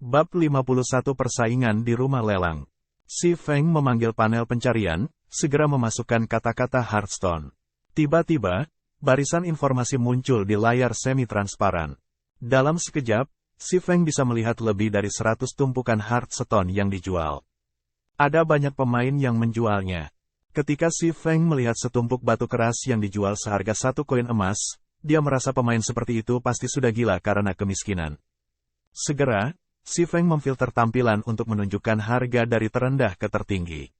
Bab 51 Persaingan di Rumah Lelang. Si Feng memanggil panel pencarian, segera memasukkan kata-kata Hearthstone. Tiba-tiba, barisan informasi muncul di layar semi-transparan. Dalam sekejap, si Feng bisa melihat lebih dari 100 tumpukan Hearthstone yang dijual. Ada banyak pemain yang menjualnya. Ketika si Feng melihat setumpuk batu keras yang dijual seharga 1 koin emas, dia merasa pemain seperti itu pasti sudah gila karena kemiskinan. Segera, si Feng memfilter tampilan untuk menunjukkan harga dari terendah ke tertinggi.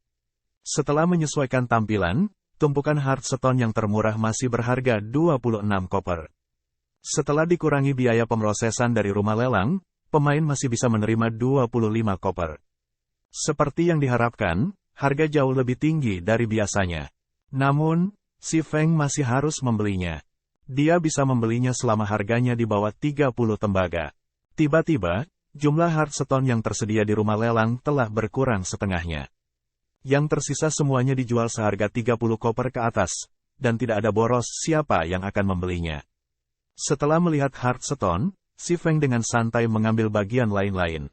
Setelah menyesuaikan tampilan, tumpukan Hearthstone yang termurah masih berharga 26 koper. Setelah dikurangi biaya pemrosesan dari rumah lelang, pemain masih bisa menerima 25 koper. Seperti yang diharapkan, harga jauh lebih tinggi dari biasanya. Namun, si Feng masih harus membelinya. Dia bisa membelinya selama harganya di bawah 30 tembaga. Tiba-tiba, jumlah Hearthstone yang tersedia di rumah lelang telah berkurang setengahnya. Yang tersisa semuanya dijual seharga 30 koper ke atas, dan tidak ada boros siapa yang akan membelinya. Setelah melihat Hearthstone, si Feng dengan santai mengambil bagian lain-lain.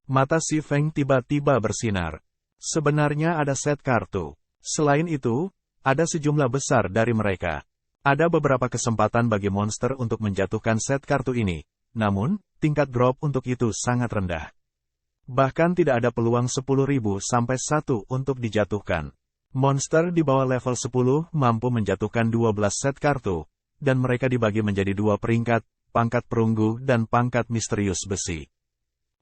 Mata si Feng tiba-tiba bersinar. Sebenarnya ada set kartu. Selain itu, ada sejumlah besar dari mereka. Ada beberapa kesempatan bagi monster untuk menjatuhkan set kartu ini, namun, tingkat drop untuk itu sangat rendah. Bahkan tidak ada peluang 10.000 sampai 1 untuk dijatuhkan. Monster di bawah level 10 mampu menjatuhkan 12 set kartu, dan mereka dibagi menjadi 2 peringkat, pangkat perunggu dan pangkat misterius besi.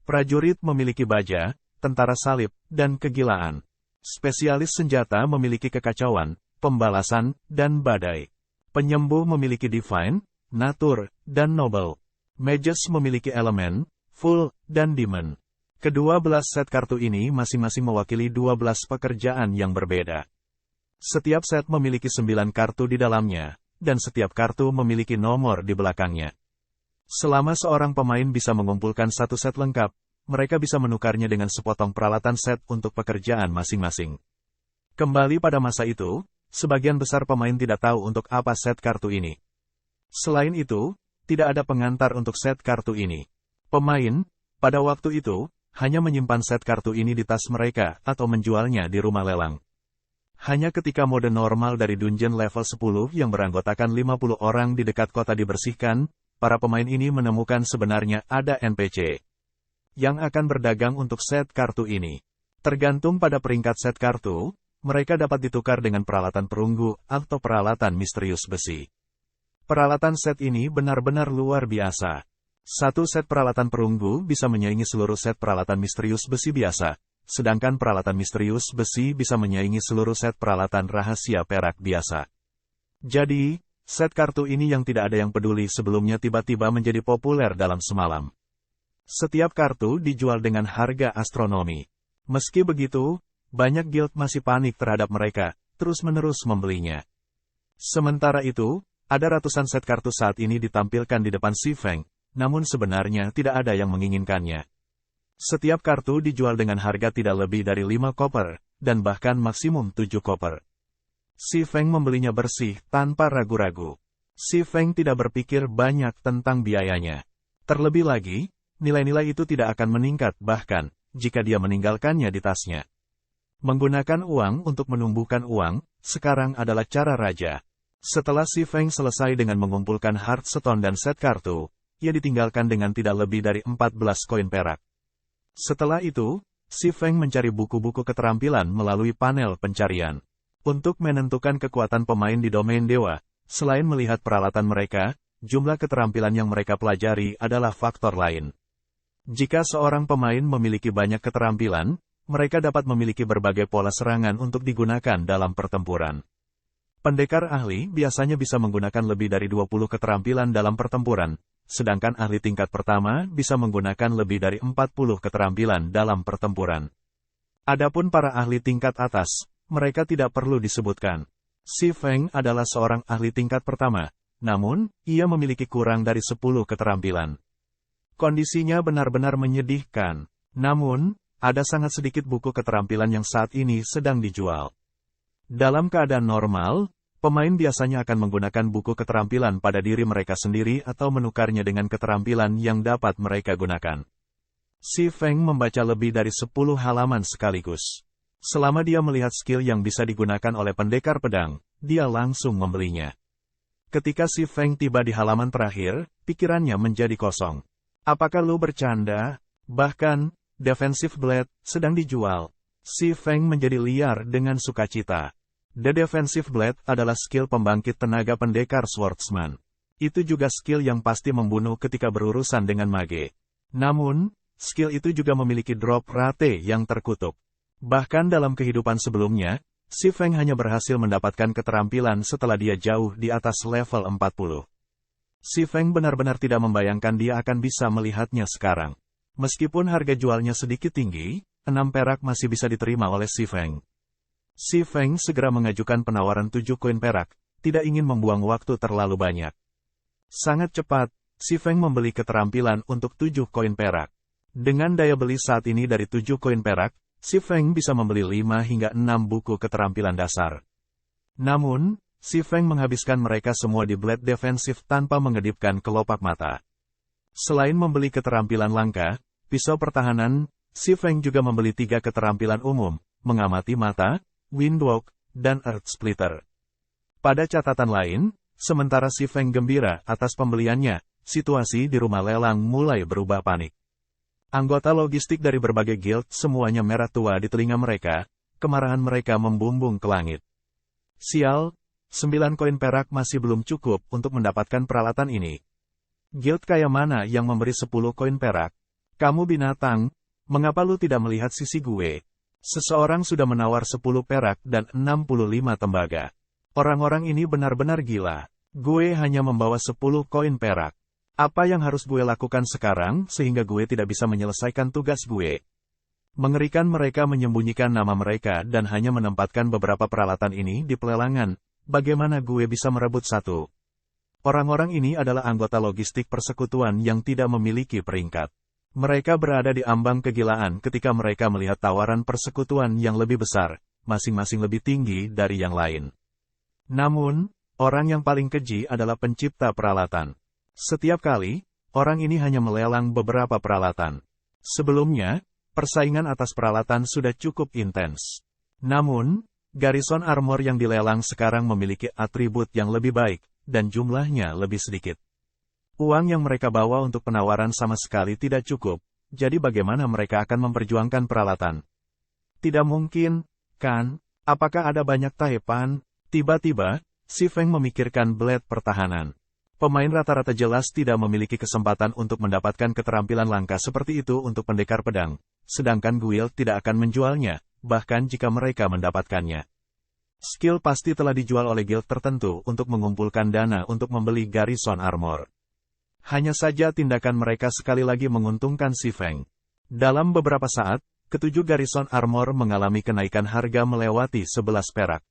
Prajurit memiliki baja, tentara salib, dan kegilaan. Spesialis senjata memiliki kekacauan, pembalasan, dan badai. Penyembuh memiliki divine, nature, dan noble. Mages memiliki elemen, full, dan demon. Kedua belas set kartu ini masing-masing mewakili 12 pekerjaan yang berbeda. Setiap set memiliki 9 kartu di dalamnya, dan setiap kartu memiliki nomor di belakangnya. Selama seorang pemain bisa mengumpulkan satu set lengkap, mereka bisa menukarnya dengan sepotong peralatan set untuk pekerjaan masing-masing. Kembali pada masa itu, sebagian besar pemain tidak tahu untuk apa set kartu ini. Selain itu, tidak ada pengantar untuk set kartu ini. Pemain, pada waktu itu, hanya menyimpan set kartu ini di tas mereka atau menjualnya di rumah lelang. Hanya ketika mode normal dari dungeon level 10 yang beranggotakan 50 orang di dekat kota dibersihkan, para pemain ini menemukan sebenarnya ada NPC yang akan berdagang untuk set kartu ini. Tergantung pada peringkat set kartu, mereka dapat ditukar dengan peralatan perunggu atau peralatan misterius besi. Peralatan set ini benar-benar luar biasa. Satu set peralatan perunggu bisa menyaingi seluruh set peralatan misterius besi biasa, sedangkan peralatan misterius besi bisa menyaingi seluruh set peralatan rahasia perak biasa. Jadi, set kartu ini yang tidak ada yang peduli sebelumnya tiba-tiba menjadi populer dalam semalam. Setiap kartu dijual dengan harga astronomi. Meski begitu, banyak guild masih panik terhadap mereka, terus-menerus membelinya. Sementara itu, ada ratusan set kartu saat ini ditampilkan di depan si Feng, namun sebenarnya tidak ada yang menginginkannya. Setiap kartu dijual dengan harga tidak lebih dari 5 koper, dan bahkan maksimum 7 koper. Si Feng membelinya bersih, tanpa ragu-ragu. Si Feng tidak berpikir banyak tentang biayanya. Terlebih lagi, nilai-nilai itu tidak akan meningkat bahkan, jika dia meninggalkannya di tasnya. Menggunakan uang untuk menumbuhkan uang, sekarang adalah cara raja. Setelah si Feng selesai dengan mengumpulkan Hearthstone dan set kartu, ia ditinggalkan dengan tidak lebih dari 14 koin perak. Setelah itu, si Feng mencari buku-buku keterampilan melalui panel pencarian. Untuk menentukan kekuatan pemain di domain dewa, selain melihat peralatan mereka, jumlah keterampilan yang mereka pelajari adalah faktor lain. Jika seorang pemain memiliki banyak keterampilan, mereka dapat memiliki berbagai pola serangan untuk digunakan dalam pertempuran. Pendekar ahli biasanya bisa menggunakan lebih dari 20 keterampilan dalam pertempuran, sedangkan ahli tingkat pertama bisa menggunakan lebih dari 40 keterampilan dalam pertempuran. Adapun para ahli tingkat atas, mereka tidak perlu disebutkan. Si Feng adalah seorang ahli tingkat pertama, namun, ia memiliki kurang dari 10 keterampilan. Kondisinya benar-benar menyedihkan. Namun, ada sangat sedikit buku keterampilan yang saat ini sedang dijual. Dalam keadaan normal, pemain biasanya akan menggunakan buku keterampilan pada diri mereka sendiri atau menukarnya dengan keterampilan yang dapat mereka gunakan. Si Feng membaca lebih dari 10 halaman sekaligus. Selama dia melihat skill yang bisa digunakan oleh pendekar pedang, dia langsung membelinya. Ketika Si Feng tiba di halaman terakhir, pikirannya menjadi kosong. Apakah lu bercanda? Bahkan, Defensive Blade sedang dijual. Si Feng menjadi liar dengan sukacita. The Defensive Blade adalah skill pembangkit tenaga pendekar swordsman. Itu juga skill yang pasti membunuh ketika berurusan dengan mage. Namun, skill itu juga memiliki drop rate yang terkutuk. Bahkan dalam kehidupan sebelumnya, Si Feng hanya berhasil mendapatkan keterampilan setelah dia jauh di atas level 40. Si Feng benar-benar tidak membayangkan dia akan bisa melihatnya sekarang. Meskipun harga jualnya sedikit tinggi, 6 perak masih bisa diterima oleh Si Feng. Si Feng segera mengajukan penawaran 7 koin perak, tidak ingin membuang waktu terlalu banyak. Sangat cepat, Si Feng membeli keterampilan untuk 7 koin perak. Dengan daya beli saat ini dari 7 koin perak, Si Feng bisa membeli 5 hingga 6 buku keterampilan dasar. Namun, Si Feng menghabiskan mereka semua di Blade Defensive tanpa mengedipkan kelopak mata. Selain membeli keterampilan langka, pisau pertahanan, Si Feng juga membeli 3 keterampilan umum, mengamati mata, Windwalk, dan Earth Splitter. Pada catatan lain, sementara Si Feng gembira atas pembeliannya, situasi di rumah lelang mulai berubah panik. Anggota logistik dari berbagai guild semuanya merah tua di telinga mereka, kemarahan mereka membumbung ke langit. Sial, 9 koin perak masih belum cukup untuk mendapatkan peralatan ini. Guild kaya mana yang memberi 10 koin perak? Kamu binatang, mengapa lu tidak melihat sisi gue? Seseorang sudah menawar 10 perak dan 65 tembaga. Orang-orang ini benar-benar gila. Gue hanya membawa 10 koin perak. Apa yang harus gue lakukan sekarang sehingga gue tidak bisa menyelesaikan tugas gue? Mengerikan, mereka menyembunyikan nama mereka dan hanya menempatkan beberapa peralatan ini di pelelangan. Bagaimana gue bisa merebut satu? Orang-orang ini adalah anggota logistik persekutuan yang tidak memiliki peringkat. Mereka berada di ambang kegilaan ketika mereka melihat tawaran persekutuan yang lebih besar, masing-masing lebih tinggi dari yang lain. Namun, orang yang paling keji adalah pencipta peralatan. Setiap kali, orang ini hanya melelang beberapa peralatan. Sebelumnya, persaingan atas peralatan sudah cukup intens. Namun, Garrison Armor yang dilelang sekarang memiliki atribut yang lebih baik, dan jumlahnya lebih sedikit. Uang yang mereka bawa untuk penawaran sama sekali tidak cukup, jadi bagaimana mereka akan memperjuangkan peralatan? Tidak mungkin, kan? Apakah ada banyak taepan? Tiba-tiba, Si Feng memikirkan blade pertahanan. Pemain rata-rata jelas tidak memiliki kesempatan untuk mendapatkan keterampilan langka seperti itu untuk pendekar pedang, sedangkan guild tidak akan menjualnya, bahkan jika mereka mendapatkannya. Skill pasti telah dijual oleh guild tertentu untuk mengumpulkan dana untuk membeli Garrison Armor. Hanya saja tindakan mereka sekali lagi menguntungkan Si Feng. Dalam beberapa saat, ketujuh Garrison Armor mengalami kenaikan harga melewati 11 perak.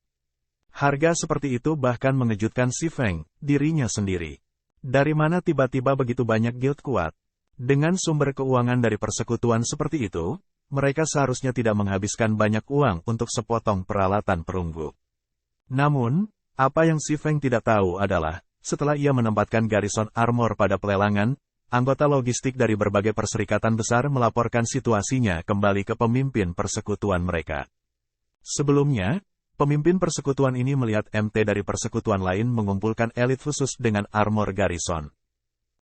Harga seperti itu bahkan mengejutkan Si Feng, dirinya sendiri. Dari mana tiba-tiba begitu banyak guild kuat? Dengan sumber keuangan dari persekutuan seperti itu, mereka seharusnya tidak menghabiskan banyak uang untuk sepotong peralatan perunggu. Namun, apa yang Si Feng tidak tahu adalah, setelah ia menempatkan Garrison Armor pada pelelangan, anggota logistik dari berbagai perserikatan besar melaporkan situasinya kembali ke pemimpin persekutuan mereka. Sebelumnya, pemimpin persekutuan ini melihat MT dari persekutuan lain mengumpulkan elit khusus dengan armor Garrison.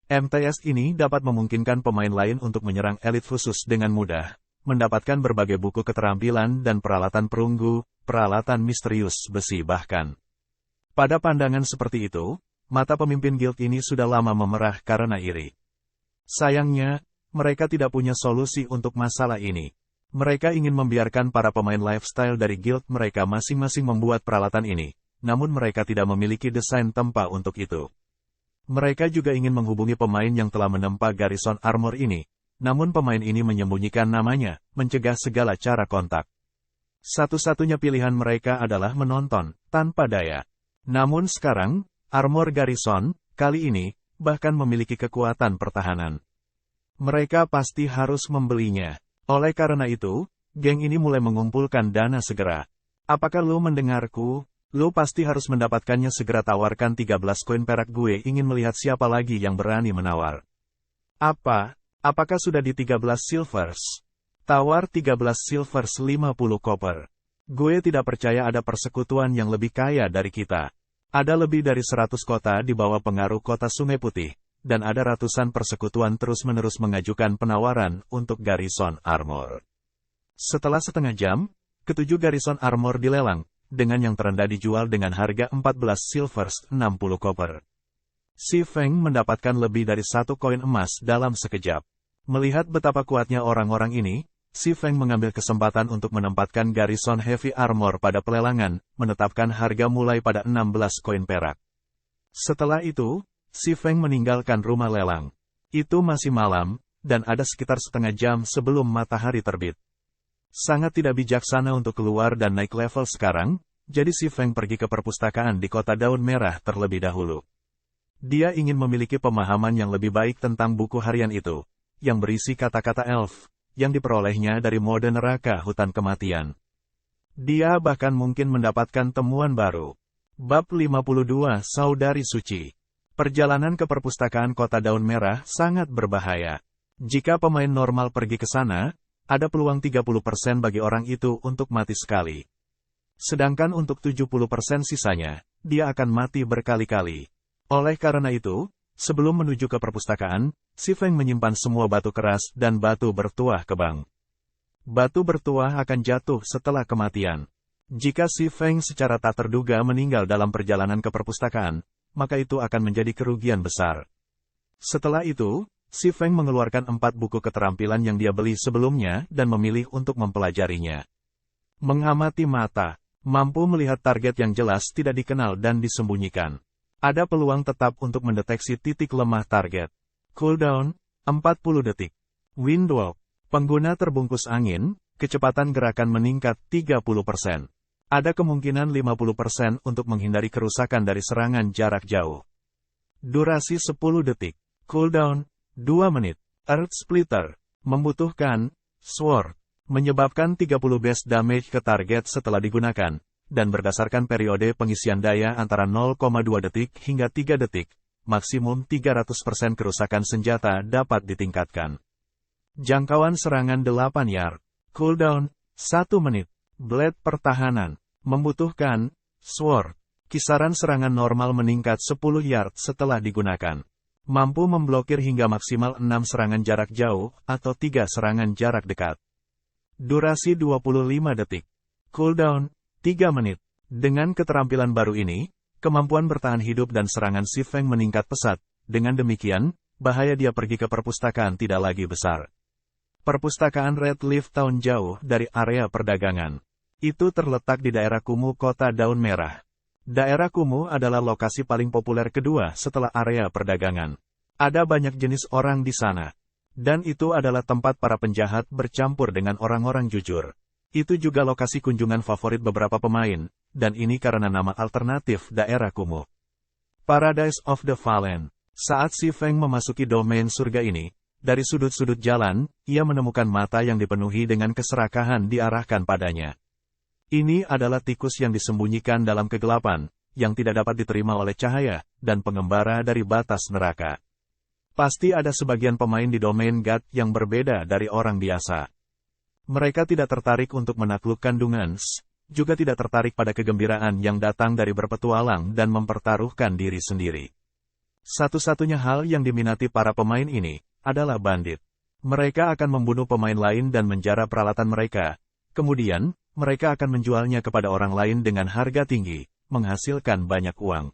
MTS ini dapat memungkinkan pemain lain untuk menyerang elit khusus dengan mudah, mendapatkan berbagai buku keterampilan dan peralatan perunggu, peralatan misterius besi bahkan. Pada pandangan seperti itu, mata pemimpin guild ini sudah lama memerah karena iri. Sayangnya, mereka tidak punya solusi untuk masalah ini. Mereka ingin membiarkan para pemain lifestyle dari guild mereka masing-masing membuat peralatan ini, namun mereka tidak memiliki desain tempa untuk itu. Mereka juga ingin menghubungi pemain yang telah menempa Garrison Armor ini, namun pemain ini menyembunyikan namanya, mencegah segala cara kontak. Satu-satunya pilihan mereka adalah menonton, tanpa daya. Namun sekarang, Armor Garrison, kali ini, bahkan memiliki kekuatan pertahanan. Mereka pasti harus membelinya. Oleh karena itu, geng ini mulai mengumpulkan dana segera. Apakah lu mendengarku? Lu pasti harus mendapatkannya, segera tawarkan 13 koin perak, gue ingin melihat siapa lagi yang berani menawar. Apa? Apakah sudah di 13 silvers? Tawar 13 silvers 50 koper. Gue tidak percaya ada persekutuan yang lebih kaya dari kita. Ada lebih dari 100 kota di bawah pengaruh kota Sungai Putih, dan ada ratusan persekutuan terus-menerus mengajukan penawaran untuk Garrison Armor. Setelah setengah jam, ketujuh Garrison Armor dilelang, dengan yang terendah dijual dengan harga 14 silvers 60 koper. Si Feng mendapatkan lebih dari 1 koin emas dalam sekejap. Melihat betapa kuatnya orang-orang ini, Si Feng mengambil kesempatan untuk menempatkan Garrison Heavy Armor pada pelelangan, menetapkan harga mulai pada 16 koin perak. Setelah itu, Si Feng meninggalkan rumah lelang. Itu masih malam, dan ada sekitar setengah jam sebelum matahari terbit. Sangat tidak bijaksana untuk keluar dan naik level sekarang, jadi Si Feng pergi ke perpustakaan di kota Daun Merah terlebih dahulu. Dia ingin memiliki pemahaman yang lebih baik tentang buku harian itu, yang berisi kata-kata elf, yang diperolehnya dari mode neraka hutan kematian. Dia bahkan mungkin mendapatkan temuan baru. Bab 52 Saudari Suci. Perjalanan ke perpustakaan kota Daun Merah sangat berbahaya. Jika pemain normal pergi ke sana, ada peluang 30% bagi orang itu untuk mati sekali. Sedangkan untuk 70% sisanya, dia akan mati berkali-kali. Oleh karena itu, sebelum menuju ke perpustakaan, Si Feng menyimpan semua batu keras dan batu bertuah ke bank. Batu bertuah akan jatuh setelah kematian. Jika Si Feng secara tak terduga meninggal dalam perjalanan ke perpustakaan, maka itu akan menjadi kerugian besar. Setelah itu, Si Feng mengeluarkan 4 buku keterampilan yang dia beli sebelumnya dan memilih untuk mempelajarinya. Mengamati mata, mampu melihat target yang jelas tidak dikenal dan disembunyikan. Ada peluang tetap untuk mendeteksi titik lemah target. Cooldown, 40 detik. Windwalk, pengguna terbungkus angin, kecepatan gerakan meningkat 30%. Ada kemungkinan 50% untuk menghindari kerusakan dari serangan jarak jauh. Durasi 10 detik. Cooldown, 2 menit. Earth Splitter, membutuhkan Sword, menyebabkan 30 base damage ke target setelah digunakan, dan berdasarkan periode pengisian daya antara 0,2 detik hingga 3 detik, maksimum 300% kerusakan senjata dapat ditingkatkan. Jangkauan serangan 8 yard. Cooldown, 1 menit. Blade pertahanan, membutuhkan Sword. Kisaran serangan normal meningkat 10 yard setelah digunakan. Mampu memblokir hingga maksimal 6 serangan jarak jauh atau 3 serangan jarak dekat. Durasi 25 detik. Cooldown, 3 menit. Dengan keterampilan baru ini, kemampuan bertahan hidup dan serangan Si Feng meningkat pesat. Dengan demikian, bahaya dia pergi ke perpustakaan tidak lagi besar. Perpustakaan Red Leaf Town jauh dari area perdagangan. Itu terletak di daerah kumuh kota Daun Merah. Daerah kumuh adalah lokasi paling populer kedua setelah area perdagangan. Ada banyak jenis orang di sana. Dan itu adalah tempat para penjahat bercampur dengan orang-orang jujur. Itu juga lokasi kunjungan favorit beberapa pemain, dan ini karena nama alternatif daerah kumuh. Paradise of the Fallen. Saat Si Feng memasuki domain surga ini, dari sudut-sudut jalan, ia menemukan mata yang dipenuhi dengan keserakahan diarahkan padanya. Ini adalah tikus yang disembunyikan dalam kegelapan, yang tidak dapat diterima oleh cahaya, dan pengembara dari batas neraka. Pasti ada sebagian pemain di domain God yang berbeda dari orang biasa. Mereka tidak tertarik untuk menaklukkan Dungans, juga tidak tertarik pada kegembiraan yang datang dari berpetualang dan mempertaruhkan diri sendiri. Satu-satunya hal yang diminati para pemain ini adalah bandit. Mereka akan membunuh pemain lain dan menjara peralatan mereka. Kemudian, mereka akan menjualnya kepada orang lain dengan harga tinggi, menghasilkan banyak uang.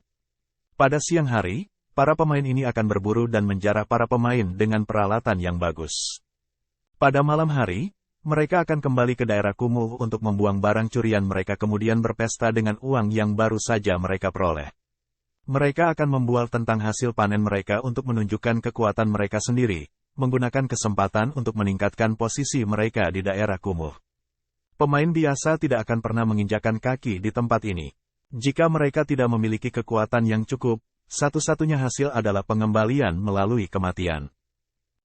Pada siang hari, para pemain ini akan berburu dan menjara para pemain dengan peralatan yang bagus. Pada malam hari, mereka akan kembali ke daerah kumuh untuk membuang barang curian mereka kemudian berpesta dengan uang yang baru saja mereka peroleh. Mereka akan membual tentang hasil panen mereka untuk menunjukkan kekuatan mereka sendiri, menggunakan kesempatan untuk meningkatkan posisi mereka di daerah kumuh. Pemain biasa tidak akan pernah menginjakan kaki di tempat ini. Jika mereka tidak memiliki kekuatan yang cukup, satu-satunya hasil adalah pengembalian melalui kematian.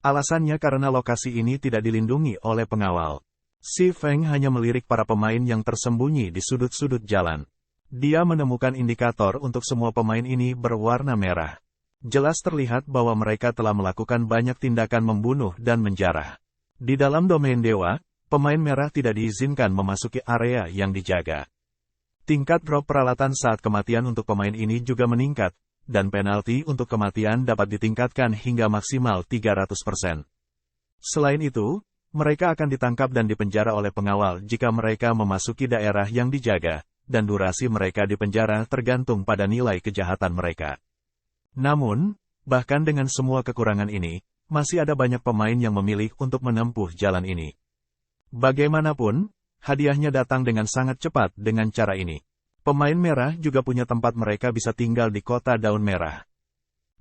Alasannya karena lokasi ini tidak dilindungi oleh pengawal. Si Feng hanya melirik para pemain yang tersembunyi di sudut-sudut jalan. Dia menemukan indikator untuk semua pemain ini berwarna merah. Jelas terlihat bahwa mereka telah melakukan banyak tindakan membunuh dan menjarah. Di dalam domain dewa, pemain merah tidak diizinkan memasuki area yang dijaga. Tingkat drop peralatan saat kematian untuk pemain ini juga meningkat, dan penalti untuk kematian dapat ditingkatkan hingga maksimal 300%. Selain itu, mereka akan ditangkap dan dipenjara oleh pengawal jika mereka memasuki daerah yang dijaga, dan durasi mereka di penjara tergantung pada nilai kejahatan mereka. Namun, bahkan dengan semua kekurangan ini, masih ada banyak pemain yang memilih untuk menempuh jalan ini. Bagaimanapun, hadiahnya datang dengan sangat cepat dengan cara ini. Pemain merah juga punya tempat mereka bisa tinggal di kota daun merah.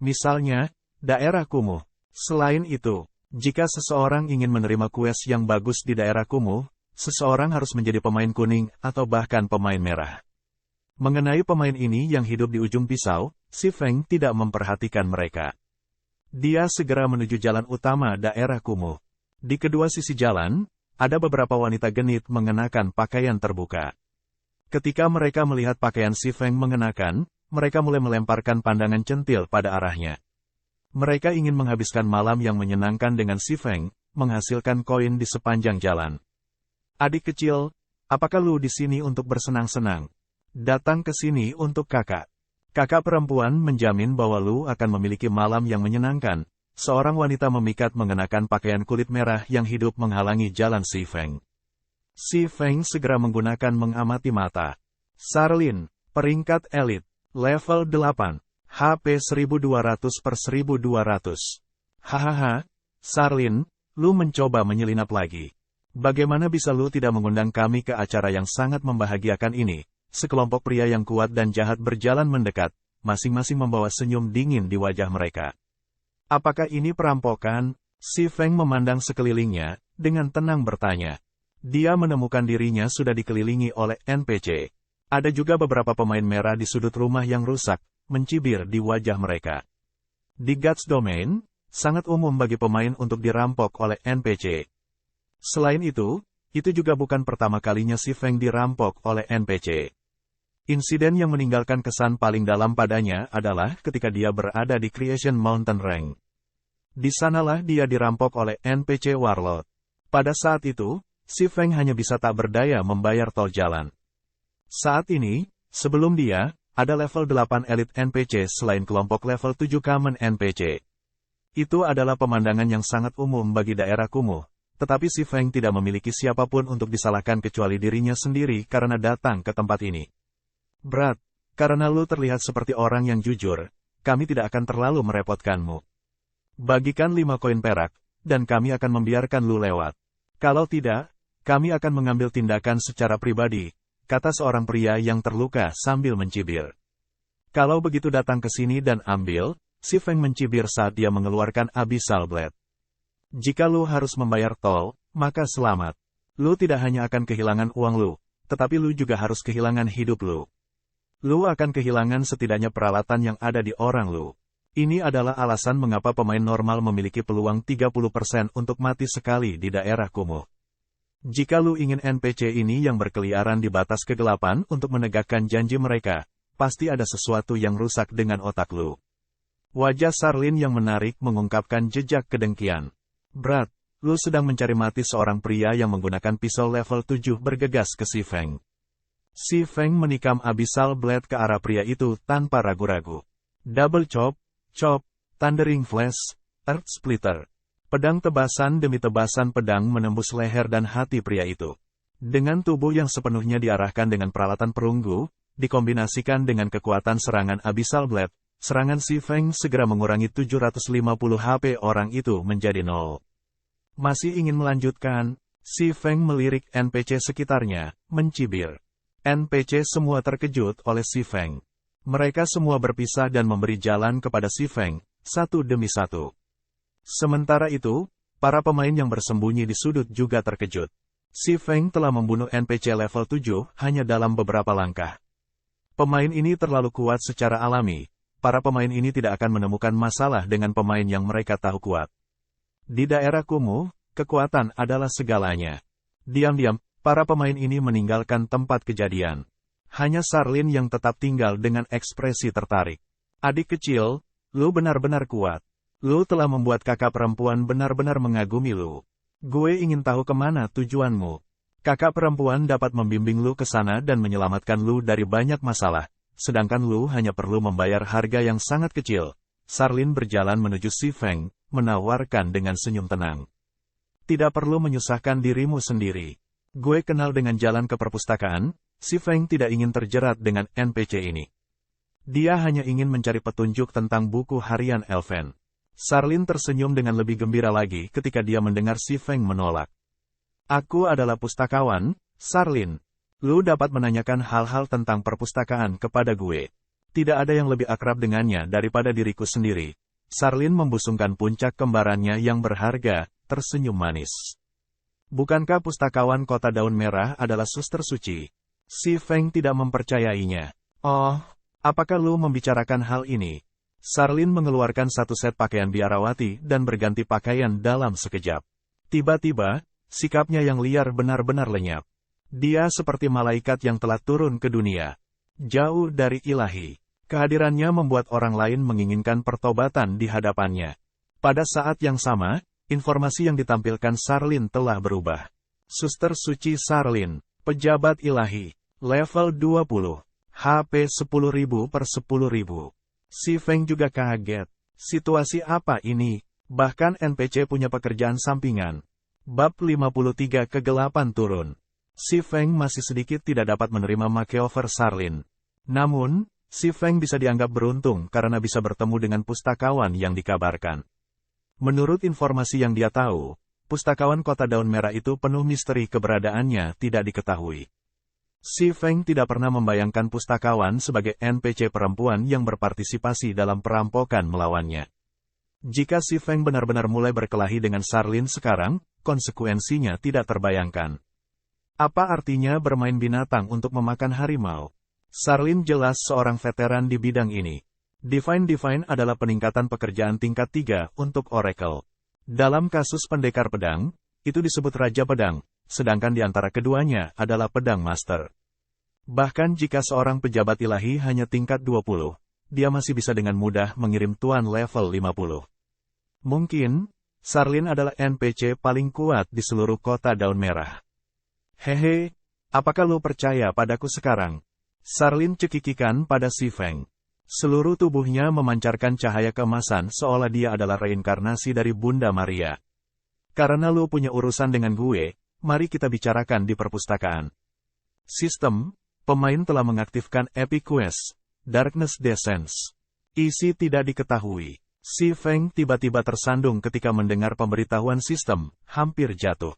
Misalnya, daerah kumuh. Selain itu, jika seseorang ingin menerima kues yang bagus di daerah kumuh, seseorang harus menjadi pemain kuning atau bahkan pemain merah. Mengenai pemain ini yang hidup di ujung pisau, Si Feng tidak memperhatikan mereka. Dia segera menuju jalan utama daerah kumuh. Di kedua sisi jalan, ada beberapa wanita genit mengenakan pakaian terbuka. Ketika mereka melihat pakaian Si Feng mengenakan, mereka mulai melemparkan pandangan centil pada arahnya. Mereka ingin menghabiskan malam yang menyenangkan dengan Si Feng, menghasilkan koin di sepanjang jalan. Adik kecil, apakah lu di sini untuk bersenang-senang? Datang ke sini untuk kakak. Kakak perempuan menjamin bahwa lu akan memiliki malam yang menyenangkan. Seorang wanita memikat mengenakan pakaian kulit merah yang hidup menghalangi jalan Si Feng. Si Feng segera menggunakan mengamati mata. Sarlin, peringkat elit, level 8, HP 1200/1200. Hahaha, Sarlin, lu mencoba menyelinap lagi. Bagaimana bisa lu tidak mengundang kami ke acara yang sangat membahagiakan ini? Sekelompok pria yang kuat dan jahat berjalan mendekat, masing-masing membawa senyum dingin di wajah mereka. Apakah ini perampokan? Si Feng memandang sekelilingnya, dengan tenang bertanya. Dia menemukan dirinya sudah dikelilingi oleh NPC. Ada juga beberapa pemain merah di sudut rumah yang rusak, mencibir di wajah mereka. Di Gods Domain, sangat umum bagi pemain untuk dirampok oleh NPC. Selain itu juga bukan pertama kalinya Si Feng dirampok oleh NPC. Insiden yang meninggalkan kesan paling dalam padanya adalah ketika dia berada di Creation Mountain Range. Di sanalah dia dirampok oleh NPC Warlord. Pada saat itu, Si Feng hanya bisa tak berdaya membayar tol jalan. Saat ini, sebelum dia, ada level 8 elit NPC selain kelompok level 7 common NPC. Itu adalah pemandangan yang sangat umum bagi daerah kumuh, tetapi Si Feng tidak memiliki siapapun untuk disalahkan kecuali dirinya sendiri karena datang ke tempat ini. Berat, karena lu terlihat seperti orang yang jujur, kami tidak akan terlalu merepotkanmu. Bagikan 5 koin perak, dan kami akan membiarkan lu lewat. Kalau tidak, kami akan mengambil tindakan secara pribadi, kata seorang pria yang terluka sambil mencibir. Kalau begitu datang ke sini dan ambil, Si Feng mencibir saat dia mengeluarkan Abyssal Blade. Jika lu harus membayar tol, maka selamat. Lu tidak hanya akan kehilangan uang lu, tetapi lu juga harus kehilangan hidup lu. Lu akan kehilangan setidaknya peralatan yang ada di orang lu. Ini adalah alasan mengapa pemain normal memiliki peluang 30% untuk mati sekali di daerah kumuh. Jika lu ingin NPC ini yang berkeliaran di batas kegelapan untuk menegakkan janji mereka, pasti ada sesuatu yang rusak dengan otak lu. Wajah Sarlin yang menarik mengungkapkan jejak kedengkian. Berat, lu sedang mencari mati seorang pria yang menggunakan pisau level 7 bergegas ke Si Feng. Si Feng menikam Abyssal Blade ke arah pria itu tanpa ragu-ragu. Double chop, Thundering Flash, Earth Splitter. Pedang tebasan demi tebasan pedang menembus leher dan hati pria itu. Dengan tubuh yang sepenuhnya diarahkan dengan peralatan perunggu, dikombinasikan dengan kekuatan serangan Abyssal Blade, serangan Si Feng segera mengurangi 750 HP orang itu menjadi 0. Masih ingin melanjutkan? Si Feng melirik NPC sekitarnya, mencibir. NPC semua terkejut oleh Si Feng. Mereka semua berpisah dan memberi jalan kepada Si Feng, satu demi satu. Sementara itu, para pemain yang bersembunyi di sudut juga terkejut. Si Feng telah membunuh NPC level 7 hanya dalam beberapa langkah. Pemain ini terlalu kuat secara alami. Para pemain ini tidak akan menemukan masalah dengan pemain yang mereka tahu kuat. Di daerah kumuh, kekuatan adalah segalanya. Diam-diam, para pemain ini meninggalkan tempat kejadian. Hanya Sarlin yang tetap tinggal dengan ekspresi tertarik. Adik kecil, Lu benar-benar kuat. Lu telah membuat kakak perempuan benar-benar mengagumi lu. Gue ingin tahu kemana tujuanmu. Kakak perempuan dapat membimbing lu ke sana dan menyelamatkan lu dari banyak masalah, sedangkan lu hanya perlu membayar harga yang sangat kecil. Charlene berjalan menuju Si Feng, menawarkan dengan senyum tenang. Tidak perlu menyusahkan dirimu sendiri. Gue kenal dengan jalan ke perpustakaan. Si Feng tidak ingin terjerat dengan NPC ini. Dia hanya ingin mencari petunjuk tentang buku harian Elven. Charlene tersenyum dengan lebih gembira lagi ketika dia mendengar Si Feng menolak. Aku adalah pustakawan, Charlene. Lu dapat menanyakan hal-hal tentang perpustakaan kepada gue. Tidak ada yang lebih akrab dengannya daripada diriku sendiri. Charlene membusungkan puncak kembarannya yang berharga, tersenyum manis. Bukankah pustakawan Kota Daun Merah adalah suster suci? Si Feng tidak mempercayainya. Oh, apakah lu membicarakan hal ini? Charlene mengeluarkan satu set pakaian biarawati dan berganti pakaian dalam sekejap. Tiba-tiba, sikapnya yang liar benar-benar lenyap. Dia seperti malaikat yang telah turun ke dunia. Jauh dari ilahi. Kehadirannya membuat orang lain menginginkan pertobatan di hadapannya. Pada saat yang sama, informasi yang ditampilkan Charlene telah berubah. Suster Suci Charlene, pejabat ilahi, level 20, HP 10.000 per 10.000. Si Feng juga kaget. Situasi apa ini? Bahkan NPC punya pekerjaan sampingan. Bab 53 Kegelapan turun. Si Feng masih sedikit tidak dapat menerima makeover Charlene. Namun, Si Feng bisa dianggap beruntung karena bisa bertemu dengan pustakawan yang dikabarkan. Menurut informasi yang dia tahu, pustakawan Kota Daun Merah itu penuh misteri, keberadaannya tidak diketahui. Si Feng tidak pernah membayangkan pustakawan sebagai NPC perempuan yang berpartisipasi dalam perampokan melawannya. Jika Si Feng benar-benar mulai berkelahi dengan Charlene sekarang, konsekuensinya tidak terbayangkan. Apa artinya bermain binatang untuk memakan harimau? Charlene jelas seorang veteran di bidang ini. Divine adalah peningkatan pekerjaan tingkat 3 untuk Oracle. Dalam kasus pendekar pedang, itu disebut Raja Pedang. Sedangkan di antara keduanya adalah pedang master. Bahkan jika seorang pejabat ilahi hanya tingkat 20, dia masih bisa dengan mudah mengirim tuan level 50. Mungkin, Charlene adalah NPC paling kuat di seluruh Kota Daun Merah. Hehe, apakah lu percaya padaku sekarang? Charlene cekikikan pada Si Feng. Seluruh tubuhnya memancarkan cahaya keemasan seolah dia adalah reinkarnasi dari Bunda Maria. Karena lu punya urusan dengan gue, mari kita bicarakan di perpustakaan. Sistem, pemain telah mengaktifkan Epic Quest, Darkness Descends. Isi tidak diketahui. Si Feng tiba-tiba tersandung ketika mendengar pemberitahuan sistem, hampir jatuh.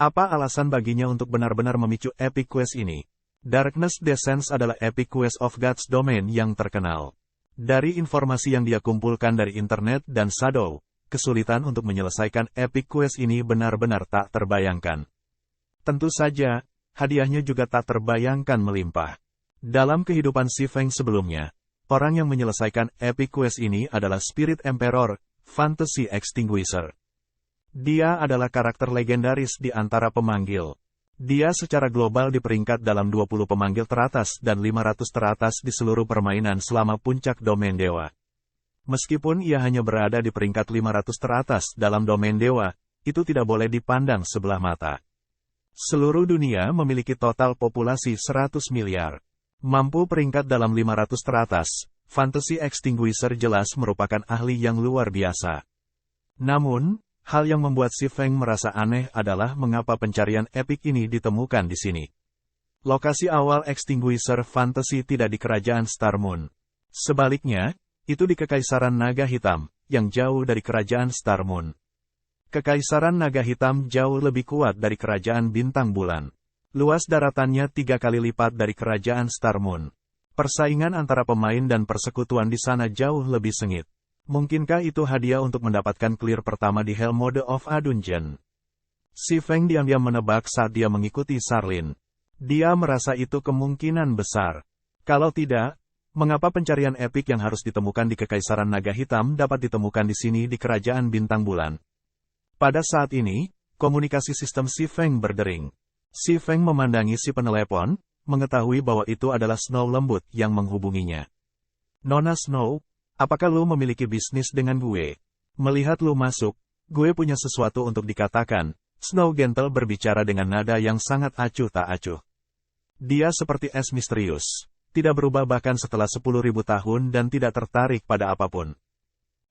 Apa alasan baginya untuk benar-benar memicu Epic Quest ini? Darkness Descends adalah Epic Quest of God's Domain yang terkenal. Dari informasi yang dia kumpulkan dari internet dan Shadow, kesulitan untuk menyelesaikan Epic Quest ini benar-benar tak terbayangkan. Tentu saja, hadiahnya juga tak terbayangkan melimpah. Dalam kehidupan Si Feng sebelumnya, orang yang menyelesaikan Epic Quest ini adalah Spirit Emperor, Fantasy Extinguisher. Dia adalah karakter legendaris di antara pemanggil. Dia secara global di peringkat dalam 20 pemanggil teratas dan 500 teratas di seluruh permainan selama puncak domain dewa. Meskipun ia hanya berada di peringkat 500 teratas dalam domain dewa, itu tidak boleh dipandang sebelah mata. Seluruh dunia memiliki total populasi 100 miliar. Mampu peringkat dalam 500 teratas, Fantasy Extinguisher jelas merupakan ahli yang luar biasa. Namun, hal yang membuat Si Feng merasa aneh adalah mengapa pencarian epik ini ditemukan di sini. Lokasi awal Extinguisher Fantasy tidak di kerajaan Star Moon. Sebaliknya, itu di Kekaisaran Naga Hitam, yang jauh dari kerajaan Star Moon. Kekaisaran Naga Hitam jauh lebih kuat dari kerajaan Bintang Bulan. Luas daratannya 3 kali lipat dari kerajaan Star Moon. Persaingan antara pemain dan persekutuan di sana jauh lebih sengit. Mungkinkah itu hadiah untuk mendapatkan clear pertama di Hell Mode of a Dungeon? Si Feng diam-diam menebak saat dia mengikuti Charlene. Dia merasa itu kemungkinan besar. Kalau tidak, mengapa pencarian epik yang harus ditemukan di Kekaisaran Naga Hitam dapat ditemukan di sini di Kerajaan Bintang Bulan? Pada saat ini, komunikasi sistem Si Feng berdering. Si Feng memandangi si penelepon, mengetahui bahwa itu adalah Snow lembut yang menghubunginya. Nona Snow, apakah lu memiliki bisnis dengan gue? Melihat lu masuk, gue punya sesuatu untuk dikatakan. Snow Gentle berbicara dengan nada yang sangat acuh tak acuh. Dia seperti es misterius, tidak berubah bahkan setelah 10.000 tahun dan tidak tertarik pada apapun.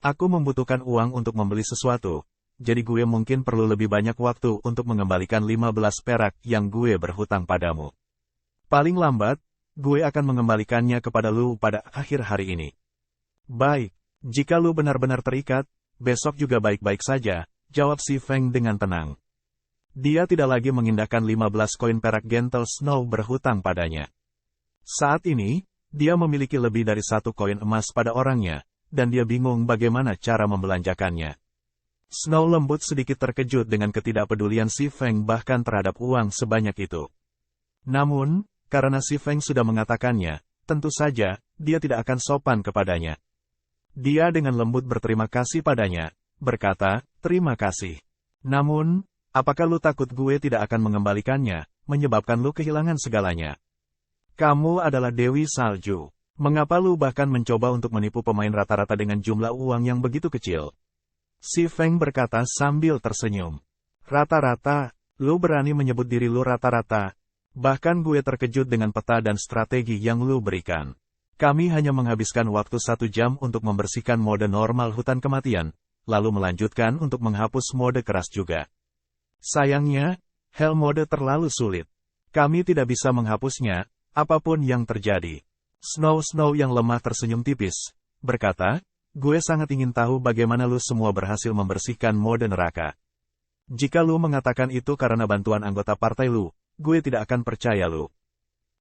Aku membutuhkan uang untuk membeli sesuatu, jadi gue mungkin perlu lebih banyak waktu untuk mengembalikan 15 perak yang gue berhutang padamu. Paling lambat, gue akan mengembalikannya kepada lu pada akhir hari ini. Baik, jika lu benar-benar terikat, besok juga baik-baik saja, jawab si Feng dengan tenang. Dia tidak lagi mengindahkan 15 koin perak Gentle Snow berhutang padanya. Saat ini, dia memiliki lebih dari 1 koin emas pada orangnya, dan dia bingung bagaimana cara membelanjakannya. Snow lembut sedikit terkejut dengan ketidakpedulian si Feng bahkan terhadap uang sebanyak itu. Namun, karena si Feng sudah mengatakannya, tentu saja, dia tidak akan sopan kepadanya. Dia dengan lembut berterima kasih padanya, berkata, terima kasih. Namun, apakah lu takut gue tidak akan mengembalikannya, menyebabkan lu kehilangan segalanya? Kamu adalah Dewi Salju. Mengapa lu bahkan mencoba untuk menipu pemain rata-rata dengan jumlah uang yang begitu kecil? Si Feng berkata sambil tersenyum. Rata-rata, lu berani menyebut diri lu rata-rata. Bahkan gue terkejut dengan peta dan strategi yang lu berikan. Kami hanya menghabiskan waktu 1 jam untuk membersihkan mode normal hutan kematian, lalu melanjutkan untuk menghapus mode keras juga. Sayangnya, Hell mode terlalu sulit. Kami tidak bisa menghapusnya, apapun yang terjadi. Snow yang lemah tersenyum tipis, berkata, gue sangat ingin tahu bagaimana lu semua berhasil membersihkan mode neraka. Jika lu mengatakan itu karena bantuan anggota partai lu, gue tidak akan percaya lu.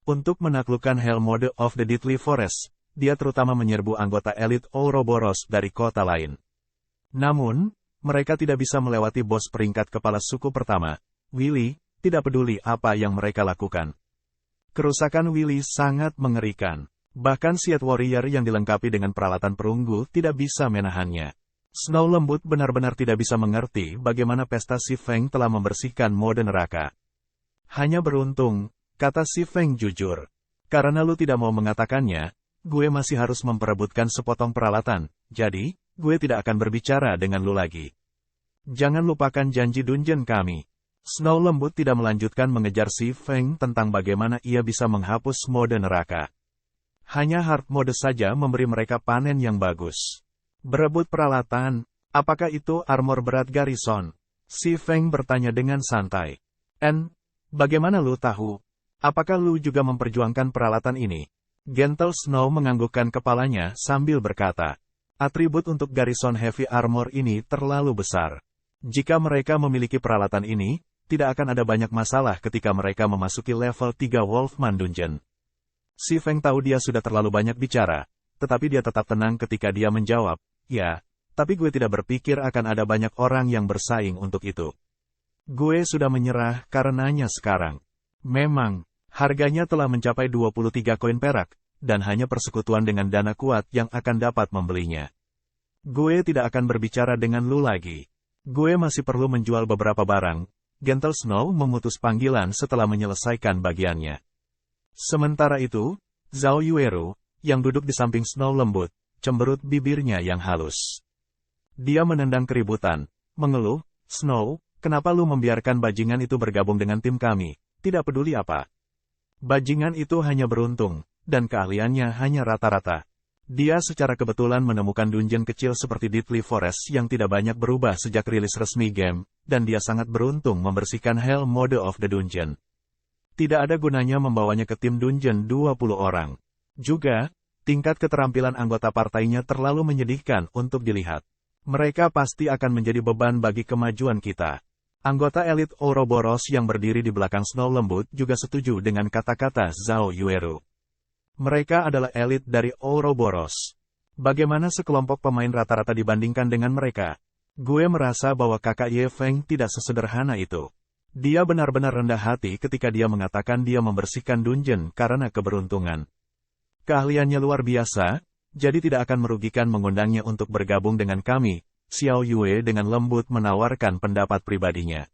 Untuk menaklukkan Hell mode of the Deadly Forest, dia terutama menyerbu anggota elit Ouroboros dari kota lain. Namun, mereka tidak bisa melewati bos peringkat kepala suku pertama, Willy, tidak peduli apa yang mereka lakukan. Kerusakan Willy sangat mengerikan. Bahkan Seat Warrior yang dilengkapi dengan peralatan perunggu tidak bisa menahannya. Snow lembut benar-benar tidak bisa mengerti bagaimana pesta si Feng telah membersihkan mode neraka. Hanya beruntung, kata si Feng jujur. Karena lu tidak mau mengatakannya, gue masih harus memperebutkan sepotong peralatan, jadi, gue tidak akan berbicara dengan lu lagi. Jangan lupakan janji dungeon kami. Snow lembut tidak melanjutkan mengejar si Feng tentang bagaimana ia bisa menghapus mode neraka. Hanya hard mode saja memberi mereka panen yang bagus. Berebut peralatan, apakah itu armor berat Garrison? Si Feng bertanya dengan santai. Bagaimana lu tahu? Apakah lu juga memperjuangkan peralatan ini? Gentle Snow menganggukkan kepalanya sambil berkata. Atribut untuk Garrison Heavy Armor ini terlalu besar. Jika mereka memiliki peralatan ini, tidak akan ada banyak masalah ketika mereka memasuki level 3 Wolfman Dungeon. Si Feng tahu dia sudah terlalu banyak bicara, tetapi dia tetap tenang ketika dia menjawab, ya, tapi gue tidak berpikir akan ada banyak orang yang bersaing untuk itu. Gue sudah menyerah karenanya sekarang. Memang, harganya telah mencapai 23 koin perak, dan hanya persekutuan dengan dana kuat yang akan dapat membelinya. Gue tidak akan berbicara dengan lu lagi. Gue masih perlu menjual beberapa barang. Gentle Snow memutus panggilan setelah menyelesaikan bagiannya. Sementara itu, Zhao Yueru, yang duduk di samping Snow lembut, cemberut bibirnya yang halus. Dia menendang keributan, mengeluh, Snow, kenapa lu membiarkan bajingan itu bergabung dengan tim kami? Tidak peduli apa. Bajingan itu hanya beruntung, dan keahliannya hanya rata-rata. Dia secara kebetulan menemukan dungeon kecil seperti Deadly Forest yang tidak banyak berubah sejak rilis resmi game, dan dia sangat beruntung membersihkan Hell mode of the Dungeon. Tidak ada gunanya membawanya ke tim dungeon 20 orang. Juga, tingkat keterampilan anggota partainya terlalu menyedihkan untuk dilihat. Mereka pasti akan menjadi beban bagi kemajuan kita. Anggota elit Ouroboros yang berdiri di belakang Snow lembut juga setuju dengan kata-kata Zhao Yueru. Mereka adalah elit dari Ouroboros. Bagaimana sekelompok pemain rata-rata dibandingkan dengan mereka? Gue merasa bahwa kakak Ye Feng tidak sesederhana itu. Dia benar-benar rendah hati ketika dia mengatakan dia membersihkan dungeon karena keberuntungan. Keahliannya luar biasa, jadi tidak akan merugikan mengundangnya untuk bergabung dengan kami. Xiao Yue dengan lembut menawarkan pendapat pribadinya.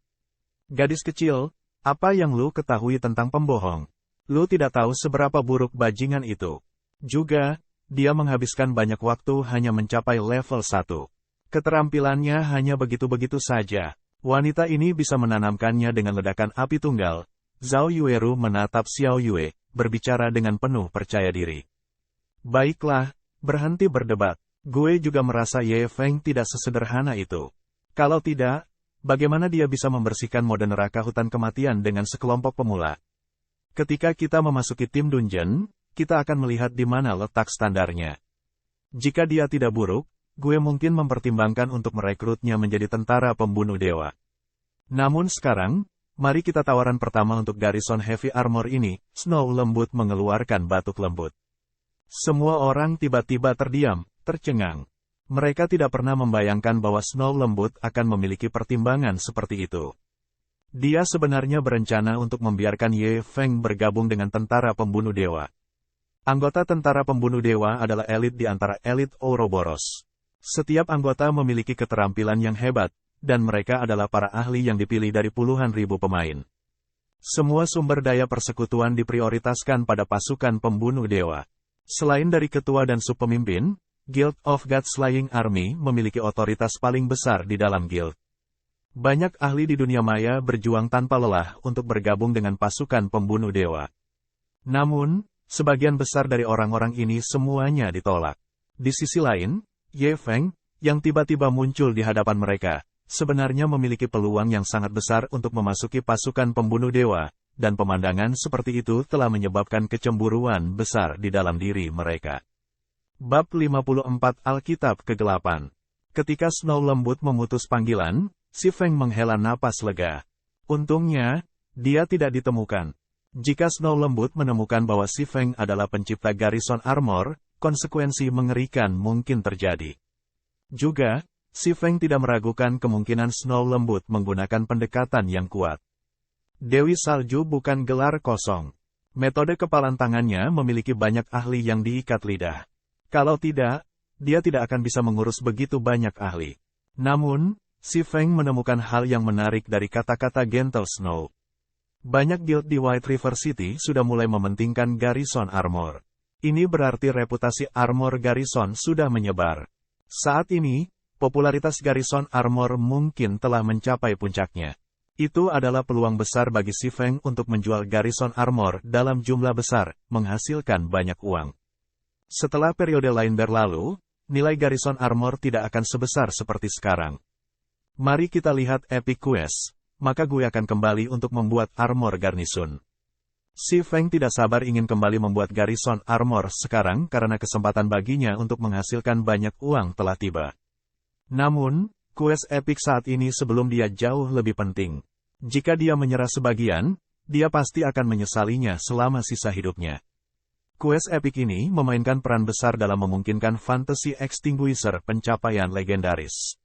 Gadis kecil, apa yang lu ketahui tentang pembohong? Lu tidak tahu seberapa buruk bajingan itu. Juga, dia menghabiskan banyak waktu hanya mencapai level 1. Keterampilannya hanya begitu-begitu saja. Wanita ini bisa menanamkannya dengan ledakan api tunggal. Zhao Yueru menatap Xiao Yue, berbicara dengan penuh percaya diri. Baiklah, berhenti berdebat. Gue juga merasa Ye Feng tidak sesederhana itu. Kalau tidak, bagaimana dia bisa membersihkan mode neraka hutan kematian dengan sekelompok pemula? Ketika kita memasuki tim dungeon, kita akan melihat di mana letak standarnya. Jika dia tidak buruk, gue mungkin mempertimbangkan untuk merekrutnya menjadi tentara pembunuh dewa. Namun sekarang, mari kita tawaran pertama untuk garrison heavy armor ini. Snow lembut mengeluarkan batuk lembut. Semua orang tiba-tiba terdiam, tercengang. Mereka tidak pernah membayangkan bahwa Snow lembut akan memiliki pertimbangan seperti itu. Dia sebenarnya berencana untuk membiarkan Ye Feng bergabung dengan tentara pembunuh dewa. Anggota tentara pembunuh dewa adalah elit di antara elit Ouroboros. Setiap anggota memiliki keterampilan yang hebat, dan mereka adalah para ahli yang dipilih dari puluhan ribu pemain. Semua sumber daya persekutuan diprioritaskan pada pasukan pembunuh dewa. Selain dari ketua dan subpemimpin, Guild of God Slaying Army memiliki otoritas paling besar di dalam guild. Banyak ahli di dunia maya berjuang tanpa lelah untuk bergabung dengan pasukan pembunuh dewa. Namun, sebagian besar dari orang-orang ini semuanya ditolak. Di sisi lain, Ye Feng, yang tiba-tiba muncul di hadapan mereka, sebenarnya memiliki peluang yang sangat besar untuk memasuki pasukan pembunuh dewa, dan pemandangan seperti itu telah menyebabkan kecemburuan besar di dalam diri mereka. Bab 54 Alkitab Kegelapan. Ketika Snow lembut memutus panggilan, si Feng menghela napas lega. Untungnya, dia tidak ditemukan. Jika Snow lembut menemukan bahwa si Feng adalah pencipta garrison armor, konsekuensi mengerikan mungkin terjadi. Juga, si Feng tidak meragukan kemungkinan Snow lembut menggunakan pendekatan yang kuat. Dewi Salju bukan gelar kosong. Metode kepalan tangannya memiliki banyak ahli yang diikat lidah. Kalau tidak, dia tidak akan bisa mengurus begitu banyak ahli. Namun, si Feng menemukan hal yang menarik dari kata-kata Gentle Snow. Banyak guild di White River City sudah mulai mementingkan garrison armor. Ini berarti reputasi armor garrison sudah menyebar. Saat ini, popularitas garrison armor mungkin telah mencapai puncaknya. Itu adalah peluang besar bagi si Feng untuk menjual garrison armor dalam jumlah besar, menghasilkan banyak uang. Setelah periode lain berlalu, nilai garrison armor tidak akan sebesar seperti sekarang. Mari kita lihat Epic Quest. Maka gue akan kembali untuk membuat armor garnisun. Si Feng tidak sabar ingin kembali membuat garrison armor sekarang karena kesempatan baginya untuk menghasilkan banyak uang telah tiba. Namun, quest epic saat ini sebelum dia jauh lebih penting. Jika dia menyerah sebagian, dia pasti akan menyesalinya selama sisa hidupnya. Quest epic ini memainkan peran besar dalam memungkinkan Fantasy Extinguisher pencapaian legendaris.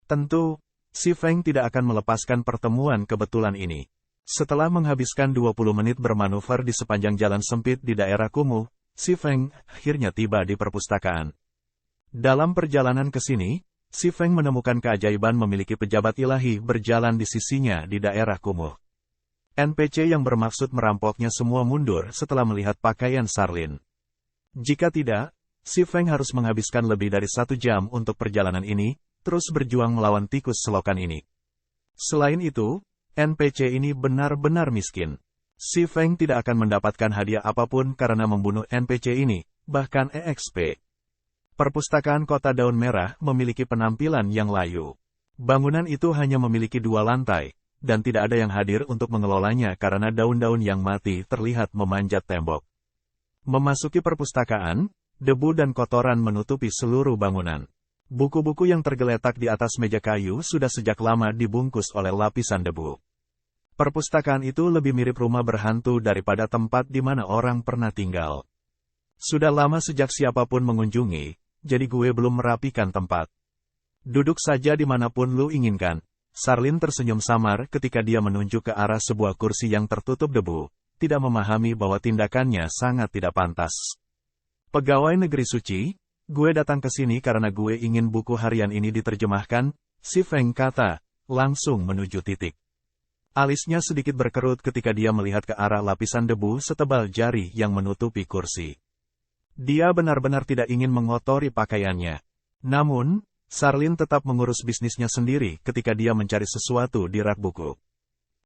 Tentu, si Feng tidak akan melepaskan pertemuan kebetulan ini. Setelah menghabiskan 20 menit bermanuver di sepanjang jalan sempit di daerah kumuh, si Feng akhirnya tiba di perpustakaan. Dalam perjalanan ke sini, si Feng menemukan keajaiban memiliki pejabat ilahi berjalan di sisinya di daerah kumuh. NPC yang bermaksud merampoknya semua mundur setelah melihat pakaian Sarlin. Jika tidak, si Feng harus menghabiskan lebih dari 1 jam untuk perjalanan ini, terus berjuang melawan tikus selokan ini. Selain itu, NPC ini benar-benar miskin. Si Feng tidak akan mendapatkan hadiah apapun karena membunuh NPC ini, bahkan EXP. Perpustakaan Kota Daun Merah memiliki penampilan yang layu. Bangunan itu hanya memiliki 2 lantai, dan tidak ada yang hadir untuk mengelolanya karena daun-daun yang mati terlihat memanjat tembok. Memasuki perpustakaan, debu dan kotoran menutupi seluruh bangunan. Buku-buku yang tergeletak di atas meja kayu sudah sejak lama dibungkus oleh lapisan debu. Perpustakaan itu lebih mirip rumah berhantu daripada tempat di mana orang pernah tinggal. Sudah lama sejak siapapun mengunjungi, jadi gue belum merapikan tempat. Duduk saja dimanapun lu inginkan. Sarlin tersenyum samar ketika dia menunjuk ke arah sebuah kursi yang tertutup debu, tidak memahami bahwa tindakannya sangat tidak pantas. Pegawai negeri suci, gue datang ke sini karena gue ingin buku harian ini diterjemahkan, si Feng kata, langsung menuju titik. Alisnya sedikit berkerut ketika dia melihat ke arah lapisan debu setebal jari yang menutupi kursi. Dia benar-benar tidak ingin mengotori pakaiannya. Namun, Charlene tetap mengurus bisnisnya sendiri ketika dia mencari sesuatu di rak buku.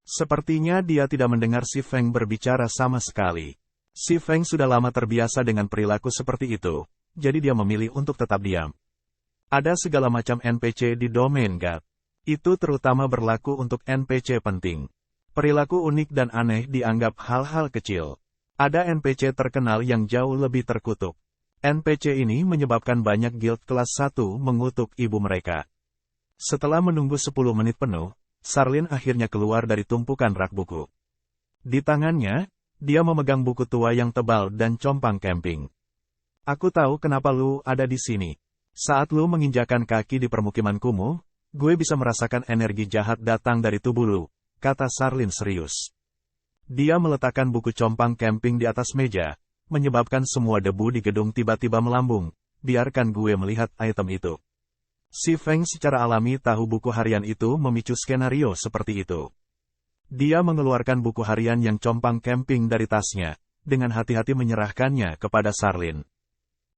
Sepertinya dia tidak mendengar si Feng berbicara sama sekali. Si Feng sudah lama terbiasa dengan perilaku seperti itu, jadi dia memilih untuk tetap diam. Ada segala macam NPC di domain God. Itu terutama berlaku untuk NPC penting. Perilaku unik dan aneh dianggap hal-hal kecil. Ada NPC terkenal yang jauh lebih terkutuk. NPC ini menyebabkan banyak guild kelas 1 mengutuk ibu mereka. Setelah menunggu 10 menit penuh, Charlene akhirnya keluar dari tumpukan rak buku. Di tangannya, dia memegang buku tua yang tebal dan compang camping. Aku tahu kenapa lu ada di sini. Saat lu menginjakan kaki di permukiman kumuh, gue bisa merasakan energi jahat datang dari tubuh lu, kata Charlene serius. Dia meletakkan buku compang camping di atas meja, menyebabkan semua debu di gedung tiba-tiba melambung. Biarkan gue melihat item itu. Si Feng secara alami tahu buku harian itu memicu skenario seperti itu. Dia mengeluarkan buku harian yang compang camping dari tasnya, dengan hati-hati menyerahkannya kepada Charlene.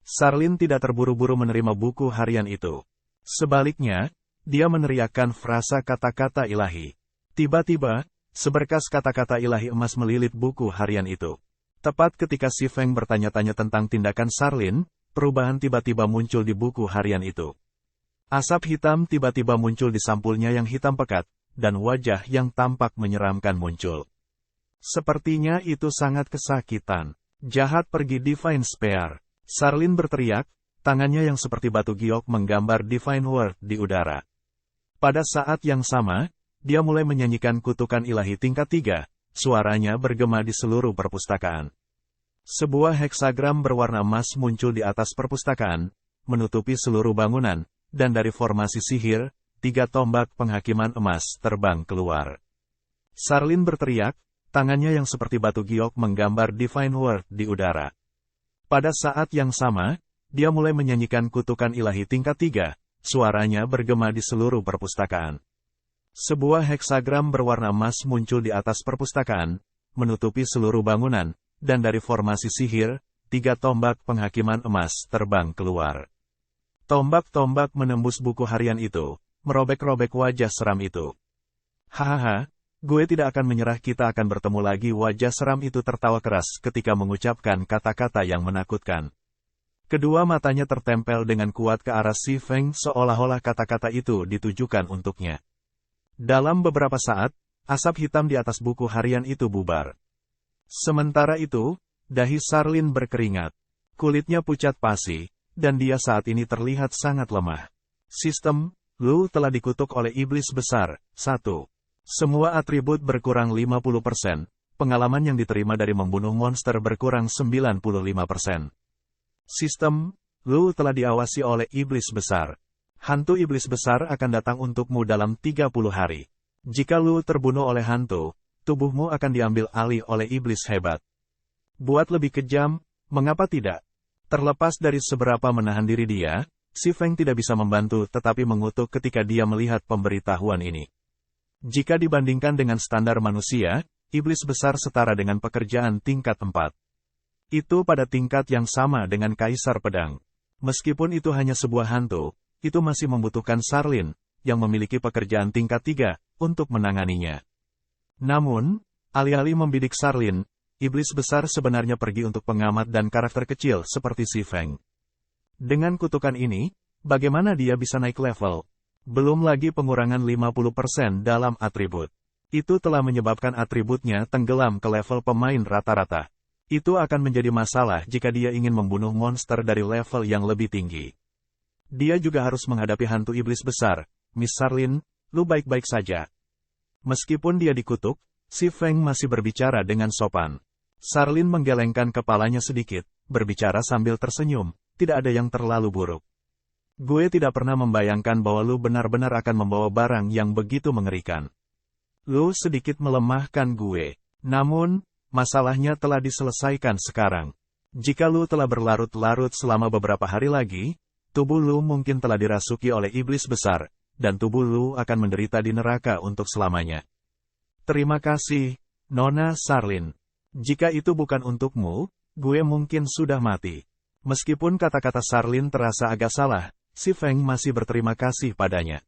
Charlene tidak terburu-buru menerima buku harian itu. Sebaliknya, dia meneriakkan frasa kata-kata ilahi. Tiba-tiba, seberkas kata-kata ilahi emas melilit buku harian itu. Tepat ketika si Feng bertanya-tanya tentang tindakan Charlene, perubahan tiba-tiba muncul di buku harian itu. Asap hitam tiba-tiba muncul di sampulnya yang hitam pekat, dan wajah yang tampak menyeramkan muncul. Sepertinya itu sangat kesakitan. Jahat pergi Divine Spear. Charlene berteriak, tangannya yang seperti batu giok menggambar Divine Word di udara. Pada saat yang sama, dia mulai menyanyikan kutukan ilahi tingkat 3. Suaranya bergema di seluruh perpustakaan. Sebuah heksagram berwarna emas muncul di atas perpustakaan, menutupi seluruh bangunan, dan dari formasi sihir, 3 tombak penghakiman emas terbang keluar. Charlene berteriak, tangannya yang seperti batu giok menggambar Divine Word di udara. Pada saat yang sama, dia mulai menyanyikan kutukan ilahi tingkat 3, suaranya bergema di seluruh perpustakaan. Sebuah heksagram berwarna emas muncul di atas perpustakaan, menutupi seluruh bangunan, dan dari formasi sihir, 3 tombak penghakiman emas terbang keluar. Tombak-tombak menembus buku harian itu, merobek-robek wajah seram itu. Hahaha, gue tidak akan menyerah, kita akan bertemu lagi. Wajah seram itu tertawa keras ketika mengucapkan kata-kata yang menakutkan. Kedua matanya tertempel dengan kuat ke arah si Feng seolah-olah kata-kata itu ditujukan untuknya. Dalam beberapa saat, asap hitam di atas buku harian itu bubar. Sementara itu, dahi Charlene berkeringat. Kulitnya pucat pasi, dan dia saat ini terlihat sangat lemah. Sistem, lu telah dikutuk oleh iblis besar. 1. Semua atribut berkurang 50%, pengalaman yang diterima dari membunuh monster berkurang 95%. Sistem, lu telah diawasi oleh iblis besar. Hantu iblis besar akan datang untukmu dalam 30 hari. Jika lu terbunuh oleh hantu, tubuhmu akan diambil alih oleh iblis hebat. Buat lebih kejam, mengapa tidak? Terlepas dari seberapa menahan diri dia, si Feng tidak bisa membantu tetapi mengutuk ketika dia melihat pemberitahuan ini. Jika dibandingkan dengan standar manusia, iblis besar setara dengan pekerjaan tingkat 4. Itu pada tingkat yang sama dengan Kaisar Pedang. Meskipun itu hanya sebuah hantu, itu masih membutuhkan Charlene, yang memiliki pekerjaan tingkat 3, untuk menanganinya. Namun, alih-alih membidik Charlene, iblis besar sebenarnya pergi untuk pengamat dan karakter kecil seperti si Feng. Dengan kutukan ini, bagaimana dia bisa naik level? Belum lagi pengurangan 50% dalam atribut. Itu telah menyebabkan atributnya tenggelam ke level pemain rata-rata. Itu akan menjadi masalah jika dia ingin membunuh monster dari level yang lebih tinggi. Dia juga harus menghadapi hantu iblis besar. Miss Charlene, lu baik-baik saja. Meskipun dia dikutuk, si Feng masih berbicara dengan sopan. Charlene menggelengkan kepalanya sedikit, berbicara sambil tersenyum. Tidak ada yang terlalu buruk. Gue tidak pernah membayangkan bahwa lu benar-benar akan membawa barang yang begitu mengerikan. Lu sedikit melemahkan gue. Namun, masalahnya telah diselesaikan sekarang. Jika lu telah berlarut-larut selama beberapa hari lagi, tubuh lu mungkin telah dirasuki oleh iblis besar, dan tubuh lu akan menderita di neraka untuk selamanya. Terima kasih, Nona Charlene. Jika itu bukan untukmu, gue mungkin sudah mati. Meskipun kata-kata Sarlin terasa agak salah, si Feng masih berterima kasih padanya.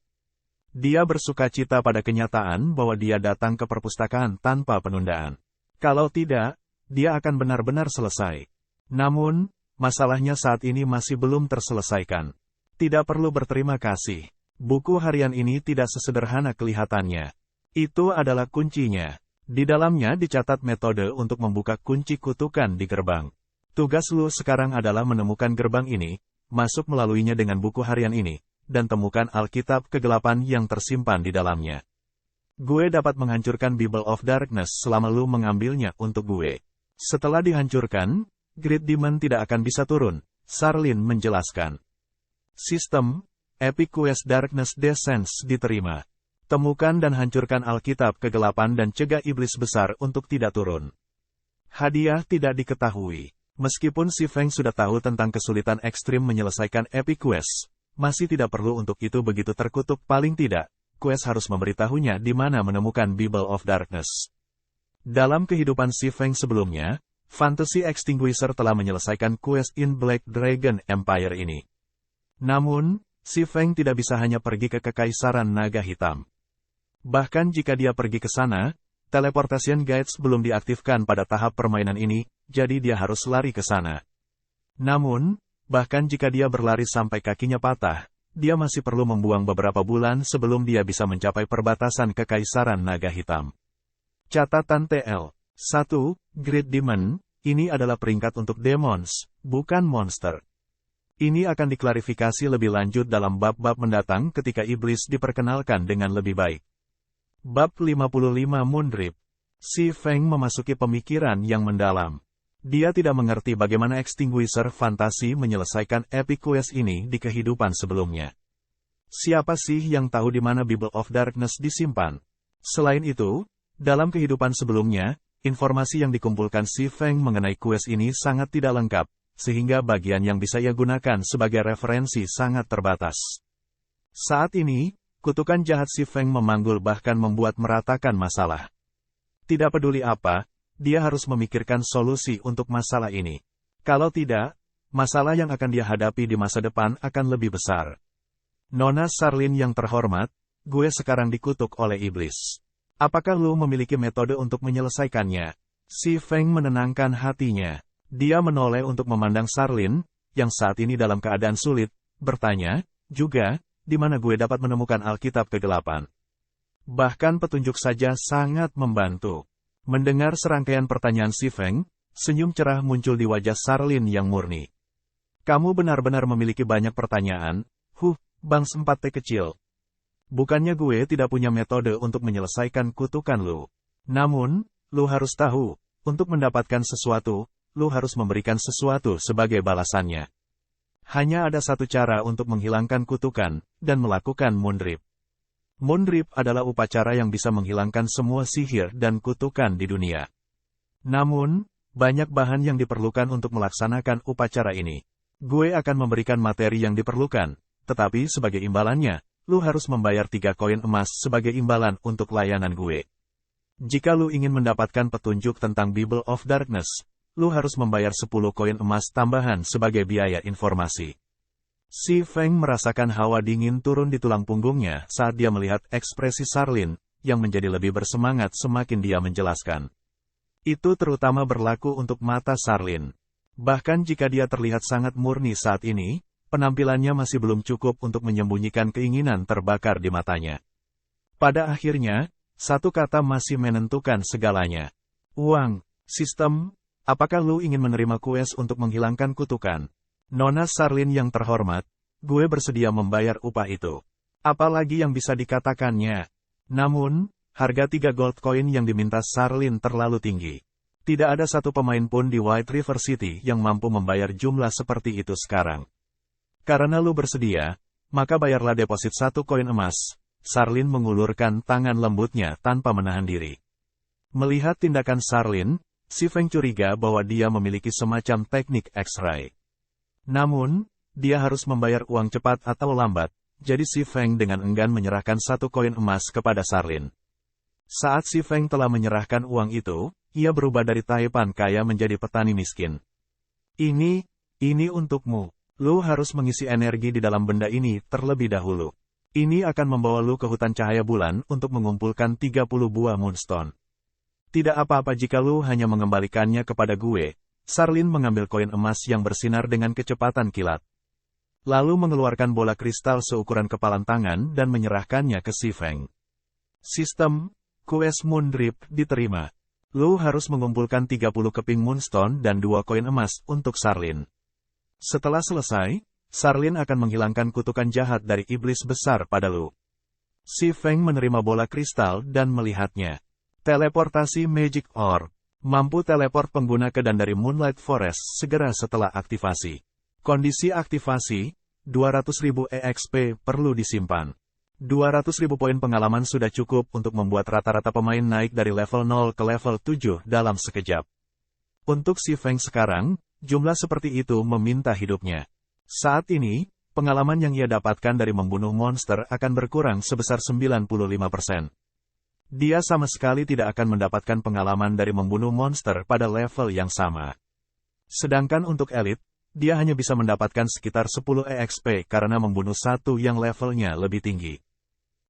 Dia bersuka cita pada kenyataan bahwa dia datang ke perpustakaan tanpa penundaan. Kalau tidak, dia akan benar-benar selesai. Namun, masalahnya saat ini masih belum terselesaikan. Tidak perlu berterima kasih. Buku harian ini tidak sesederhana kelihatannya. Itu adalah kuncinya. Di dalamnya dicatat metode untuk membuka kunci kutukan di gerbang. Tugas lu sekarang adalah menemukan gerbang ini, masuk melaluinya dengan buku harian ini, dan temukan Alkitab Kegelapan yang tersimpan di dalamnya. Gue dapat menghancurkan Bible of Darkness selama lu mengambilnya untuk gue. Setelah dihancurkan, Great Demon tidak akan bisa turun, Sarlin menjelaskan. Sistem Epic Quest Darkness Descents diterima. Temukan dan hancurkan Alkitab Kegelapan dan cegah iblis besar untuk tidak turun. Hadiah tidak diketahui. Meskipun si Feng sudah tahu tentang kesulitan ekstrim menyelesaikan Epic Quest, masih tidak perlu untuk itu begitu terkutuk. Paling tidak, Quest harus memberitahunya di mana menemukan Bible of Darkness. Dalam kehidupan si Feng sebelumnya, Fantasy Extinguisher telah menyelesaikan Quest in Black Dragon Empire ini. Namun, si Feng tidak bisa hanya pergi ke Kekaisaran Naga Hitam. Bahkan jika dia pergi ke sana, Teleportation Guides belum diaktifkan pada tahap permainan ini, jadi dia harus lari ke sana. Namun, bahkan jika dia berlari sampai kakinya patah, dia masih perlu membuang beberapa bulan sebelum dia bisa mencapai perbatasan Kekaisaran Naga Hitam. Catatan TL 1. Great Demon, ini adalah peringkat untuk demons, bukan monster. Ini akan diklarifikasi lebih lanjut dalam bab-bab mendatang ketika iblis diperkenalkan dengan lebih baik. Bab 55 Moondrip. Si Feng memasuki pemikiran yang mendalam. Dia tidak mengerti bagaimana Extinguisher Fantasi menyelesaikan Epic Quest ini di kehidupan sebelumnya. Siapa sih yang tahu di mana Bible of Darkness disimpan? Selain itu, dalam kehidupan sebelumnya, informasi yang dikumpulkan si Feng mengenai quest ini sangat tidak lengkap, sehingga bagian yang bisa ia gunakan sebagai referensi sangat terbatas. Saat ini, kutukan jahat si Feng memanggul bahkan membuat meratakan masalah. Tidak peduli apa, dia harus memikirkan solusi untuk masalah ini. Kalau tidak, masalah yang akan dia hadapi di masa depan akan lebih besar. Nona Sarlin yang terhormat, gue sekarang dikutuk oleh iblis. Apakah lu memiliki metode untuk menyelesaikannya? Si Feng menenangkan hatinya. Dia menoleh untuk memandang Sarlin, yang saat ini dalam keadaan sulit, bertanya, juga, di mana gue dapat menemukan Alkitab Kegelapan. Bahkan petunjuk saja sangat membantu. Mendengar serangkaian pertanyaan si Feng, senyum cerah muncul di wajah Sarlin yang murni. Kamu benar-benar memiliki banyak pertanyaan, Bang 4T kecil. Bukannya gue tidak punya metode untuk menyelesaikan kutukan lu. Namun, lu harus tahu, untuk mendapatkan sesuatu, lu harus memberikan sesuatu sebagai balasannya. Hanya ada satu cara untuk menghilangkan kutukan, dan melakukan Moondrip. Moondrip adalah upacara yang bisa menghilangkan semua sihir dan kutukan di dunia. Namun, banyak bahan yang diperlukan untuk melaksanakan upacara ini. Gue akan memberikan materi yang diperlukan, tetapi sebagai imbalannya, lu harus membayar 3 koin emas sebagai imbalan untuk layanan gue. Jika lu ingin mendapatkan petunjuk tentang Bible of Darkness, lu harus membayar 10 koin emas tambahan sebagai biaya informasi. Si Feng merasakan hawa dingin turun di tulang punggungnya saat dia melihat ekspresi Sarlin, yang menjadi lebih bersemangat semakin dia menjelaskan. Itu terutama berlaku untuk mata Sarlin. Bahkan jika dia terlihat sangat murni saat ini, penampilannya masih belum cukup untuk menyembunyikan keinginan terbakar di matanya. Pada akhirnya, satu kata masih menentukan segalanya. Uang, sistem. Apakah lu ingin menerima quest untuk menghilangkan kutukan? Nona Sarlin yang terhormat, gue bersedia membayar upah itu. Apalagi yang bisa dikatakannya. Namun, harga 3 gold coin yang diminta Sarlin terlalu tinggi. Tidak ada satu pemain pun di White River City yang mampu membayar jumlah seperti itu sekarang. Karena lu bersedia, maka bayarlah deposit 1 koin emas. Sarlin mengulurkan tangan lembutnya tanpa menahan diri. Melihat tindakan Sarlin, si Feng curiga bahwa dia memiliki semacam teknik X-ray. Namun, dia harus membayar uang cepat atau lambat, jadi si Feng dengan enggan menyerahkan 1 koin emas kepada Sarlin. Saat si Feng telah menyerahkan uang itu, ia berubah dari taipan kaya menjadi petani miskin. Ini Ini untukmu. Lu harus mengisi energi di dalam benda ini terlebih dahulu. Ini akan membawa lu ke hutan cahaya bulan untuk mengumpulkan 30 buah Moonstone. Tidak apa-apa jika lu hanya mengembalikannya kepada gue. Sarlin mengambil koin emas yang bersinar dengan kecepatan kilat. Lalu mengeluarkan bola kristal seukuran kepalan tangan dan menyerahkannya ke Si Feng. Sistem Quest Moon Drip diterima. Lu harus mengumpulkan 30 keping Moonstone dan 2 koin emas untuk Sarlin. Setelah selesai, Sarlin akan menghilangkan kutukan jahat dari iblis besar pada lu. Si Feng menerima bola kristal dan melihatnya. Teleportasi Magic Orb. Mampu teleport pengguna ke dan dari Moonlight Forest segera setelah aktivasi. Kondisi aktivasi, 200.000 EXP perlu disimpan. 200.000 poin pengalaman sudah cukup untuk membuat rata-rata pemain naik dari level 0 ke level 7 dalam sekejap. Untuk Si Feng sekarang, jumlah seperti itu meminta hidupnya. Saat ini, pengalaman yang ia dapatkan dari membunuh monster akan berkurang sebesar 95%. Dia sama sekali tidak akan mendapatkan pengalaman dari membunuh monster pada level yang sama. Sedangkan untuk elit, dia hanya bisa mendapatkan sekitar 10 EXP karena membunuh satu yang levelnya lebih tinggi.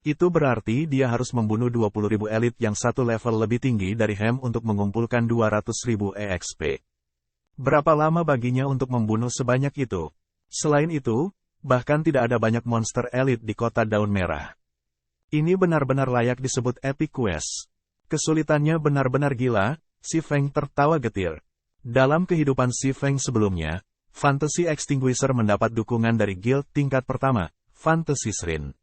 Itu berarti dia harus membunuh 20.000 elit yang satu level lebih tinggi dari Hem untuk mengumpulkan 200.000 EXP. Berapa lama baginya untuk membunuh sebanyak itu? Selain itu, bahkan tidak ada banyak monster elit di kota Daun Merah. Ini benar-benar layak disebut Epic Quest. Kesulitannya benar-benar gila, Si Feng tertawa getir. Dalam kehidupan Si Feng sebelumnya, Fantasy Extinguisher mendapat dukungan dari guild tingkat pertama, Fantasy Shrine.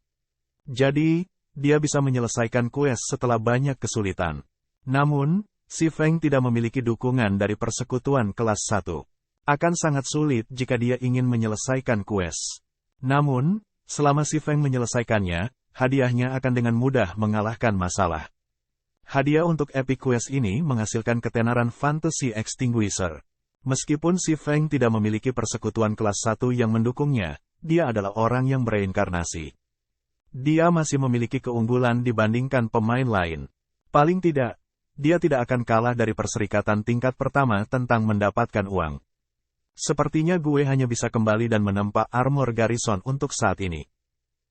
Jadi, dia bisa menyelesaikan quest setelah banyak kesulitan. Namun, Si Feng tidak memiliki dukungan dari persekutuan kelas 1. Akan sangat sulit jika dia ingin menyelesaikan quest. Namun, selama Si Feng menyelesaikannya, hadiahnya akan dengan mudah mengalahkan masalah. Hadiah untuk Epic Quest ini menghasilkan ketenaran Fantasy Extinguisher. Meskipun Si Feng tidak memiliki persekutuan kelas 1 yang mendukungnya, dia adalah orang yang bereinkarnasi. Dia masih memiliki keunggulan dibandingkan pemain lain. Paling tidak, dia tidak akan kalah dari perserikatan tingkat pertama tentang mendapatkan uang. Sepertinya gue hanya bisa kembali dan menempa armor Garrison untuk saat ini.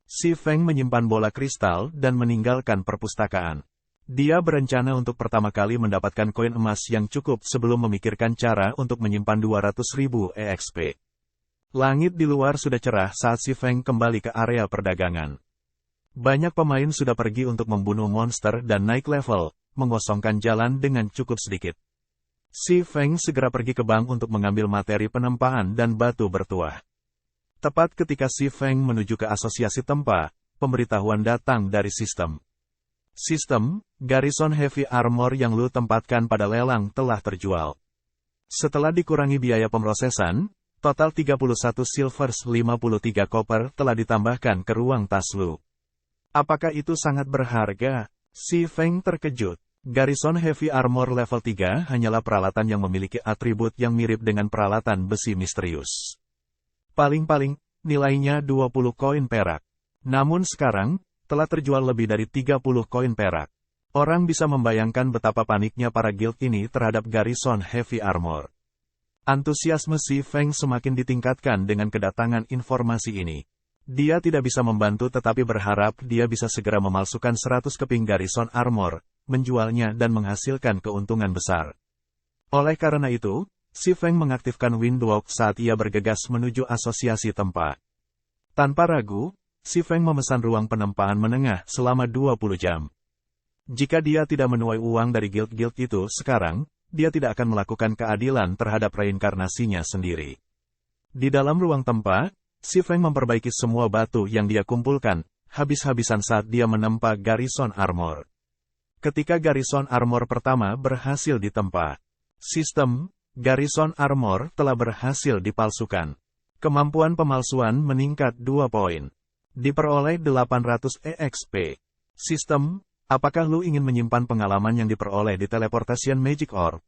Si Feng menyimpan bola kristal dan meninggalkan perpustakaan. Dia berencana untuk pertama kali mendapatkan koin emas yang cukup sebelum memikirkan cara untuk menyimpan 200.000 EXP. Langit di luar sudah cerah saat Si Feng kembali ke area perdagangan. Banyak pemain sudah pergi untuk membunuh monster dan naik level, mengosongkan jalan dengan cukup sedikit. Si Feng segera pergi ke bank untuk mengambil materi penempaan dan batu bertuah. Tepat ketika Si Feng menuju ke asosiasi tempa, pemberitahuan datang dari sistem. Sistem, Garrison Heavy Armor yang lu tempatkan pada lelang telah terjual. Setelah dikurangi biaya pemrosesan, total 31 silvers 53 copper telah ditambahkan ke ruang tas lu. Apakah itu sangat berharga? Si Feng terkejut. Garrison Heavy Armor level 3 hanyalah peralatan yang memiliki atribut yang mirip dengan peralatan besi misterius. Paling-paling, nilainya 20 koin perak. Namun sekarang, telah terjual lebih dari 30 koin perak. Orang bisa membayangkan betapa paniknya para guild ini terhadap Garrison Heavy Armor. Antusiasme Si Feng semakin ditingkatkan dengan kedatangan informasi ini. Dia tidak bisa membantu tetapi berharap dia bisa segera memalsukan 100 keping Garrison Armor, menjualnya dan menghasilkan keuntungan besar. Oleh karena itu, Si Feng mengaktifkan Windwalk saat ia bergegas menuju asosiasi tempa. Tanpa ragu, Si Feng memesan ruang penempaan menengah selama 20 jam. Jika dia tidak menuai uang dari guild-guild itu sekarang, dia tidak akan melakukan keadilan terhadap reinkarnasinya sendiri. Di dalam ruang tempa, Si Feng memperbaiki semua batu yang dia kumpulkan, habis-habisan saat dia menempa Garrison Armor. Ketika Garrison Armor pertama berhasil ditempa, sistem Garrison Armor telah berhasil dipalsukan. Kemampuan pemalsuan meningkat 2 poin. Diperoleh 800 EXP. Sistem, apakah lu ingin menyimpan pengalaman yang diperoleh di Teleportation Magic Orb?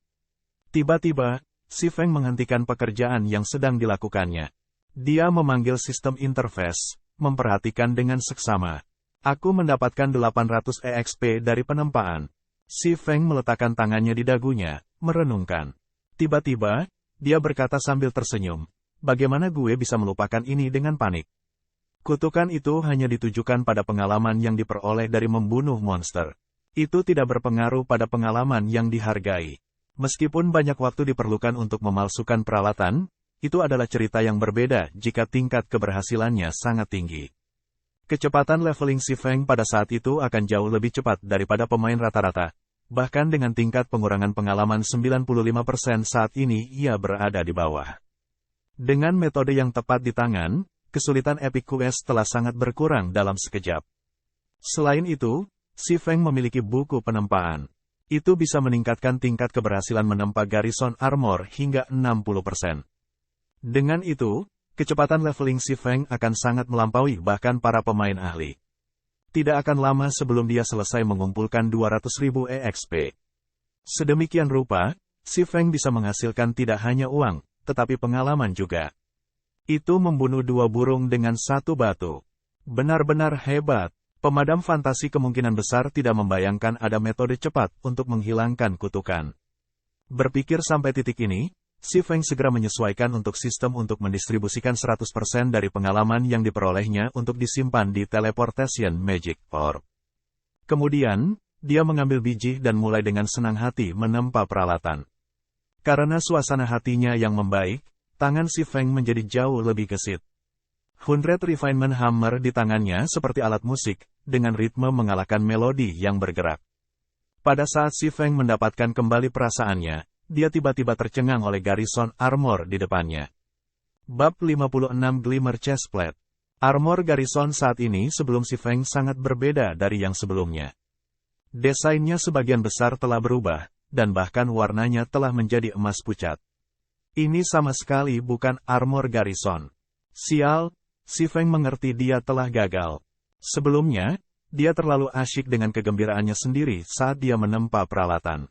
Tiba-tiba, Si Feng menghentikan pekerjaan yang sedang dilakukannya. Dia memanggil sistem interface, memperhatikan dengan seksama. Aku mendapatkan 800 EXP dari penempaan. Si Feng meletakkan tangannya di dagunya, merenungkan. Tiba-tiba, dia berkata sambil tersenyum. bagaimana gue bisa melupakan ini dengan panik? Kutukan itu hanya ditujukan pada pengalaman yang diperoleh dari membunuh monster. Itu tidak berpengaruh pada pengalaman yang dihargai. Meskipun banyak waktu diperlukan untuk memalsukan peralatan, itu adalah cerita yang berbeda jika tingkat keberhasilannya sangat tinggi. Kecepatan leveling Si Feng pada saat itu akan jauh lebih cepat daripada pemain rata-rata. Bahkan dengan tingkat pengurangan pengalaman 95% saat ini ia berada di bawah. Dengan metode yang tepat di tangan, kesulitan Epic Quest telah sangat berkurang dalam sekejap. Selain itu, Si Feng memiliki buku penempaan. Itu bisa meningkatkan tingkat keberhasilan menempa Garrison Armor hingga 60%. Dengan itu, kecepatan leveling Si Feng akan sangat melampaui bahkan para pemain ahli. Tidak akan lama sebelum dia selesai mengumpulkan 200.000 EXP. Sedemikian rupa, Si Feng bisa menghasilkan tidak hanya uang, tetapi pengalaman juga. Itu membunuh 2 burung dengan 1 batu. Benar-benar hebat. Pemadam fantasi kemungkinan besar tidak membayangkan ada metode cepat untuk menghilangkan kutukan. Berpikir sampai titik ini, Si Feng segera menyesuaikan untuk sistem untuk mendistribusikan 100% dari pengalaman yang diperolehnya untuk disimpan di Teleportation Magic Orb. Kemudian, dia mengambil biji dan mulai dengan senang hati menempa peralatan. Karena suasana hatinya yang membaik, tangan Si Feng menjadi jauh lebih gesit. 100 Refinement Hammer di tangannya seperti alat musik, dengan ritme mengalahkan melodi yang bergerak. Pada saat Si Feng mendapatkan kembali perasaannya, dia tiba-tiba tercengang oleh Garrison Armor di depannya. Bab 56 Glimmer Chestplate. Armor Garrison saat ini sebelum Si Feng sangat berbeda dari yang sebelumnya. Desainnya sebagian besar telah berubah, dan bahkan warnanya telah menjadi emas pucat. Ini sama sekali bukan armor Garrison. Sial, Si Feng mengerti dia telah gagal. Sebelumnya, dia terlalu asyik dengan kegembiraannya sendiri saat dia menempa peralatan.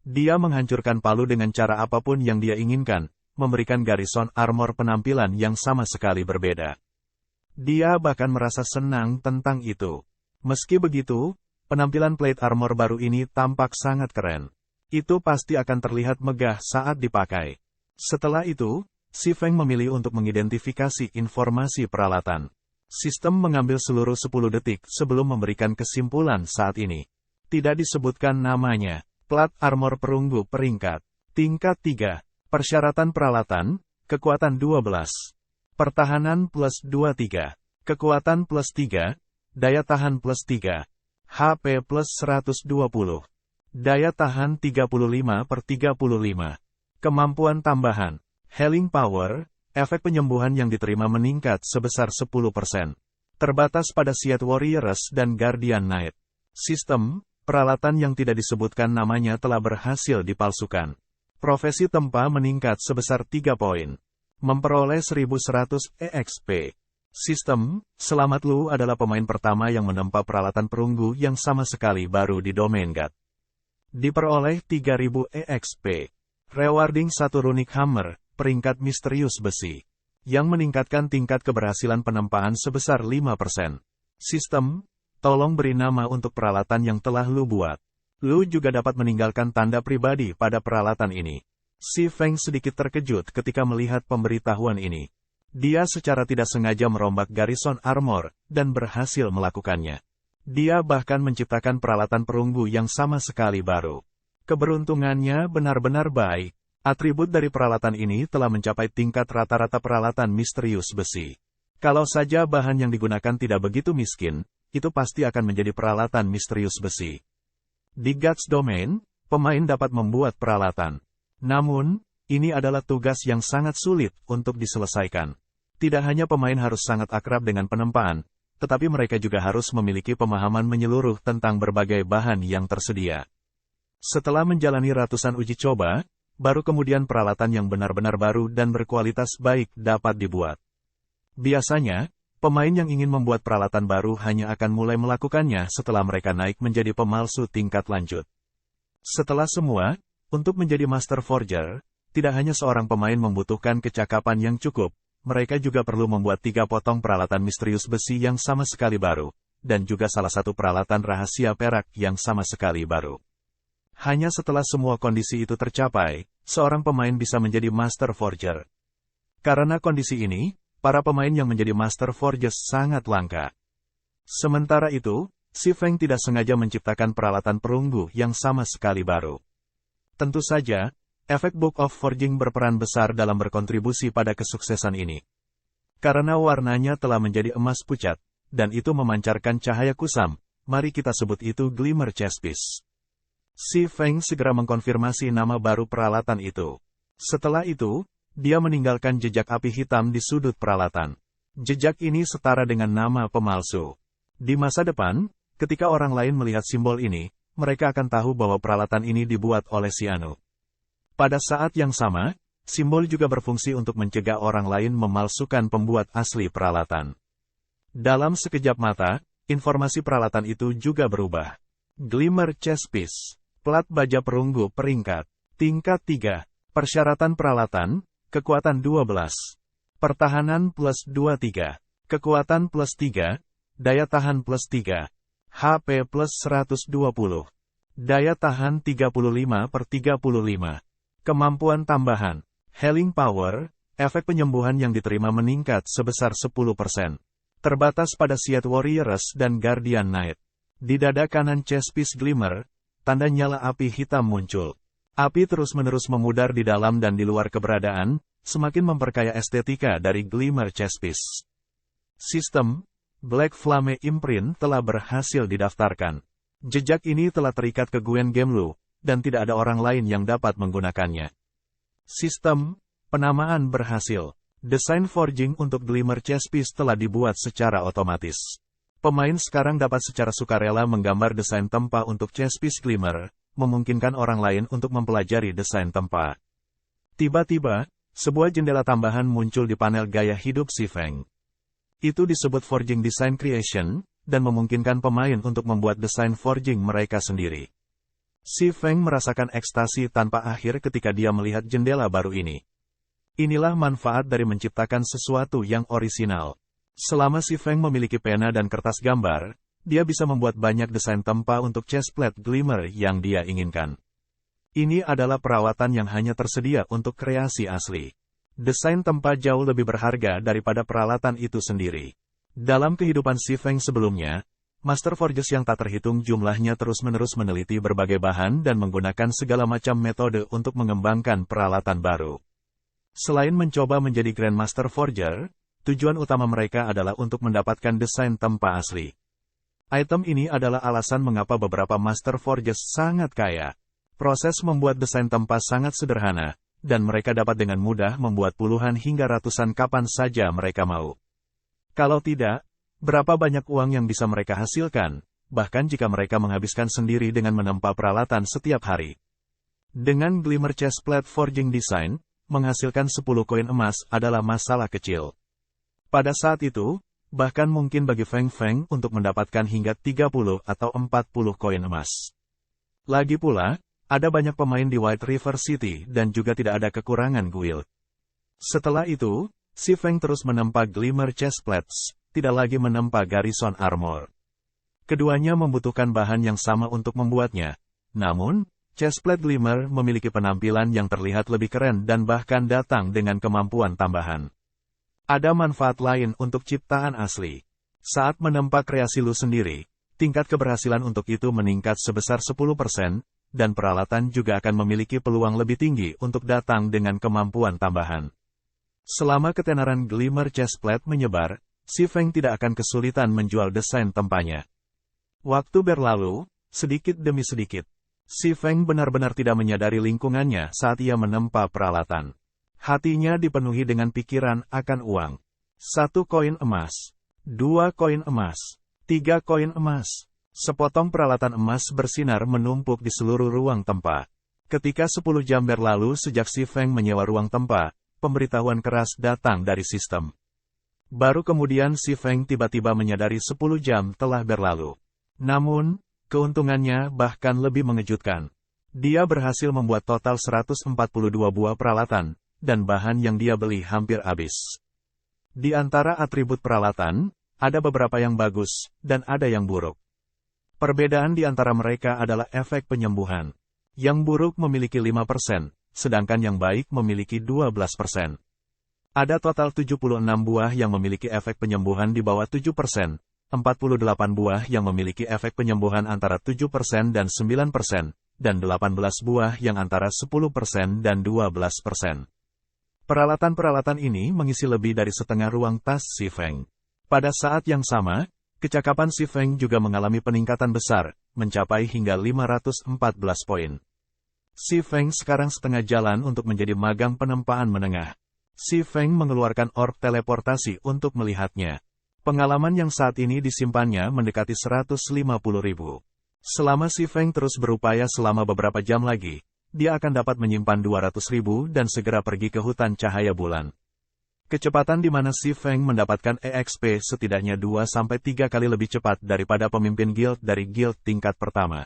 Dia menghancurkan palu dengan cara apapun yang dia inginkan, memberikan Garrison Armor penampilan yang sama sekali berbeda. Dia bahkan merasa senang tentang itu. Meski begitu, penampilan plate armor baru ini tampak sangat keren. Itu pasti akan terlihat megah saat dipakai. Setelah itu, Si Feng memilih untuk mengidentifikasi informasi peralatan. Sistem mengambil seluruh 10 detik sebelum memberikan kesimpulan saat ini. Tidak disebutkan namanya. Plat armor perunggu peringkat. Tingkat 3. Persyaratan peralatan, kekuatan 12. Pertahanan plus 23. Kekuatan plus 3. Daya tahan plus 3. HP plus 120. Daya tahan 35/35. Kemampuan tambahan. Healing Power, efek penyembuhan yang diterima meningkat sebesar 10%. Terbatas pada Seat Warriors dan Guardian Knight. Sistem, peralatan yang tidak disebutkan namanya telah berhasil dipalsukan. Profesi tempa meningkat sebesar 3 poin. Memperoleh 1100 EXP. Sistem, selamat lu adalah pemain pertama yang menempa peralatan perunggu yang sama sekali baru di domain God. Diperoleh 3000 EXP. Rewarding 1 Runic Hammer, peringkat misterius besi. Yang meningkatkan tingkat keberhasilan penempaan sebesar 5%. Sistem, tolong beri nama untuk peralatan yang telah lu buat. Lu juga dapat meninggalkan tanda pribadi pada peralatan ini. Si Feng sedikit terkejut ketika melihat pemberitahuan ini. Dia secara tidak sengaja merombak Garrison Armor, dan berhasil melakukannya. Dia bahkan menciptakan peralatan perunggu yang sama sekali baru. Keberuntungannya benar-benar baik. Atribut dari peralatan ini telah mencapai tingkat rata-rata peralatan misterius besi. Kalau saja bahan yang digunakan tidak begitu miskin, itu pasti akan menjadi peralatan misterius besi. Di Gods Domain, pemain dapat membuat peralatan. Namun, ini adalah tugas yang sangat sulit untuk diselesaikan. Tidak hanya pemain harus sangat akrab dengan penempaan, tetapi mereka juga harus memiliki pemahaman menyeluruh tentang berbagai bahan yang tersedia. Setelah menjalani ratusan uji coba, baru kemudian peralatan yang benar-benar baru dan berkualitas baik dapat dibuat. Biasanya, pemain yang ingin membuat peralatan baru hanya akan mulai melakukannya setelah mereka naik menjadi pemalsu tingkat lanjut. Setelah semua, untuk menjadi Master Forger, tidak hanya seorang pemain membutuhkan kecakapan yang cukup, mereka juga perlu membuat 3 potong peralatan misterius besi yang sama sekali baru, dan juga salah satu peralatan rahasia perak yang sama sekali baru. Hanya setelah semua kondisi itu tercapai, seorang pemain bisa menjadi Master Forger. Karena kondisi ini, para pemain yang menjadi Master Forges sangat langka. Sementara itu, Si Feng tidak sengaja menciptakan peralatan perunggu yang sama sekali baru. Tentu saja, efek Book of Forging berperan besar dalam berkontribusi pada kesuksesan ini. Karena warnanya telah menjadi emas pucat, dan itu memancarkan cahaya kusam, mari kita sebut itu Glimmer Chess Piece. Si Feng segera mengkonfirmasi nama baru peralatan itu. Setelah itu, dia meninggalkan jejak api hitam di sudut peralatan. Jejak ini setara dengan nama pemalsu. Di masa depan, ketika orang lain melihat simbol ini, mereka akan tahu bahwa peralatan ini dibuat oleh si Anu. Pada saat yang sama, simbol juga berfungsi untuk mencegah orang lain memalsukan pembuat asli peralatan. Dalam sekejap mata, informasi peralatan itu juga berubah. Glimmer Chess Piece, plat baja perunggu peringkat, tingkat 3, persyaratan peralatan, kekuatan 12, pertahanan plus 23, kekuatan plus 3, daya tahan plus 3, HP plus 120, daya tahan 35/35, kemampuan tambahan, Healing Power, efek penyembuhan yang diterima meningkat sebesar 10%. Terbatas pada Seed Warriors dan Guardian Knight. Di dada kanan Chess Piece Glimmer, tanda nyala api hitam muncul. Api terus-menerus memudar di dalam dan di luar keberadaan, semakin memperkaya estetika dari Glimmer Chess Piece. Sistem Black Flame Imprint telah berhasil didaftarkan. Jejak ini telah terikat ke Guen Gemlu, dan tidak ada orang lain yang dapat menggunakannya. Sistem penamaan berhasil. Desain forging untuk Glimmer Chess Piece telah dibuat secara otomatis. Pemain sekarang dapat secara sukarela menggambar desain tempa untuk Chess Piece Glimmer, memungkinkan orang lain untuk mempelajari desain tempa. Tiba-tiba, sebuah jendela tambahan muncul di panel gaya hidup Si Feng. Itu disebut Forging Design Creation, dan memungkinkan pemain untuk membuat desain forging mereka sendiri. Si Feng merasakan ekstasi tanpa akhir ketika dia melihat jendela baru ini. Inilah manfaat dari menciptakan sesuatu yang orisinal. Selama Si Feng memiliki pena dan kertas gambar, dia bisa membuat banyak desain tempa untuk chessplate Glimmer yang dia inginkan. Ini adalah perawatan yang hanya tersedia untuk kreasi asli. Desain tempa jauh lebih berharga daripada peralatan itu sendiri. Dalam kehidupan Si Feng sebelumnya, Master Forges yang tak terhitung jumlahnya terus-menerus meneliti berbagai bahan dan menggunakan segala macam metode untuk mengembangkan peralatan baru. Selain mencoba menjadi Grandmaster Forger, tujuan utama mereka adalah untuk mendapatkan desain tempa asli. Item ini adalah alasan mengapa beberapa Master Forges sangat kaya. Proses membuat desain tempa sangat sederhana, dan mereka dapat dengan mudah membuat puluhan hingga ratusan kapan saja mereka mau. Kalau tidak, berapa banyak uang yang bisa mereka hasilkan, bahkan jika mereka menghabiskan sendiri dengan menempa peralatan setiap hari. Dengan Glimmer Chessplate Forging Design, menghasilkan 10 koin emas adalah masalah kecil. Pada saat itu, bahkan mungkin bagi Feng Feng untuk mendapatkan hingga 30 atau 40 koin emas. Lagi pula, ada banyak pemain di White River City dan juga tidak ada kekurangan guild. Setelah itu, Si Feng terus menempa Glimmer Chessplates, tidak lagi menempa Garrison Armor. Keduanya membutuhkan bahan yang sama untuk membuatnya. Namun, Chessplate Glimmer memiliki penampilan yang terlihat lebih keren dan bahkan datang dengan kemampuan tambahan. Ada manfaat lain untuk ciptaan asli. Saat menempa kreasi lu sendiri, tingkat keberhasilan untuk itu meningkat sebesar 10%, dan peralatan juga akan memiliki peluang lebih tinggi untuk datang dengan kemampuan tambahan. Selama ketenaran Glimmer Chessplate menyebar, Si Feng tidak akan kesulitan menjual desain tempanya. Waktu berlalu, sedikit demi sedikit. Si Feng benar-benar tidak menyadari lingkungannya saat ia menempa peralatan. Hatinya dipenuhi dengan pikiran akan uang. 1 koin emas, 2 koin emas, 3 koin emas. Sepotong peralatan emas bersinar menumpuk di seluruh ruang tempa. Ketika 10 jam berlalu sejak Si Feng menyewa ruang tempa, pemberitahuan keras datang dari sistem. Baru kemudian Si Feng tiba-tiba menyadari 10 jam telah berlalu. Namun, keuntungannya bahkan lebih mengejutkan. Dia berhasil membuat total 142 buah peralatan, dan bahan yang dia beli hampir habis. Di antara atribut peralatan, ada beberapa yang bagus, dan ada yang buruk. Perbedaan di antara mereka adalah efek penyembuhan. Yang buruk memiliki 5%, sedangkan yang baik memiliki 12%. Ada total 76 buah yang memiliki efek penyembuhan di bawah 7%, 48 buah yang memiliki efek penyembuhan antara 7% dan 9%, dan 18 buah yang antara 10% dan 12%. Peralatan-peralatan ini mengisi lebih dari setengah ruang tas Si Feng. Pada saat yang sama, kecakapan Si Feng juga mengalami peningkatan besar, mencapai hingga 514 poin. Si Feng sekarang setengah jalan untuk menjadi magang penempaan menengah. Si Feng mengeluarkan orb teleportasi untuk melihatnya. Pengalaman yang saat ini disimpannya mendekati 150.000. Selama Si Feng terus berupaya selama beberapa jam lagi, dia akan dapat menyimpan 200.000 dan segera pergi ke hutan cahaya bulan. Kecepatan di mana Si Feng mendapatkan EXP setidaknya 2-3 kali lebih cepat daripada pemimpin guild dari guild tingkat pertama.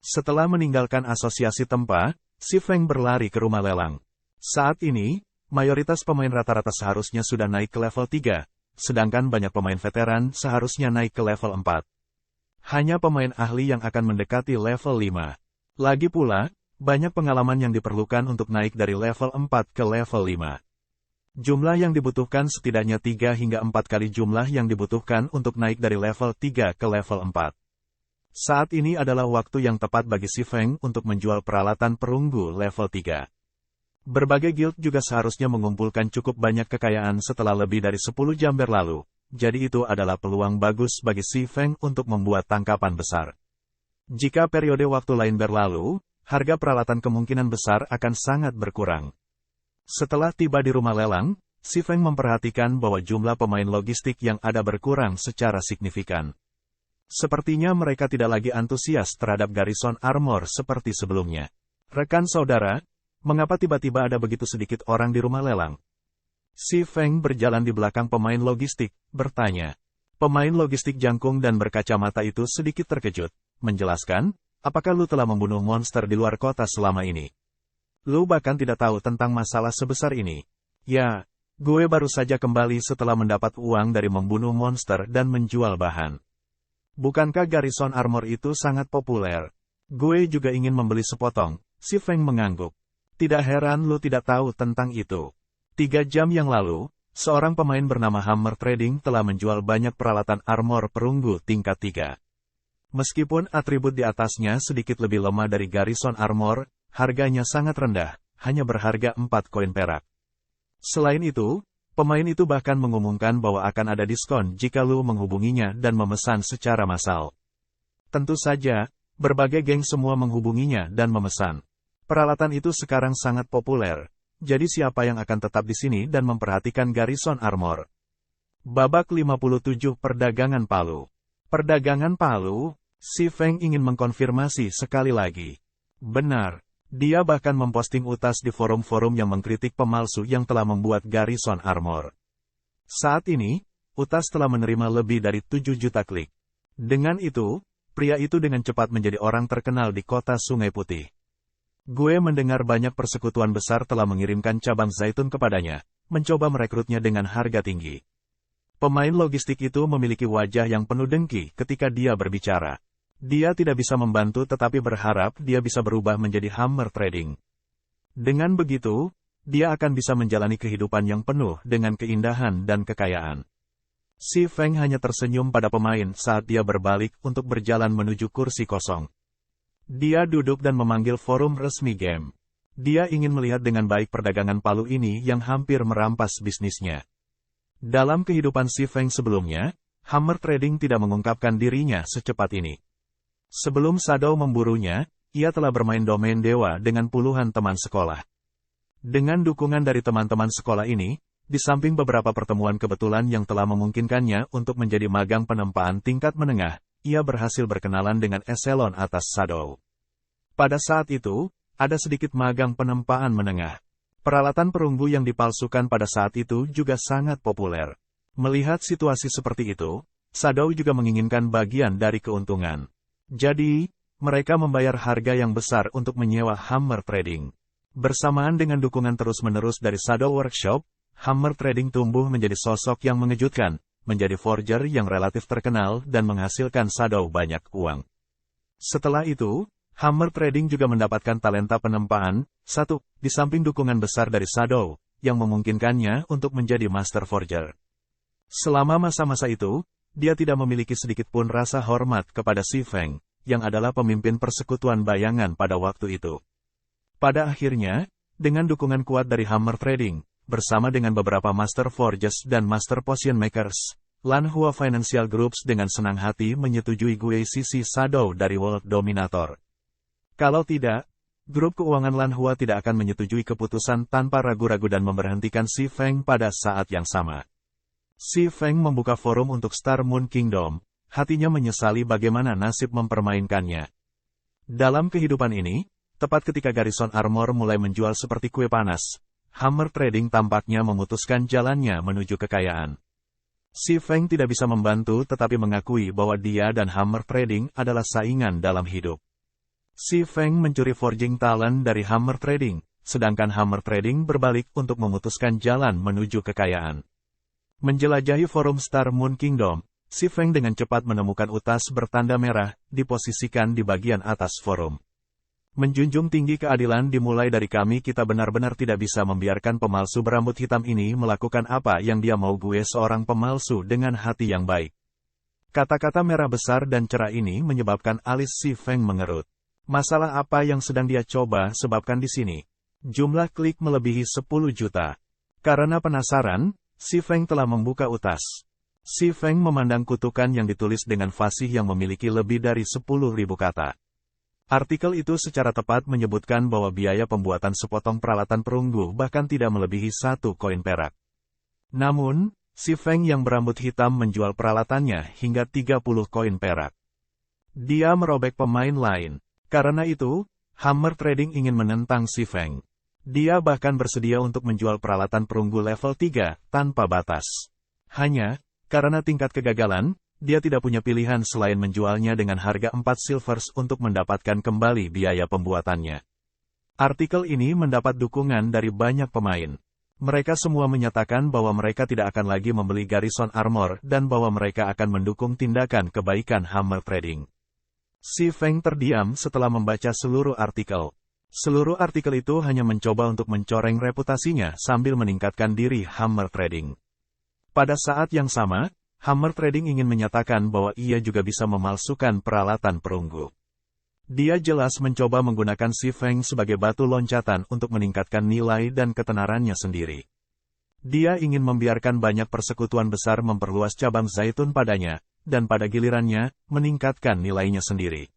Setelah meninggalkan asosiasi Tempa, Si Feng berlari ke rumah lelang. Saat ini, mayoritas pemain rata-rata seharusnya sudah naik ke level 3, sedangkan banyak pemain veteran seharusnya naik ke level 4. Hanya pemain ahli yang akan mendekati level 5. Lagi pula, banyak pengalaman yang diperlukan untuk naik dari level 4 ke level 5. Jumlah yang dibutuhkan setidaknya 3 hingga 4 kali jumlah yang dibutuhkan untuk naik dari level 3 ke level 4. Saat ini adalah waktu yang tepat bagi Si Feng untuk menjual peralatan perunggu level 3. Berbagai guild juga seharusnya mengumpulkan cukup banyak kekayaan setelah lebih dari 10 jam berlalu, jadi itu adalah peluang bagus bagi Si Feng untuk membuat tangkapan besar. Jika periode waktu lain berlalu, harga peralatan kemungkinan besar akan sangat berkurang. Setelah tiba di rumah lelang, Si Feng memperhatikan bahwa jumlah pemain logistik yang ada berkurang secara signifikan. Sepertinya mereka tidak lagi antusias terhadap Garrison Armor seperti sebelumnya. Rekan saudara, mengapa tiba-tiba ada begitu sedikit orang di rumah lelang? Si Feng berjalan di belakang pemain logistik, bertanya. Pemain logistik jangkung dan berkacamata itu sedikit terkejut, menjelaskan, apakah lu telah membunuh monster di luar kota selama ini? Lu bahkan tidak tahu tentang masalah sebesar ini. Ya, gue baru saja kembali setelah mendapat uang dari membunuh monster dan menjual bahan. Bukankah Garrison Armor itu sangat populer? Gue juga ingin membeli sepotong, Si Feng mengangguk. Tidak heran lu tidak tahu tentang itu. 3 jam yang lalu, seorang pemain bernama Hammer Trading telah menjual banyak peralatan armor perunggu tingkat 3. Meskipun atribut di atasnya sedikit lebih lemah dari Garrison Armor, harganya sangat rendah, hanya berharga 4 koin perak. Selain itu, pemain itu bahkan mengumumkan bahwa akan ada diskon jika lu menghubunginya dan memesan secara massal. Tentu saja, berbagai geng semua menghubunginya dan memesan. Peralatan itu sekarang sangat populer, jadi siapa yang akan tetap di sini dan memperhatikan Garrison Armor? Babak 57 Perdagangan Palu. Perdagangan Palu? Si Feng ingin mengkonfirmasi sekali lagi. Benar, dia bahkan memposting utas di forum-forum yang mengkritik pemalsu yang telah membuat Garrison Armor. Saat ini, utas telah menerima lebih dari 7 juta klik. Dengan itu, pria itu dengan cepat menjadi orang terkenal di kota Sungai Putih. Gue mendengar banyak persekutuan besar telah mengirimkan cabang zaitun kepadanya, mencoba merekrutnya dengan harga tinggi. Pemain logistik itu memiliki wajah yang penuh dengki ketika dia berbicara. Dia tidak bisa membantu tetapi berharap dia bisa berubah menjadi Hammer Trading. Dengan begitu, dia akan bisa menjalani kehidupan yang penuh dengan keindahan dan kekayaan. Si Feng hanya tersenyum pada pemain saat dia berbalik untuk berjalan menuju kursi kosong. Dia duduk dan memanggil forum resmi game. Dia ingin melihat dengan baik perdagangan Palu ini yang hampir merampas bisnisnya. Dalam kehidupan Si Feng sebelumnya, Hammer Trading tidak mengungkapkan dirinya secepat ini. Sebelum Shadow memburunya, ia telah bermain domain dewa dengan puluhan teman sekolah. Dengan dukungan dari teman-teman sekolah ini, di samping beberapa pertemuan kebetulan yang telah memungkinkannya untuk menjadi magang penempaan tingkat menengah, ia berhasil berkenalan dengan eselon atas Shadow. Pada saat itu, ada sedikit magang penempaan menengah. Peralatan perunggu yang dipalsukan pada saat itu juga sangat populer. Melihat situasi seperti itu, Shadow juga menginginkan bagian dari keuntungan. Jadi, mereka membayar harga yang besar untuk menyewa Hammer Trading. Bersamaan dengan dukungan terus-menerus dari Shadow Workshop, Hammer Trading tumbuh menjadi sosok yang mengejutkan, menjadi forger yang relatif terkenal dan menghasilkan Shadow banyak uang. Setelah itu, Hammer Trading juga mendapatkan talenta penempaan. 1. Di samping dukungan besar dari Shadow, yang memungkinkannya untuk menjadi Master Forger. Selama masa-masa itu, dia tidak memiliki sedikit pun rasa hormat kepada Si Feng, yang adalah pemimpin persekutuan bayangan pada waktu itu. Pada akhirnya, dengan dukungan kuat dari Hammer Trading, bersama dengan beberapa Master Forges dan Master Potion Makers, Lanhua Financial Groups dengan senang hati menyetujui Gue Sisi Shadow dari World Dominator. Kalau tidak, grup keuangan Lanhua tidak akan menyetujui keputusan tanpa ragu-ragu dan memberhentikan Si Feng pada saat yang sama. Si Feng membuka forum untuk Star Moon Kingdom, hatinya menyesali bagaimana nasib mempermainkannya. Dalam kehidupan ini, tepat ketika Garrison Armor mulai menjual seperti kue panas, Hammer Trading tampaknya memutuskan jalannya menuju kekayaan. Si Feng tidak bisa membantu tetapi mengakui bahwa dia dan Hammer Trading adalah saingan dalam hidup. Si Feng mencuri forging talent dari Hammer Trading, sedangkan Hammer Trading berbalik untuk memutuskan jalan menuju kekayaan. Menjelajahi forum Star Moon Kingdom, Si Feng dengan cepat menemukan utas bertanda merah, diposisikan di bagian atas forum. Menjunjung tinggi keadilan dimulai dari kami, kita benar-benar tidak bisa membiarkan pemalsu berambut hitam ini melakukan apa yang dia mau. Gue seorang pemalsu dengan hati yang baik. Kata-kata merah besar dan cerah ini menyebabkan alis Si Feng mengerut. Masalah apa yang sedang dia coba sebabkan di sini? Jumlah klik melebihi 10 juta. Karena penasaran, Si Feng telah membuka utas. Si Feng memandang kutukan yang ditulis dengan fasih yang memiliki lebih dari 10.000 kata. Artikel itu secara tepat menyebutkan bahwa biaya pembuatan sepotong peralatan perunggu bahkan tidak melebihi 1 koin perak. Namun, Si Feng yang berambut hitam menjual peralatannya hingga 30 koin perak. Dia merobek pemain lain. Karena itu, Hammer Trading ingin menentang Si Feng. Dia bahkan bersedia untuk menjual peralatan perunggu level 3 tanpa batas. Hanya, karena tingkat kegagalan, dia tidak punya pilihan selain menjualnya dengan harga 4 silvers untuk mendapatkan kembali biaya pembuatannya. Artikel ini mendapat dukungan dari banyak pemain. Mereka semua menyatakan bahwa mereka tidak akan lagi membeli Garrison Armor dan bahwa mereka akan mendukung tindakan kebaikan Hammer Trading. Si Feng terdiam setelah membaca seluruh artikel. Seluruh artikel itu hanya mencoba untuk mencoreng reputasinya sambil meningkatkan diri Hammer Trading. Pada saat yang sama, Hammer Trading ingin menyatakan bahwa ia juga bisa memalsukan peralatan perunggu. Dia jelas mencoba menggunakan Si Feng sebagai batu loncatan untuk meningkatkan nilai dan ketenarannya sendiri. Dia ingin membiarkan banyak persekutuan besar memperluas cabang zaitun padanya, dan pada gilirannya, meningkatkan nilainya sendiri.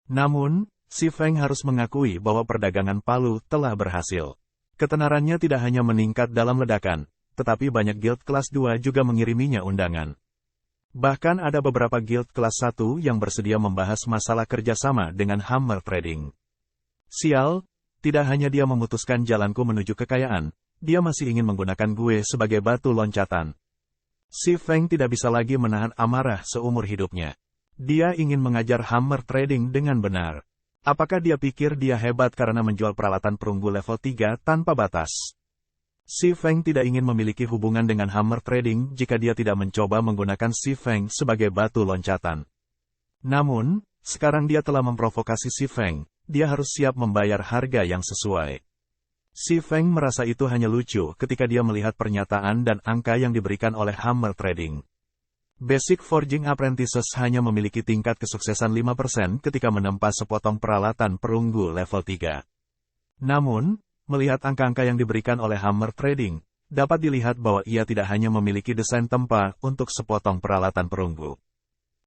Namun, Si Feng harus mengakui bahwa perdagangan palu telah berhasil. Ketenarannya tidak hanya meningkat dalam ledakan, tetapi banyak guild kelas 2 juga mengiriminya undangan. Bahkan ada beberapa guild kelas 1 yang bersedia membahas masalah kerjasama dengan Hammer Trading. Sial, tidak hanya dia memutuskan jalanku menuju kekayaan, dia masih ingin menggunakan gue sebagai batu loncatan. Si Feng tidak bisa lagi menahan amarah seumur hidupnya. Dia ingin mengajar Hammer Trading dengan benar. Apakah dia pikir dia hebat karena menjual peralatan perunggu level 3 tanpa batas? Si Feng tidak ingin memiliki hubungan dengan Hammer Trading jika dia tidak mencoba menggunakan Si Feng sebagai batu loncatan. Namun, sekarang dia telah memprovokasi Si Feng, dia harus siap membayar harga yang sesuai. Si Feng merasa itu hanya lucu ketika dia melihat pernyataan dan angka yang diberikan oleh Hammer Trading. Basic Forging Apprentices hanya memiliki tingkat kesuksesan 5% ketika menempa sepotong peralatan perunggu level 3. Namun, melihat angka-angka yang diberikan oleh Hammer Trading, dapat dilihat bahwa ia tidak hanya memiliki desain tempa untuk sepotong peralatan perunggu.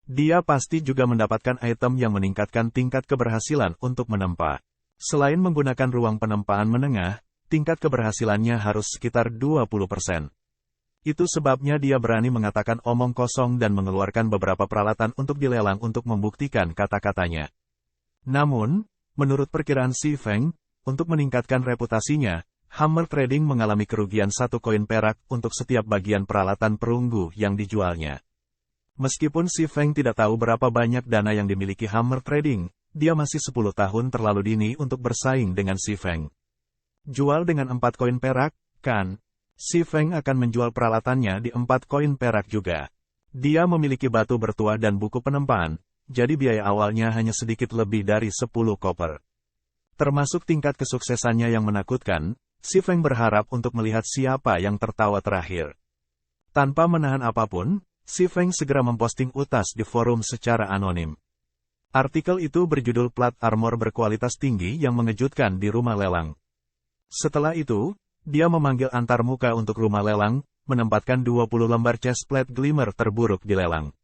Dia pasti juga mendapatkan item yang meningkatkan tingkat keberhasilan untuk menempa. Selain menggunakan ruang penempaan menengah, tingkat keberhasilannya harus sekitar 20%. Itu sebabnya dia berani mengatakan omong kosong dan mengeluarkan beberapa peralatan untuk dilelang untuk membuktikan kata-katanya. Namun, menurut perkiraan Si Feng, untuk meningkatkan reputasinya, Hammer Trading mengalami kerugian 1 koin perak untuk setiap bagian peralatan perunggu yang dijualnya. Meskipun Si Feng tidak tahu berapa banyak dana yang dimiliki Hammer Trading, dia masih 10 tahun terlalu dini untuk bersaing dengan Si Feng. Jual dengan 4 koin perak, kan? Si Feng akan menjual peralatannya di 4 koin perak juga. Dia memiliki batu bertuah dan buku penempaan, jadi biaya awalnya hanya sedikit lebih dari 10 koper. Termasuk tingkat kesuksesannya yang menakutkan, Si Feng berharap untuk melihat siapa yang tertawa terakhir. Tanpa menahan apapun, Si Feng segera memposting utas di forum secara anonim. Artikel itu berjudul Plat Armor Berkualitas Tinggi yang Mengejutkan di Rumah Lelang. Setelah itu, dia memanggil antarmuka untuk rumah lelang, menempatkan 20 lembar chest plate Glimmer terburuk di lelang.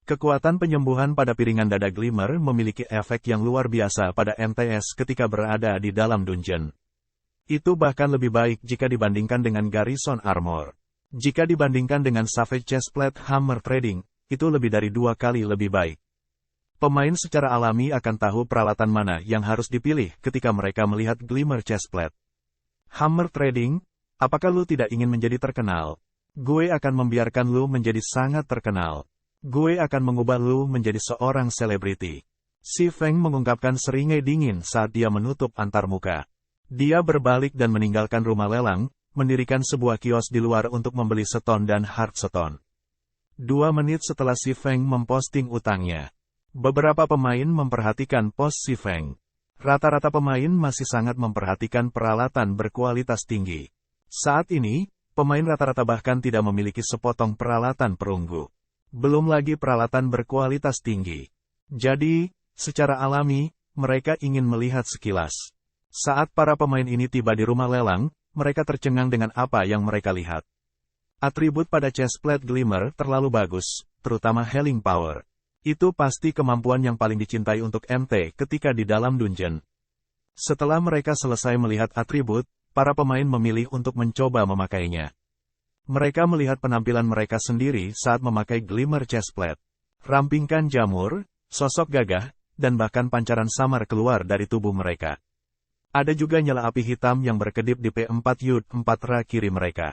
Kekuatan penyembuhan pada piringan dada Glimmer memiliki efek yang luar biasa pada MTS ketika berada di dalam dungeon. Itu bahkan lebih baik jika dibandingkan dengan Garrison Armor. Jika dibandingkan dengan Savage Chestplate Hammer Trading, itu lebih dari 2 kali lebih baik. Pemain secara alami akan tahu peralatan mana yang harus dipilih ketika mereka melihat Glimmer Chestplate. Hammer Trading, apakah lu tidak ingin menjadi terkenal? Gue akan membiarkan lu menjadi sangat terkenal. Gue akan mengubah lu menjadi seorang selebriti. Si Feng mengungkapkan seringai dingin saat dia menutup antarmuka. Dia berbalik dan meninggalkan rumah lelang, mendirikan sebuah kios di luar untuk membeli seton dan Hearthstone. 2 menit setelah Si Feng memposting utangnya, beberapa pemain memperhatikan post Si Feng. Rata-rata pemain masih sangat memperhatikan peralatan berkualitas tinggi. Saat ini, pemain rata-rata bahkan tidak memiliki sepotong peralatan perunggu. Belum lagi peralatan berkualitas tinggi. Jadi, secara alami, mereka ingin melihat sekilas. Saat para pemain ini tiba di rumah lelang, mereka tercengang dengan apa yang mereka lihat. Atribut pada chestplate Glimmer terlalu bagus, terutama Healing Power. Itu pasti kemampuan yang paling dicintai untuk MT ketika di dalam dungeon. Setelah mereka selesai melihat atribut, para pemain memilih untuk mencoba memakainya. Mereka melihat penampilan mereka sendiri saat memakai Glimmer Chestplate. Rampingkan jamur, sosok gagah, dan bahkan pancaran samar keluar dari tubuh mereka. Ada juga nyala api hitam yang berkedip di P4U4 kiri mereka.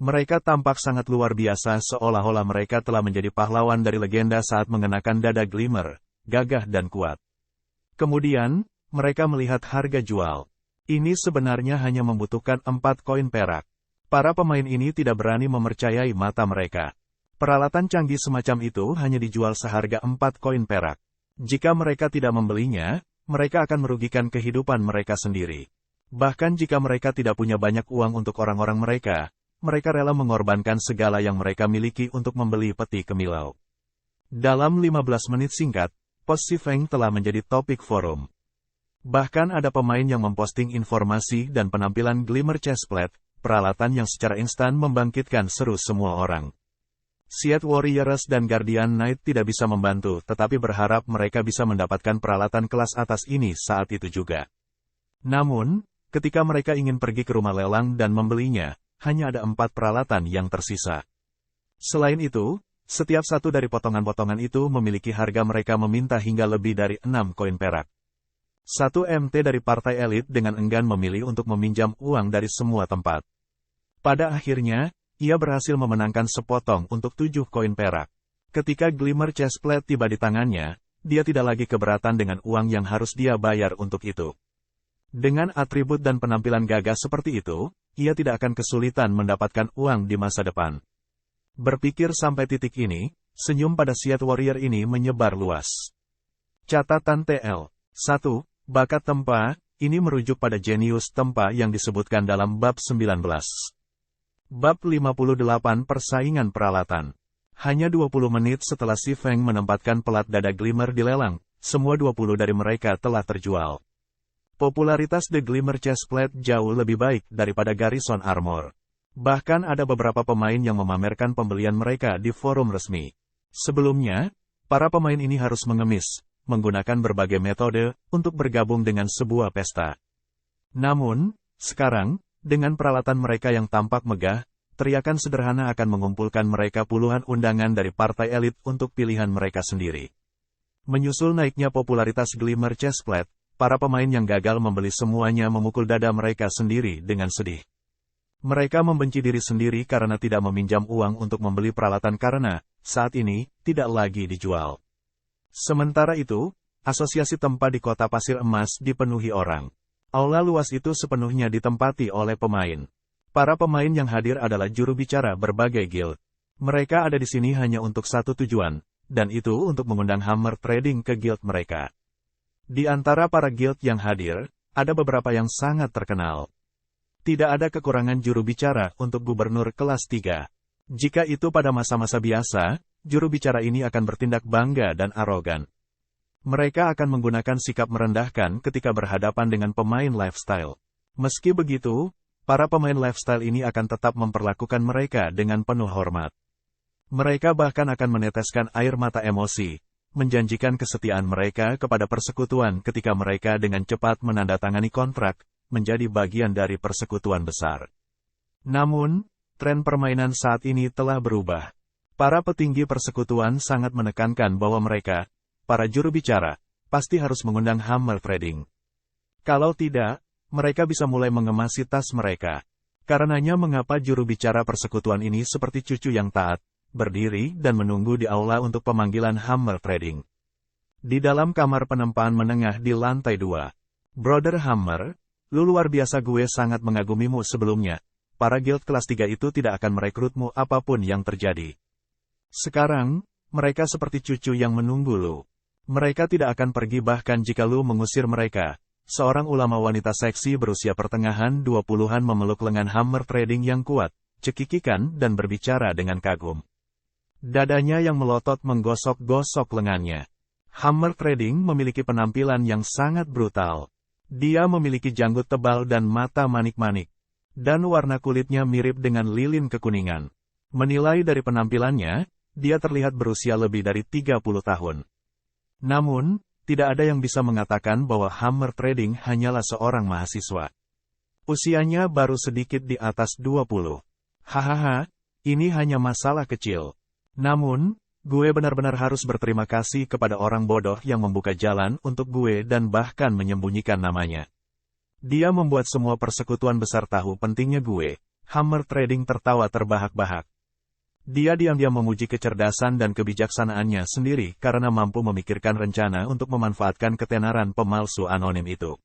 Mereka tampak sangat luar biasa seolah-olah mereka telah menjadi pahlawan dari legenda saat mengenakan dada Glimmer, gagah dan kuat. Kemudian, mereka melihat harga jual. Ini sebenarnya hanya membutuhkan 4 koin perak. Para pemain ini tidak berani mempercayai mata mereka. Peralatan canggih semacam itu hanya dijual seharga 4 koin perak. Jika mereka tidak membelinya, mereka akan merugikan kehidupan mereka sendiri. Bahkan jika mereka tidak punya banyak uang untuk orang-orang mereka rela mengorbankan segala yang mereka miliki untuk membeli peti kemilau. Dalam 15 menit singkat, post Si Feng telah menjadi topik forum. Bahkan ada pemain yang memposting informasi dan penampilan Glimmer Chestplate, peralatan yang secara instan membangkitkan seru semua orang. Seat Warriors dan Guardian Knight tidak bisa membantu tetapi berharap mereka bisa mendapatkan peralatan kelas atas ini saat itu juga. Namun, ketika mereka ingin pergi ke rumah lelang dan membelinya, hanya ada 4 peralatan yang tersisa. Selain itu, setiap satu dari potongan-potongan itu memiliki harga mereka meminta hingga lebih dari 6 koin perak. 1 MT dari partai elit dengan enggan memilih untuk meminjam uang dari semua tempat. Pada akhirnya, ia berhasil memenangkan sepotong untuk 7 koin perak. Ketika Glimmer Chestplate tiba di tangannya, dia tidak lagi keberatan dengan uang yang harus dia bayar untuk itu. Dengan atribut dan penampilan gagah seperti itu, ia tidak akan kesulitan mendapatkan uang di masa depan. Berpikir sampai titik ini, senyum pada Seat Warrior ini menyebar luas. Catatan TL 1. Bakat tempa, ini merujuk pada jenius tempa yang disebutkan dalam bab 19. Bab 58 Persaingan Peralatan. Hanya 20 menit setelah Si Feng menempatkan pelat dada Glimmer di lelang, semua 20 dari mereka telah terjual. Popularitas The Glimmer Chestplate jauh lebih baik daripada Garrison Armor. Bahkan ada beberapa pemain yang memamerkan pembelian mereka di forum resmi. Sebelumnya, para pemain ini harus mengemis, menggunakan berbagai metode untuk bergabung dengan sebuah pesta. Namun, sekarang, dengan peralatan mereka yang tampak megah, teriakan sederhana akan mengumpulkan mereka puluhan undangan dari partai elit untuk pilihan mereka sendiri. Menyusul naiknya popularitas Glimmer Chestplate, para pemain yang gagal membeli semuanya memukul dada mereka sendiri dengan sedih. Mereka membenci diri sendiri karena tidak meminjam uang untuk membeli peralatan karena, saat ini, tidak lagi dijual. Sementara itu, asosiasi tempa di Kota Pasir Emas dipenuhi orang. Aula luas itu sepenuhnya ditempati oleh pemain. Para pemain yang hadir adalah juru bicara berbagai guild. Mereka ada di sini hanya untuk satu tujuan, dan itu untuk mengundang Hammer Trading ke guild mereka. Di antara para guild yang hadir, ada beberapa yang sangat terkenal. Tidak ada kekurangan juru bicara untuk gubernur kelas 3. Jika itu pada masa-masa biasa, juru bicara ini akan bertindak bangga dan arogan. Mereka akan menggunakan sikap merendahkan ketika berhadapan dengan pemain lifestyle. Meski begitu, para pemain lifestyle ini akan tetap memperlakukan mereka dengan penuh hormat. Mereka bahkan akan meneteskan air mata emosi, menjanjikan kesetiaan mereka kepada persekutuan ketika mereka dengan cepat menandatangani kontrak, menjadi bagian dari persekutuan besar. Namun, tren permainan saat ini telah berubah. Para petinggi persekutuan sangat menekankan bahwa mereka, para juru bicara, pasti harus mengundang Hammer Trading. Kalau tidak, mereka bisa mulai mengemasi tas mereka. Karenanya mengapa juru bicara persekutuan ini seperti cucu yang taat, berdiri dan menunggu di aula untuk pemanggilan Hammer Trading. Di dalam kamar penempaan menengah di lantai 2. Brother Hammer, lu luar biasa, gue sangat mengagumimu sebelumnya. Para guild kelas 3 itu tidak akan merekrutmu apapun yang terjadi. Sekarang, mereka seperti cucu yang menunggu lu. Mereka tidak akan pergi bahkan jika lu mengusir mereka. Seorang ulama wanita seksi berusia pertengahan 20-an memeluk lengan Hammer Trading yang kuat, cekikikan dan berbicara dengan kagum. Dadanya yang melotot menggosok-gosok lengannya. Hammer Trading memiliki penampilan yang sangat brutal. Dia memiliki janggut tebal dan mata manik-manik. Dan warna kulitnya mirip dengan lilin kekuningan. Menilai dari penampilannya, dia terlihat berusia lebih dari 30 tahun. Namun, tidak ada yang bisa mengatakan bahwa Hammer Trading hanyalah seorang mahasiswa. Usianya baru sedikit di atas 20. Hahaha, ini hanya masalah kecil. Namun, gue benar-benar harus berterima kasih kepada orang bodoh yang membuka jalan untuk gue dan bahkan menyembunyikan namanya. Dia membuat semua persekutuan besar tahu pentingnya gue. Hammer Trading tertawa terbahak-bahak. Dia diam-diam memuji kecerdasan dan kebijaksanaannya sendiri karena mampu memikirkan rencana untuk memanfaatkan ketenaran pemalsu anonim itu.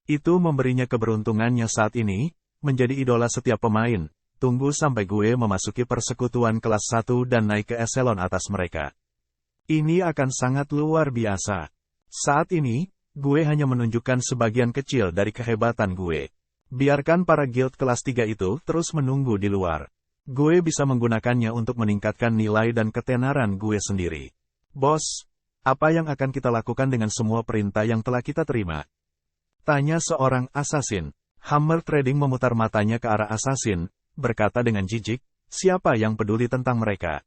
Itu memberinya keberuntungannya saat ini, menjadi idola setiap pemain. Tunggu sampai gue memasuki persekutuan kelas 1 dan naik ke eselon atas mereka. Ini akan sangat luar biasa. Saat ini, gue hanya menunjukkan sebagian kecil dari kehebatan gue. Biarkan para guild kelas 3 itu terus menunggu di luar. Gue bisa menggunakannya untuk meningkatkan nilai dan ketenaran gue sendiri. Bos, apa yang akan kita lakukan dengan semua perintah yang telah kita terima? Tanya seorang assassin. Hammer Trading memutar matanya ke arah assassin, berkata dengan jijik, siapa yang peduli tentang mereka?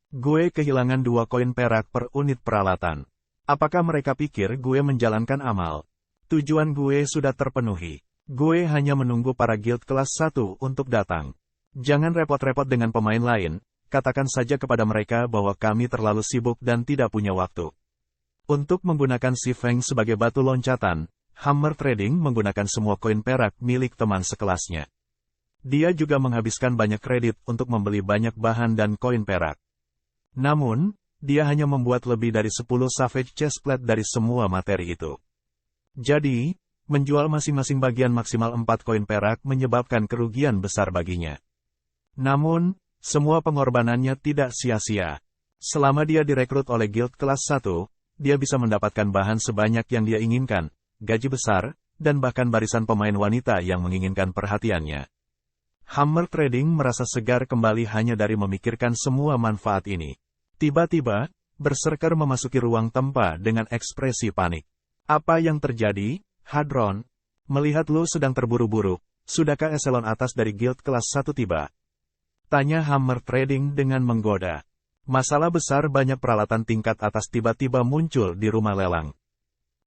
Gue kehilangan 2 koin perak per unit peralatan. Apakah mereka pikir gue menjalankan amal? Tujuan gue sudah terpenuhi. Gue hanya menunggu para guild kelas 1 untuk datang. Jangan repot-repot dengan pemain lain, katakan saja kepada mereka bahwa kami terlalu sibuk dan tidak punya waktu. Untuk menggunakan si Feng sebagai batu loncatan, Hammer Trading menggunakan semua koin perak milik teman sekelasnya. Dia juga menghabiskan banyak kredit untuk membeli banyak bahan dan koin perak. Namun, dia hanya membuat lebih dari 10 Savage Chestplate dari semua materi itu. Jadi, menjual masing-masing bagian maksimal 4 koin perak menyebabkan kerugian besar baginya. Namun, semua pengorbanannya tidak sia-sia. Selama dia direkrut oleh guild kelas 1, dia bisa mendapatkan bahan sebanyak yang dia inginkan, gaji besar, dan bahkan barisan pemain wanita yang menginginkan perhatiannya. Hammer Trading merasa segar kembali hanya dari memikirkan semua manfaat ini. Tiba-tiba, Berserker memasuki ruang tempa dengan ekspresi panik. Apa yang terjadi, Hadron? Melihat lu sedang terburu-buru, sudahkah eselon atas dari guild kelas 1 tiba? Tanya Hammer Trading dengan menggoda. Masalah besar, banyak peralatan tingkat atas tiba-tiba muncul di rumah lelang.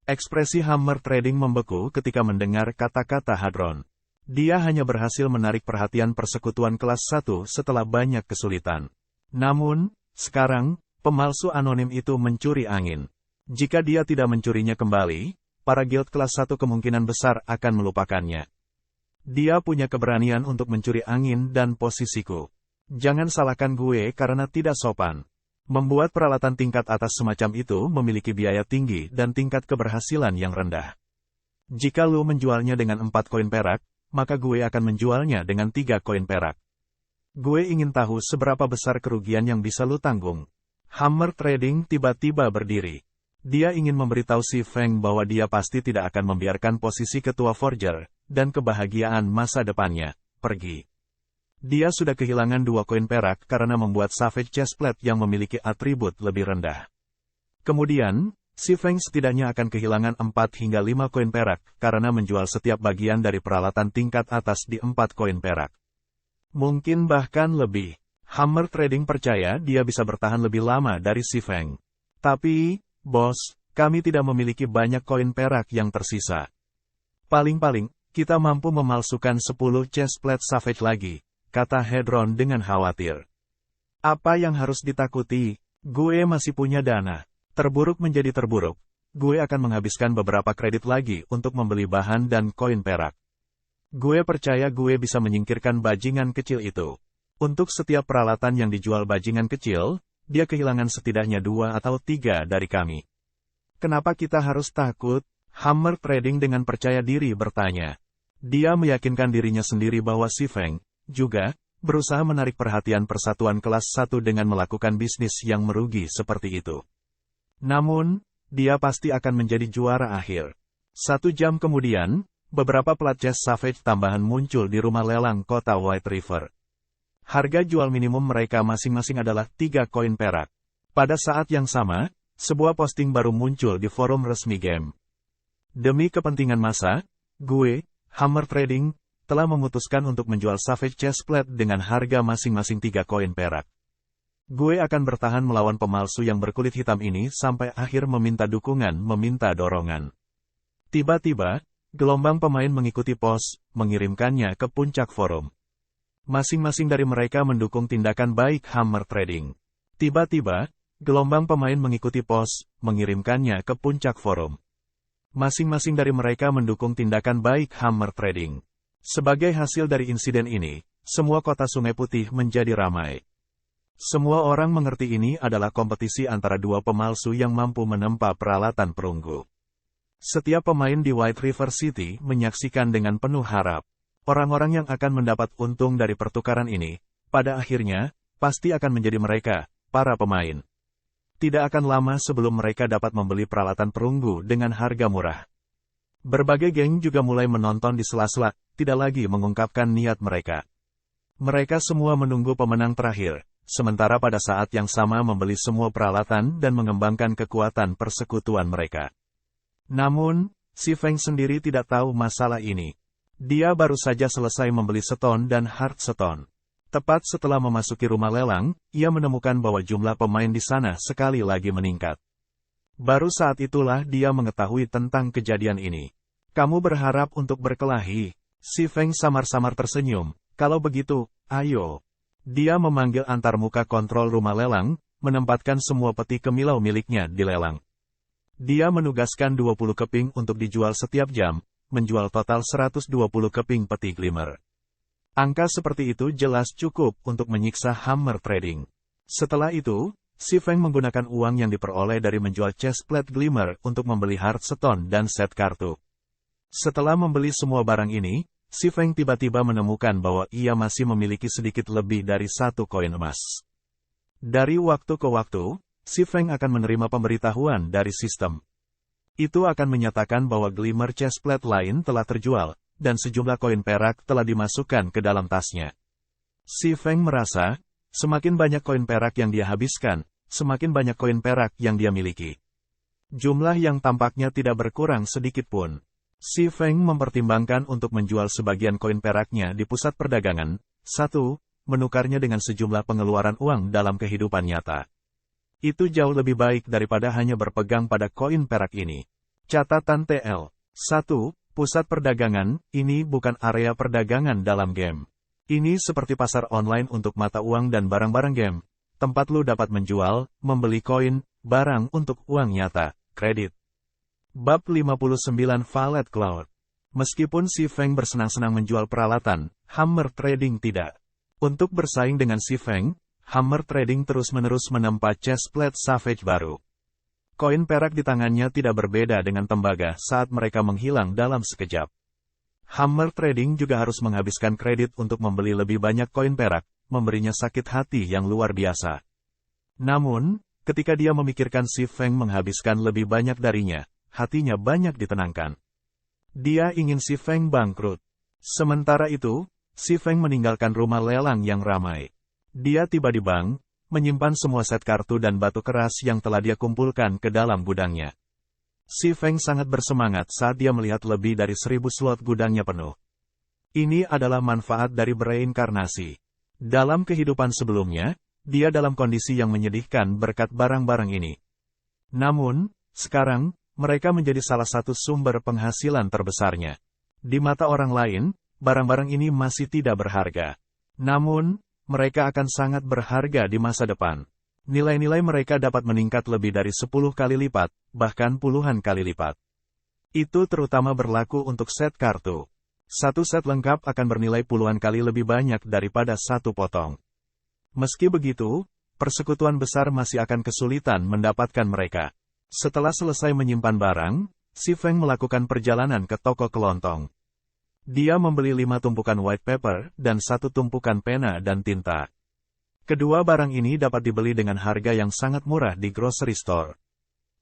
Ekspresi Hammer Trading membeku ketika mendengar kata-kata Hadron. Dia hanya berhasil menarik perhatian persekutuan kelas 1 setelah banyak kesulitan. Namun, sekarang, pemalsu anonim itu mencuri angin. Jika dia tidak mencurinya kembali, para guild kelas 1 kemungkinan besar akan melupakannya. Dia punya keberanian untuk mencuri angin dan posisiku. Jangan salahkan gue karena tidak sopan. Membuat peralatan tingkat atas semacam itu memiliki biaya tinggi dan tingkat keberhasilan yang rendah. Jika lu menjualnya dengan 4 koin perak, maka gue akan menjualnya dengan 3 koin perak. Gue ingin tahu seberapa besar kerugian yang bisa lu tanggung. Hammer Trading tiba-tiba berdiri. Dia ingin memberitahu si Feng bahwa dia pasti tidak akan membiarkan posisi ketua forger dan kebahagiaan masa depannya, pergi. Dia sudah kehilangan 2 koin perak karena membuat Savage Chestplate yang memiliki atribut lebih rendah. Kemudian, Si Feng setidaknya akan kehilangan 4 hingga 5 koin perak karena menjual setiap bagian dari peralatan tingkat atas di 4 koin perak. Mungkin bahkan lebih. Hammer Trading percaya dia bisa bertahan lebih lama dari Si Feng. Tapi, bos, kami tidak memiliki banyak koin perak yang tersisa. Paling-paling, kita mampu memalsukan 10 chestplate Savage lagi, kata Hedron dengan khawatir. Apa yang harus ditakuti? Gue masih punya dana. Terburuk menjadi terburuk. Gue akan menghabiskan beberapa kredit lagi untuk membeli bahan dan koin perak. Gue percaya gue bisa menyingkirkan bajingan kecil itu. Untuk setiap peralatan yang dijual bajingan kecil, dia kehilangan setidaknya 2 atau 3 dari kami. Kenapa kita harus takut? Hammer Trading dengan percaya diri bertanya. Dia meyakinkan dirinya sendiri bahwa Si Feng juga berusaha menarik perhatian persatuan kelas 1 dengan melakukan bisnis yang merugi seperti itu. Namun, dia pasti akan menjadi juara akhir. 1 jam kemudian, beberapa plat chest Savage tambahan muncul di rumah lelang kota White River. Harga jual minimum mereka masing-masing adalah 3 koin perak. Pada saat yang sama, sebuah posting baru muncul di forum resmi game. Demi kepentingan massa, gue, Hammer Trading, telah memutuskan untuk menjual Savage Chestplate dengan harga masing-masing 3 koin perak. Gue akan bertahan melawan pemalsu yang berkulit hitam ini sampai akhir meminta dukungan, meminta dorongan. Tiba-tiba, gelombang pemain mengikuti pos, mengirimkannya ke puncak forum. Masing-masing dari mereka mendukung tindakan baik Hammer Trading. Tiba-tiba, gelombang pemain mengikuti pos, mengirimkannya ke puncak forum. Masing-masing dari mereka mendukung tindakan baik Hammer Trading. Sebagai hasil dari insiden ini, semua kota Sungai Putih menjadi ramai. Semua orang mengerti ini adalah kompetisi antara 2 pemalsu yang mampu menempa peralatan perunggu. Setiap pemain di White River City menyaksikan dengan penuh harap. Orang-orang yang akan mendapat untung dari pertukaran ini, pada akhirnya, pasti akan menjadi mereka, para pemain. Tidak akan lama sebelum mereka dapat membeli peralatan perunggu dengan harga murah. Berbagai geng juga mulai menonton di sela-sela, tidak lagi mengungkapkan niat mereka. Mereka semua menunggu pemenang terakhir, sementara pada saat yang sama membeli semua peralatan dan mengembangkan kekuatan persekutuan mereka. Namun, Si Feng sendiri tidak tahu masalah ini. Dia baru saja selesai membeli Stone dan Hearthstone. Tepat setelah memasuki rumah lelang, ia menemukan bahwa jumlah pemain di sana sekali lagi meningkat. Baru saat itulah dia mengetahui tentang kejadian ini. Kamu berharap untuk berkelahi? Si Feng samar-samar tersenyum. Kalau begitu, ayo. Dia memanggil antarmuka kontrol rumah lelang, menempatkan semua peti kemilau miliknya di lelang. Dia menugaskan 20 keping untuk dijual setiap jam, menjual total 120 keping peti glimmer. Angka seperti itu jelas cukup untuk menyiksa Hammer Trading. Setelah itu, Si Feng menggunakan uang yang diperoleh dari menjual chestplate glimmer untuk membeli Hearthstone dan set kartu. Setelah membeli semua barang ini, Si Feng tiba-tiba menemukan bahwa ia masih memiliki sedikit lebih dari 1 koin emas. Dari waktu ke waktu, Si Feng akan menerima pemberitahuan dari sistem. Itu akan menyatakan bahwa glimmer chestplate lain telah terjual, dan sejumlah koin perak telah dimasukkan ke dalam tasnya. Si Feng merasa, semakin banyak koin perak yang dia habiskan, semakin banyak koin perak yang dia miliki. Jumlah yang tampaknya tidak berkurang sedikit pun. Si Feng mempertimbangkan untuk menjual sebagian koin peraknya di pusat perdagangan, menukarnya dengan sejumlah pengeluaran uang dalam kehidupan nyata. Itu jauh lebih baik daripada hanya berpegang pada koin perak ini. Catatan TL. 1. Pusat perdagangan, ini bukan area perdagangan dalam game. Ini seperti pasar online untuk mata uang dan barang-barang game. Tempat lu dapat menjual, membeli koin, barang untuk uang nyata, kredit. Bab 59 Valet Cloud. Meskipun Si Feng bersenang-senang menjual peralatan, Hammer Trading tidak. Untuk bersaing dengan Si Feng, Hammer Trading terus-menerus menempa chestplate Savage baru. Koin perak di tangannya tidak berbeda dengan tembaga saat mereka menghilang dalam sekejap. Hammer Trading juga harus menghabiskan kredit untuk membeli lebih banyak koin perak, memberinya sakit hati yang luar biasa. Namun, ketika dia memikirkan Si Feng menghabiskan lebih banyak darinya, hatinya banyak ditenangkan. Dia ingin si Feng bangkrut. Sementara itu, si Feng meninggalkan rumah lelang yang ramai. Dia tiba di bank, menyimpan semua set kartu dan batu keras yang telah dia kumpulkan ke dalam gudangnya. Si Feng sangat bersemangat saat dia melihat lebih dari 1000 slot gudangnya penuh. Ini adalah manfaat dari bereinkarnasi. Dalam kehidupan sebelumnya, dia dalam kondisi yang menyedihkan berkat barang-barang ini. Namun, sekarang, mereka menjadi salah satu sumber penghasilan terbesarnya. Di mata orang lain, barang-barang ini masih tidak berharga. Namun, mereka akan sangat berharga di masa depan. Nilai-nilai mereka dapat meningkat lebih dari 10 kali lipat, bahkan puluhan kali lipat. Itu terutama berlaku untuk set kartu. Satu set lengkap akan bernilai puluhan kali lebih banyak daripada satu potong. Meski begitu, persekutuan besar masih akan kesulitan mendapatkan mereka. Setelah selesai menyimpan barang, si Feng melakukan perjalanan ke toko kelontong. Dia membeli 5 tumpukan white paper dan 1 tumpukan pena dan tinta. Kedua barang ini dapat dibeli dengan harga yang sangat murah di grocery store.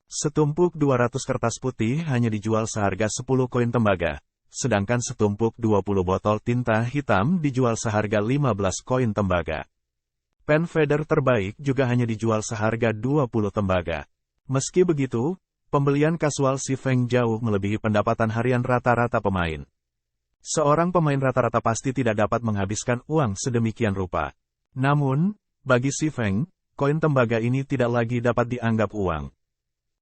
Setumpuk 200 kertas putih hanya dijual seharga 10 koin tembaga, sedangkan setumpuk 20 botol tinta hitam dijual seharga 15 koin tembaga. Pen feather terbaik juga hanya dijual seharga 20 tembaga. Meski begitu, pembelian kasual si Feng jauh melebihi pendapatan harian rata-rata pemain. Seorang pemain rata-rata pasti tidak dapat menghabiskan uang sedemikian rupa. Namun, bagi si Feng, koin tembaga ini tidak lagi dapat dianggap uang.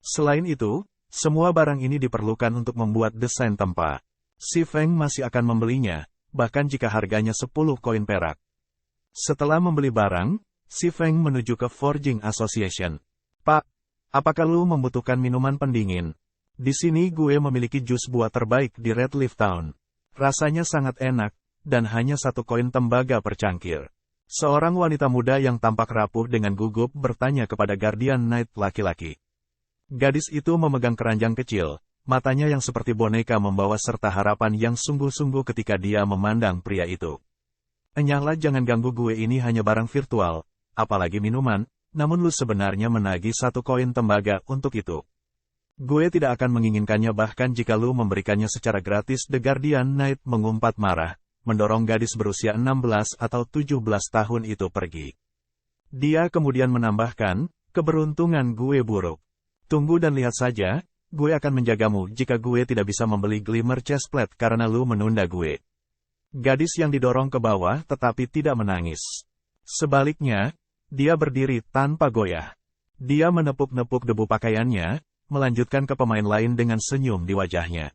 Selain itu, semua barang ini diperlukan untuk membuat desain tempa. Si Feng masih akan membelinya, bahkan jika harganya 10 koin perak. Setelah membeli barang, si Feng menuju ke Forging Association. Pak, apakah lu membutuhkan minuman pendingin? Di sini gue memiliki jus buah terbaik di Red Leaf Town. Rasanya sangat enak, dan hanya 1 koin tembaga per cangkir. Seorang wanita muda yang tampak rapuh dengan gugup bertanya kepada Guardian Knight laki-laki. Gadis itu memegang keranjang kecil. Matanya yang seperti boneka membawa serta harapan yang sungguh-sungguh ketika dia memandang pria itu. Enyahlah, jangan ganggu gue, ini hanya barang virtual, apalagi minuman, namun lu sebenarnya menagih 1 koin tembaga untuk itu. Gue tidak akan menginginkannya bahkan jika lu memberikannya secara gratis. The Guardian Knight mengumpat marah, mendorong gadis berusia 16 atau 17 tahun itu pergi. Dia kemudian menambahkan, keberuntungan gue buruk. Tunggu dan lihat saja. Gue akan menjagamu jika gue tidak bisa membeli Glimmer Chestplate karena lu menunda gue. Gadis yang didorong ke bawah tetapi tidak menangis. Sebaliknya, dia berdiri tanpa goyah. Dia menepuk-nepuk debu pakaiannya, melanjutkan ke pemain lain dengan senyum di wajahnya.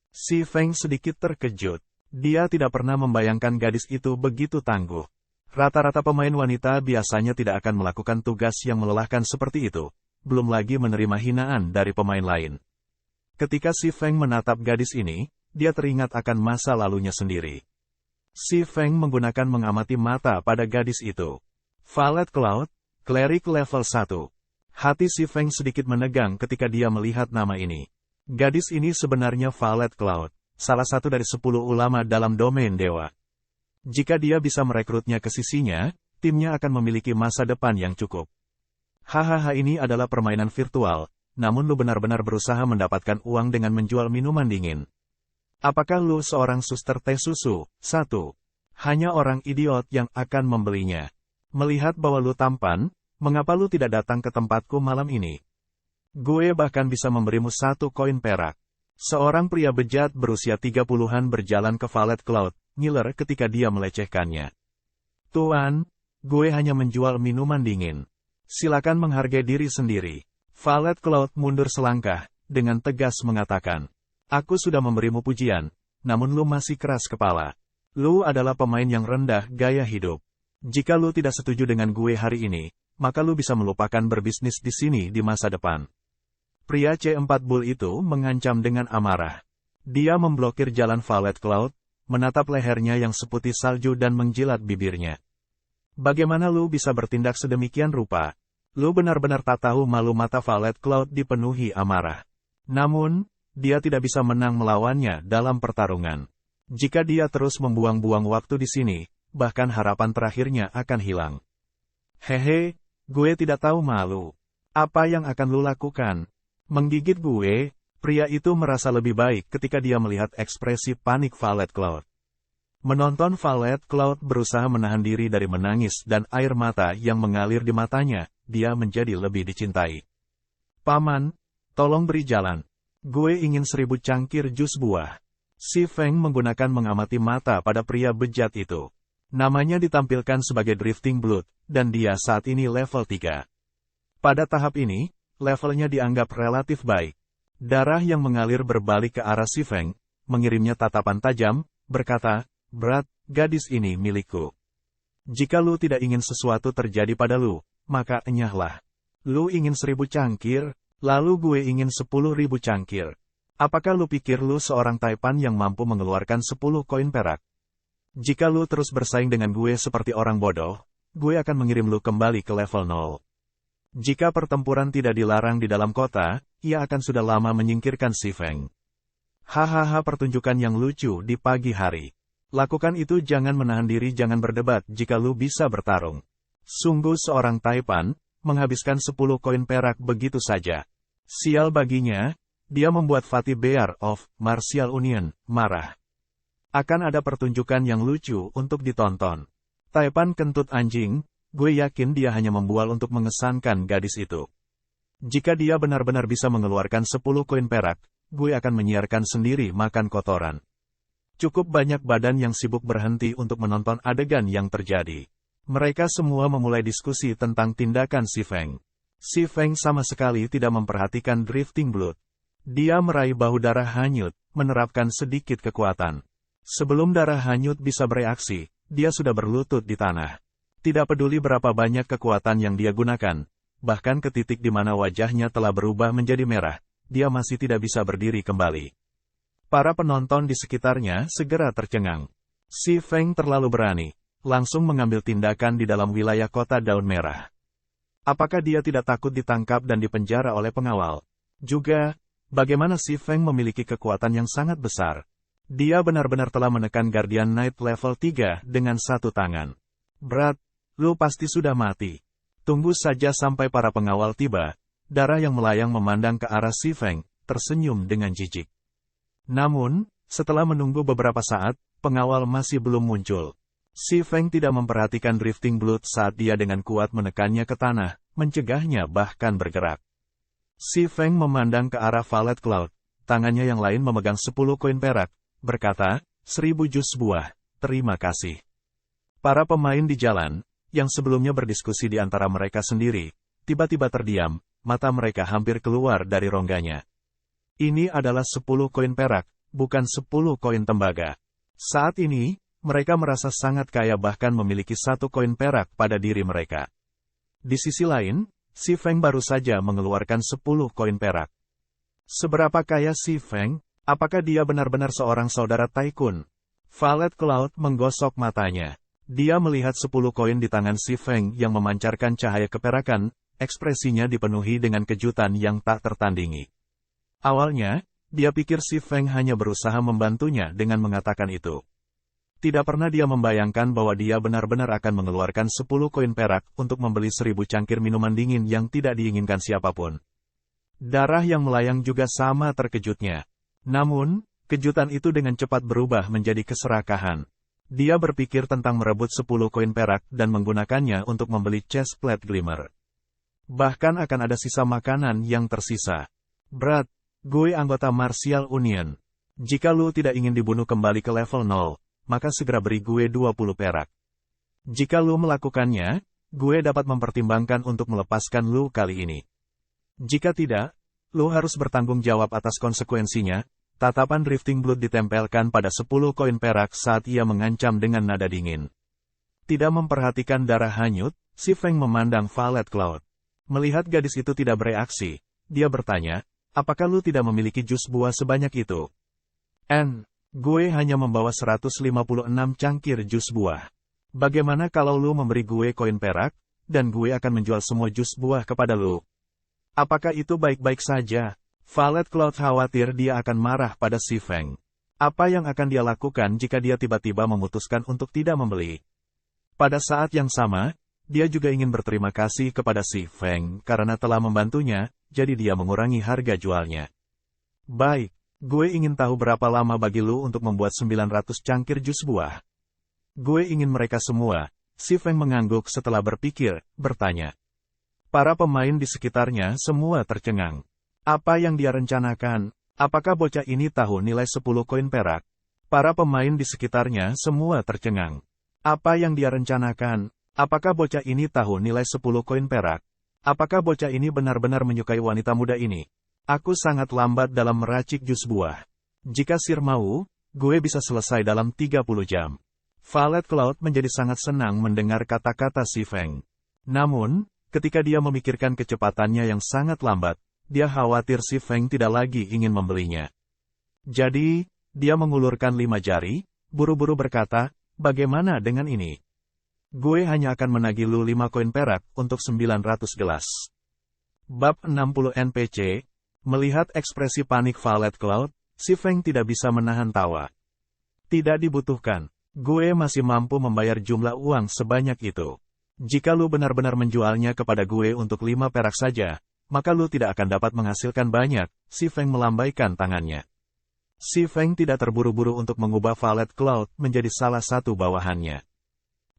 Si Feng sedikit terkejut. Dia tidak pernah membayangkan gadis itu begitu tangguh. Rata-rata pemain wanita biasanya tidak akan melakukan tugas yang melelahkan seperti itu. Belum lagi menerima hinaan dari pemain lain. Ketika si Feng menatap gadis ini, dia teringat akan masa lalunya sendiri. Si Feng menggunakan mengamati mata pada gadis itu. Violet Cloud, Cleric level 1. Hati si Feng sedikit menegang ketika dia melihat nama ini. Gadis ini sebenarnya Violet Cloud, salah satu dari 10 ulama dalam domain dewa. Jika dia bisa merekrutnya ke sisinya, timnya akan memiliki masa depan yang cukup. Hahaha, ini adalah permainan virtual, namun lu benar-benar berusaha mendapatkan uang dengan menjual minuman dingin. Apakah lu seorang suster teh susu? 1. Hanya orang idiot yang akan membelinya. Melihat bahwa lu tampan, mengapa lu tidak datang ke tempatku malam ini? Gue bahkan bisa memberimu 1 koin perak. Seorang pria bejat berusia 30-an berjalan ke Violet Cloud, ngiler ketika dia melecehkannya. Tuan, gue hanya menjual minuman dingin. Silakan menghargai diri sendiri. Violet Cloud mundur selangkah, dengan tegas mengatakan. Aku sudah memberimu pujian, namun lu masih keras kepala. Lu adalah pemain yang rendah gaya hidup. Jika lu tidak setuju dengan gue hari ini, maka lu bisa melupakan berbisnis di sini di masa depan. Pria C4 Bull itu mengancam dengan amarah. Dia memblokir jalan Violet Cloud, menatap lehernya yang seputih salju dan menjilat bibirnya. Bagaimana lu bisa bertindak sedemikian rupa? Lu benar-benar tak tahu malu. Mata Violet Cloud dipenuhi amarah. Namun, dia tidak bisa menang melawannya dalam pertarungan. Jika dia terus membuang-buang waktu di sini, bahkan harapan terakhirnya akan hilang. Hehe, gue tidak tahu malu. Apa yang akan lu lakukan? Menggigit gue? Pria itu merasa lebih baik ketika dia melihat ekspresi panik Violet Cloud. Menonton Violet Cloud berusaha menahan diri dari menangis dan air mata yang mengalir di matanya, dia menjadi lebih dicintai. Paman, tolong beri jalan. Gue ingin 1000 cangkir jus buah. Si Feng menggunakan mengamati mata pada pria bejat itu. Namanya ditampilkan sebagai Drifting Blood, dan dia saat ini level 3. Pada tahap ini, levelnya dianggap relatif baik. Darah yang mengalir berbalik ke arah si Feng, mengirimnya tatapan tajam, berkata, "Berat, gadis ini milikku. Jika lu tidak ingin sesuatu terjadi pada lu, maka enyahlah. Lu ingin 1000 cangkir, lalu gue ingin 10.000 cangkir. Apakah lu pikir lu seorang taipan yang mampu mengeluarkan 10 koin perak? Jika lu terus bersaing dengan gue seperti orang bodoh, gue akan mengirim lu kembali ke level 0. Jika pertempuran tidak dilarang di dalam kota, ia akan sudah lama menyingkirkan si Feng." Hahaha, pertunjukan yang lucu di pagi hari. Lakukan itu, jangan menahan diri, jangan berdebat jika lu bisa bertarung. Sungguh seorang taipan, menghabiskan 10 koin perak begitu saja. Sial baginya, dia membuat Fatih Bear of Martial Union marah. Akan ada pertunjukan yang lucu untuk ditonton. Taipan kentut anjing, gue yakin dia hanya membual untuk mengesankan gadis itu. Jika dia benar-benar bisa mengeluarkan 10 koin perak, gue akan menyiarkan sendiri makan kotoran. Cukup banyak badan yang sibuk berhenti untuk menonton adegan yang terjadi. Mereka semua memulai diskusi tentang tindakan si Feng. Si Feng sama sekali tidak memperhatikan Drifting Blood. Dia meraih bahu darah hanyut, menerapkan sedikit kekuatan. Sebelum darah hanyut bisa bereaksi, dia sudah berlutut di tanah. Tidak peduli berapa banyak kekuatan yang dia gunakan, bahkan ke titik di mana wajahnya telah berubah menjadi merah, dia masih tidak bisa berdiri kembali. Para penonton di sekitarnya segera tercengang. Si Feng terlalu berani, langsung mengambil tindakan di dalam wilayah kota daun merah. Apakah dia tidak takut ditangkap dan dipenjara oleh pengawal? Juga, bagaimana si Feng memiliki kekuatan yang sangat besar? Dia benar-benar telah menekan Guardian Knight level 3 dengan satu tangan. Berat, lu pasti sudah mati. Tunggu saja sampai para pengawal tiba. Darah yang melayang memandang ke arah si Feng, tersenyum dengan jijik. Namun, setelah menunggu beberapa saat, pengawal masih belum muncul. Si Feng tidak memperhatikan Drifting Blood saat dia dengan kuat menekannya ke tanah, mencegahnya bahkan bergerak. Si Feng memandang ke arah Violet Cloud, tangannya yang lain memegang 10 koin perak, berkata, 1000 jus buah, terima kasih. Para pemain di jalan, yang sebelumnya berdiskusi di antara mereka sendiri, tiba-tiba terdiam, mata mereka hampir keluar dari rongganya. Ini adalah 10 koin perak, bukan 10 koin tembaga. Saat ini, mereka merasa sangat kaya bahkan memiliki 1 koin perak pada diri mereka. Di sisi lain, si Feng baru saja mengeluarkan 10 koin perak. Seberapa kaya si Feng? Apakah dia benar-benar seorang saudara Tycoon? Violet Cloud menggosok matanya. Dia melihat 10 koin di tangan si Feng yang memancarkan cahaya keperakan, ekspresinya dipenuhi dengan kejutan yang tak tertandingi. Awalnya, dia pikir si Feng hanya berusaha membantunya dengan mengatakan itu. Tidak pernah dia membayangkan bahwa dia benar-benar akan mengeluarkan 10 koin perak untuk membeli 1000 cangkir minuman dingin yang tidak diinginkan siapapun. Darah yang melayang juga sama terkejutnya. Namun, kejutan itu dengan cepat berubah menjadi keserakahan. Dia berpikir tentang merebut 10 koin perak dan menggunakannya untuk membeli chest plate glimmer. Bahkan akan ada sisa makanan yang tersisa. Berat, gue anggota Martial Union. Jika lu tidak ingin dibunuh kembali ke level 0, maka segera beri gue 20 perak. Jika lu melakukannya, gue dapat mempertimbangkan untuk melepaskan lu kali ini. Jika tidak, lu harus bertanggung jawab atas konsekuensinya. Tatapan Drifting Blood ditempelkan pada 10 koin perak saat ia mengancam dengan nada dingin. Tidak memperhatikan darah hanyut, si Feng memandang Violet Cloud. Melihat gadis itu tidak bereaksi, dia bertanya, apakah lu tidak memiliki jus buah sebanyak itu? Gue hanya membawa 156 cangkir jus buah. Bagaimana kalau lu memberi gue koin perak, dan gue akan menjual semua jus buah kepada lu? Apakah itu baik-baik saja? Violet Cloud khawatir dia akan marah pada si Feng. Apa yang akan dia lakukan jika dia tiba-tiba memutuskan untuk tidak membeli? Pada saat yang sama, dia juga ingin berterima kasih kepada si Feng karena telah membantunya, jadi dia mengurangi harga jualnya. Baik, gue ingin tahu berapa lama bagi lu untuk membuat 900 cangkir jus buah. Gue ingin mereka semua. Si Feng mengangguk setelah berpikir, bertanya. Para pemain di sekitarnya semua tercengang. Apa yang dia rencanakan? Apakah bocah ini tahu nilai 10 koin perak? Para pemain di sekitarnya semua tercengang. Apa yang dia rencanakan? Apakah bocah ini tahu nilai 10 koin perak? Apakah bocah ini benar-benar menyukai wanita muda ini? Aku sangat lambat dalam meracik jus buah. Jika Sir mau, gue bisa selesai dalam 30 jam. Violet Cloud menjadi sangat senang mendengar kata-kata si Feng. Namun, ketika dia memikirkan kecepatannya yang sangat lambat, dia khawatir si Feng tidak lagi ingin membelinya. Jadi, dia mengulurkan 5 jari, buru-buru berkata, bagaimana dengan ini? Gue hanya akan menagih lu 5 koin perak untuk 900 gelas. Bab 60 NPC. Melihat ekspresi panik Violet Cloud, si Feng tidak bisa menahan tawa. Tidak dibutuhkan. Gue masih mampu membayar jumlah uang sebanyak itu. Jika lu benar-benar menjualnya kepada gue untuk 5 perak saja, maka lu tidak akan dapat menghasilkan banyak, si Feng melambaikan tangannya. Si Feng tidak terburu-buru untuk mengubah Violet Cloud menjadi salah satu bawahannya.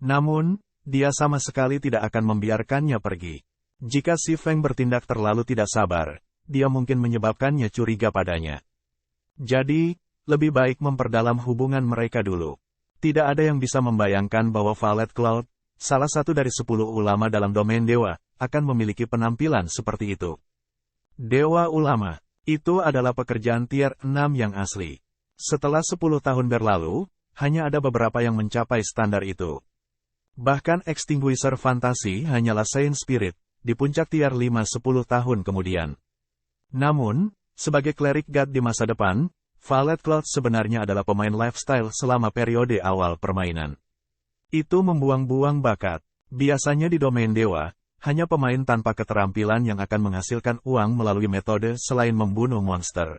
Namun, dia sama sekali tidak akan membiarkannya pergi. Jika si Feng bertindak terlalu tidak sabar, dia mungkin menyebabkannya curiga padanya. Jadi, lebih baik memperdalam hubungan mereka dulu. Tidak ada yang bisa membayangkan bahwa Violet Cloud, salah satu dari 10 ulama dalam domain dewa, akan memiliki penampilan seperti itu. Dewa ulama, itu adalah pekerjaan tier 6 yang asli. Setelah 10 tahun berlalu, hanya ada beberapa yang mencapai standar itu. Bahkan Extinguisher Fantasi hanyalah Saint Spirit, di puncak tier 5 10 tahun kemudian. Namun, sebagai cleric god di masa depan, Violet Cloud sebenarnya adalah pemain lifestyle selama periode awal permainan. Itu membuang-buang bakat. Biasanya di domain dewa, hanya pemain tanpa keterampilan yang akan menghasilkan uang melalui metode selain membunuh monster.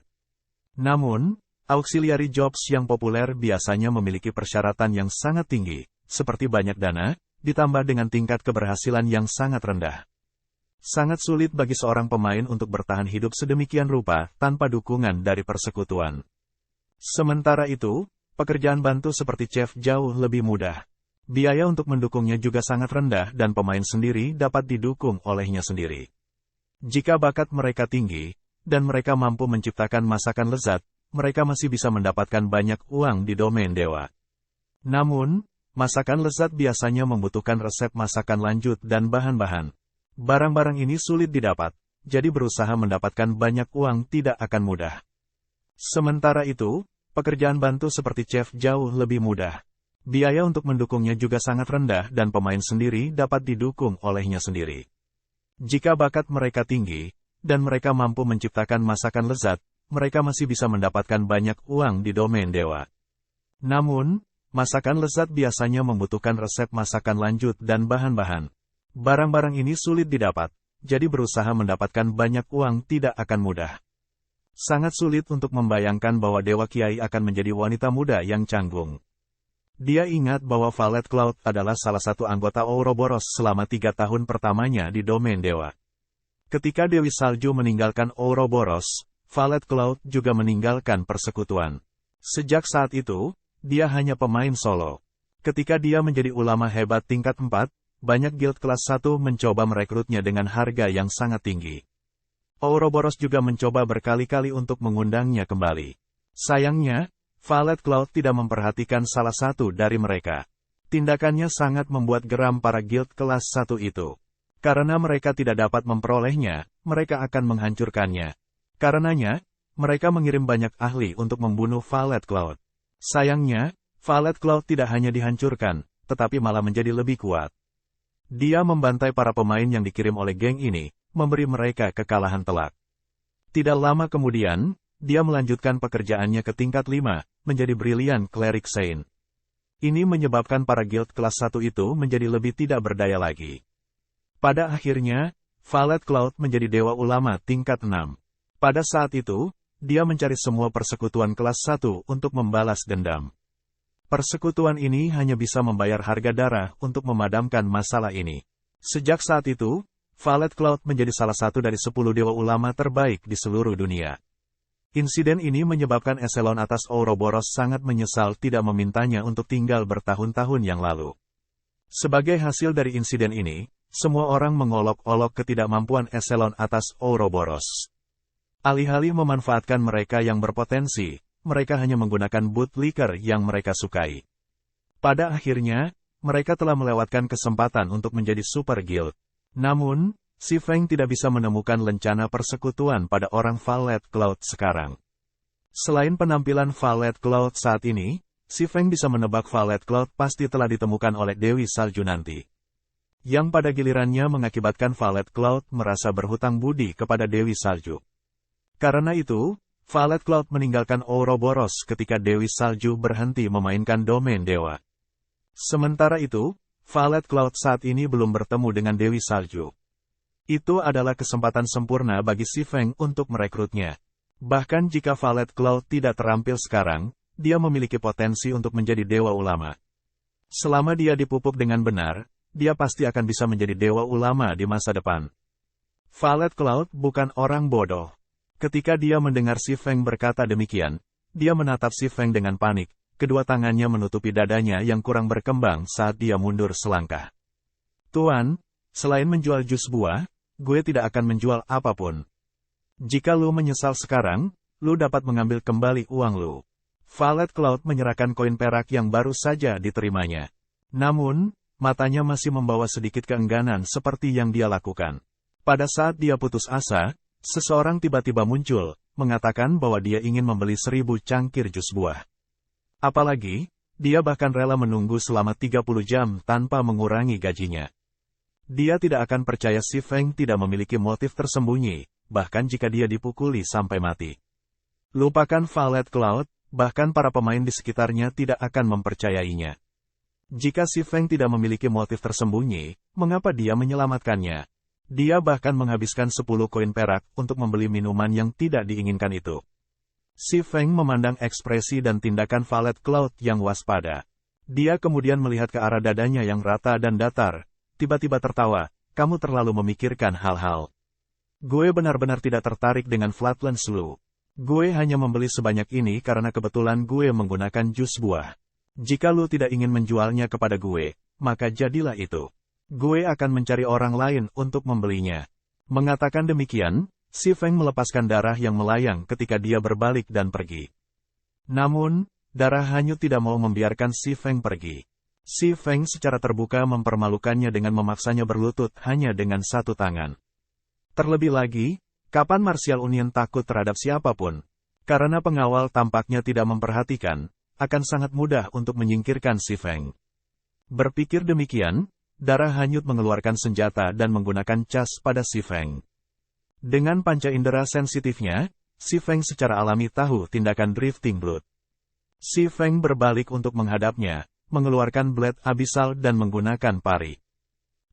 Namun, auxiliary jobs yang populer biasanya memiliki persyaratan yang sangat tinggi, seperti banyak dana, ditambah dengan tingkat keberhasilan yang sangat rendah. Sangat sulit bagi seorang pemain untuk bertahan hidup sedemikian rupa tanpa dukungan dari persekutuan. Sementara itu, pekerjaan bantu seperti chef jauh lebih mudah. Biaya untuk mendukungnya juga sangat rendah dan pemain sendiri dapat didukung olehnya sendiri. Jika bakat mereka tinggi, dan mereka mampu menciptakan masakan lezat, mereka masih bisa mendapatkan banyak uang di domain dewa. Namun, masakan lezat biasanya membutuhkan resep masakan lanjut dan bahan-bahan. Barang-barang ini sulit didapat, jadi berusaha mendapatkan banyak uang tidak akan mudah. Sementara itu, pekerjaan bantu seperti chef jauh lebih mudah. Biaya untuk mendukungnya juga sangat rendah dan pemain sendiri dapat didukung olehnya sendiri. Jika bakat mereka tinggi, dan mereka mampu menciptakan masakan lezat, mereka masih bisa mendapatkan banyak uang di domain dewa. Namun, masakan lezat biasanya membutuhkan resep masakan lanjut dan bahan-bahan. Barang-barang ini sulit didapat, jadi berusaha mendapatkan banyak uang tidak akan mudah. Sangat sulit untuk membayangkan bahwa Dewa Kiai akan menjadi wanita muda yang canggung. Dia ingat bahwa Violet Cloud adalah salah satu anggota Ouroboros selama 3 tahun pertamanya di domain dewa. Ketika Dewi Salju meninggalkan Ouroboros, Violet Cloud juga meninggalkan persekutuan. Sejak saat itu, dia hanya pemain solo. Ketika dia menjadi ulama hebat tingkat 4, banyak guild kelas 1 mencoba merekrutnya dengan harga yang sangat tinggi. Ouroboros juga mencoba berkali-kali untuk mengundangnya kembali. Sayangnya, Violet Cloud tidak memperhatikan salah satu dari mereka. Tindakannya sangat membuat geram para guild kelas 1 itu. Karena mereka tidak dapat memperolehnya, mereka akan menghancurkannya. Karenanya, mereka mengirim banyak ahli untuk membunuh Violet Cloud. Sayangnya, Violet Cloud tidak hanya dihancurkan, tetapi malah menjadi lebih kuat. Dia membantai para pemain yang dikirim oleh geng ini, memberi mereka kekalahan telak. Tidak lama kemudian, dia melanjutkan pekerjaannya ke tingkat 5, menjadi Brilliant Cleric Saint. Ini menyebabkan para guild kelas 1 itu menjadi lebih tidak berdaya lagi. Pada akhirnya, Violet Cloud menjadi dewa ulama tingkat 6. Pada saat itu, dia mencari semua persekutuan kelas 1 untuk membalas dendam. Persekutuan ini hanya bisa membayar harga darah untuk memadamkan masalah ini. Sejak saat itu, Violet Cloud menjadi salah satu dari 10 dewa ulama terbaik di seluruh dunia. Insiden ini menyebabkan eselon atas Ouroboros sangat menyesal tidak memintanya untuk tinggal bertahun-tahun yang lalu. Sebagai hasil dari insiden ini, semua orang mengolok-olok ketidakmampuan eselon atas Ouroboros. Alih-alih memanfaatkan mereka yang berpotensi, mereka hanya menggunakan bootlicker yang mereka sukai. Pada akhirnya, mereka telah melewatkan kesempatan untuk menjadi super guild. Namun, Si Feng tidak bisa menemukan lencana persekutuan pada orang Violet Cloud sekarang. Selain penampilan Violet Cloud saat ini, Si Feng bisa menebak Violet Cloud pasti telah ditemukan oleh Dewi Salju nanti. Yang pada gilirannya mengakibatkan Violet Cloud merasa berhutang budi kepada Dewi Salju. Karena itu, Violet Cloud meninggalkan Ouroboros ketika Dewi Salju berhenti memainkan domain dewa. Sementara itu, Violet Cloud saat ini belum bertemu dengan Dewi Salju. Itu adalah kesempatan sempurna bagi Si Feng untuk merekrutnya. Bahkan jika Violet Cloud tidak terampil sekarang, dia memiliki potensi untuk menjadi dewa ulama. Selama dia dipupuk dengan benar, dia pasti akan bisa menjadi dewa ulama di masa depan. Violet Cloud bukan orang bodoh. Ketika dia mendengar Si Feng berkata demikian, dia menatap Si Feng dengan panik, kedua tangannya menutupi dadanya yang kurang berkembang saat dia mundur selangkah. Tuan, selain menjual jus buah, gue tidak akan menjual apapun. Jika lu menyesal sekarang, lu dapat mengambil kembali uang lu. Violet Cloud menyerahkan koin perak yang baru saja diterimanya. Namun, matanya masih membawa sedikit keengganan seperti yang dia lakukan. Pada saat dia putus asa, seseorang tiba-tiba muncul, mengatakan bahwa dia ingin membeli 1000 cangkir jus buah. Apalagi, dia bahkan rela menunggu selama 30 jam tanpa mengurangi gajinya. Dia tidak akan percaya Si Feng tidak memiliki motif tersembunyi, bahkan jika dia dipukuli sampai mati. Lupakan Violet Cloud, bahkan para pemain di sekitarnya tidak akan mempercayainya. Jika Si Feng tidak memiliki motif tersembunyi, mengapa dia menyelamatkannya? Dia bahkan menghabiskan 10 koin perak untuk membeli minuman yang tidak diinginkan itu. Si Feng memandang ekspresi dan tindakan Violet Cloud yang waspada. Dia kemudian melihat ke arah dadanya yang rata dan datar, tiba-tiba tertawa, kamu terlalu memikirkan hal-hal. Gue benar-benar tidak tertarik dengan Flatlands lu. Gue hanya membeli sebanyak ini karena kebetulan gue menggunakan jus buah. Jika lu tidak ingin menjualnya kepada gue, maka jadilah itu. Gue akan mencari orang lain untuk membelinya. Mengatakan demikian, Si Feng melepaskan darah yang melayang ketika dia berbalik dan pergi. Namun, darah hanyut tidak mau membiarkan Si Feng pergi. Si Feng secara terbuka mempermalukannya dengan memaksanya berlutut hanya dengan satu tangan. Terlebih lagi, kapan Martial Union takut terhadap siapapun? Karena pengawal tampaknya tidak memperhatikan, akan sangat mudah untuk menyingkirkan Si Feng. Berpikir demikian, darah hanyut mengeluarkan senjata dan menggunakan cas pada Si Feng. Dengan panca indera sensitifnya, Si Feng secara alami tahu tindakan Drifting Blood. Si Feng berbalik untuk menghadapnya, mengeluarkan blade abyssal dan menggunakan pari.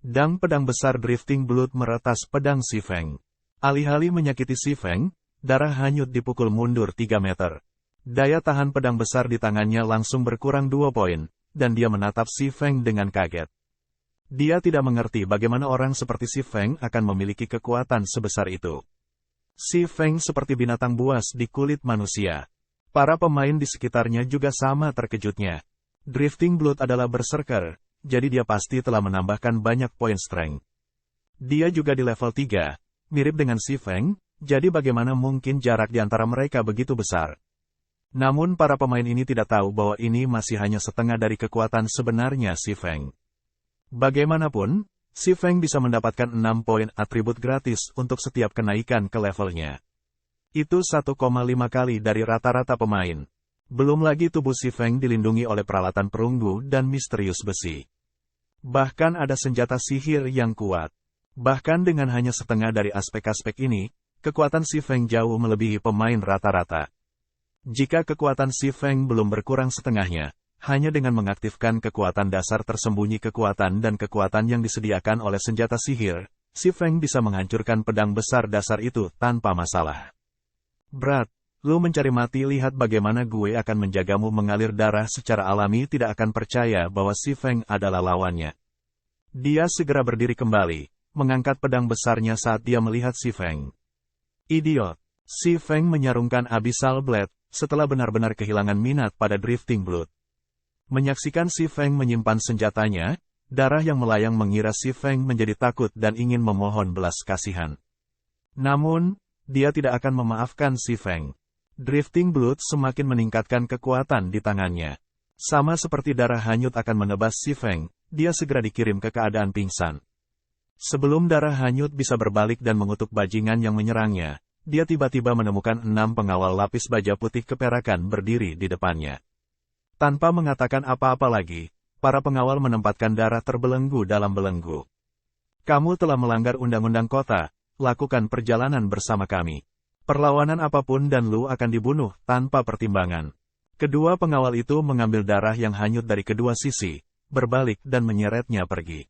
Pedang besar Drifting Blood meretas pedang Si Feng. Alih-alih menyakiti Si Feng, darah hanyut dipukul mundur 3 meter. Daya tahan pedang besar di tangannya langsung berkurang 2 poin, dan dia menatap Si Feng dengan kaget. Dia tidak mengerti bagaimana orang seperti Si Feng akan memiliki kekuatan sebesar itu. Si Feng seperti binatang buas di kulit manusia. Para pemain di sekitarnya juga sama terkejutnya. Drifting Blood adalah berserker, jadi dia pasti telah menambahkan banyak poin strength. Dia juga di level 3, mirip dengan Si Feng, jadi bagaimana mungkin jarak di antara mereka begitu besar. Namun para pemain ini tidak tahu bahwa ini masih hanya setengah dari kekuatan sebenarnya Si Feng. Bagaimanapun, Si Feng bisa mendapatkan 6 poin atribut gratis untuk setiap kenaikan ke levelnya. Itu 1,5 kali dari rata-rata pemain. Belum lagi tubuh Si Feng dilindungi oleh peralatan perunggu dan misterius besi. Bahkan ada senjata sihir yang kuat. Bahkan dengan hanya setengah dari aspek-aspek ini, kekuatan Si Feng jauh melebihi pemain rata-rata. Jika kekuatan Si Feng belum berkurang setengahnya, hanya dengan mengaktifkan kekuatan dasar tersembunyi kekuatan dan kekuatan yang disediakan oleh senjata sihir, Si Feng bisa menghancurkan pedang besar dasar itu tanpa masalah. Berat. Lu mencari mati, lihat bagaimana gue akan menjagamu mengalir darah secara alami, tidak akan percaya bahwa Si Feng adalah lawannya. Dia segera berdiri kembali, mengangkat pedang besarnya saat dia melihat Si Feng. Idiot. Si Feng menyarungkan Abyssal Blade, setelah benar-benar kehilangan minat pada Drifting Blood. Menyaksikan Si Feng menyimpan senjatanya, darah yang melayang mengira Si Feng menjadi takut dan ingin memohon belas kasihan. Namun, dia tidak akan memaafkan Si Feng. Drifting Blood semakin meningkatkan kekuatan di tangannya. Sama seperti darah hanyut akan menebas Si Feng, dia segera dikirim ke keadaan pingsan. Sebelum darah hanyut bisa berbalik dan mengutuk bajingan yang menyerangnya, dia tiba-tiba menemukan 6 pengawal lapis baja putih keperakan berdiri di depannya. Tanpa mengatakan apa-apa lagi, para pengawal menempatkan darah terbelenggu dalam belenggu. Kamu telah melanggar undang-undang kota, lakukan perjalanan bersama kami. Perlawanan apapun dan lu akan dibunuh tanpa pertimbangan. Kedua pengawal itu mengambil darah yang hanyut dari kedua sisi, berbalik dan menyeretnya pergi.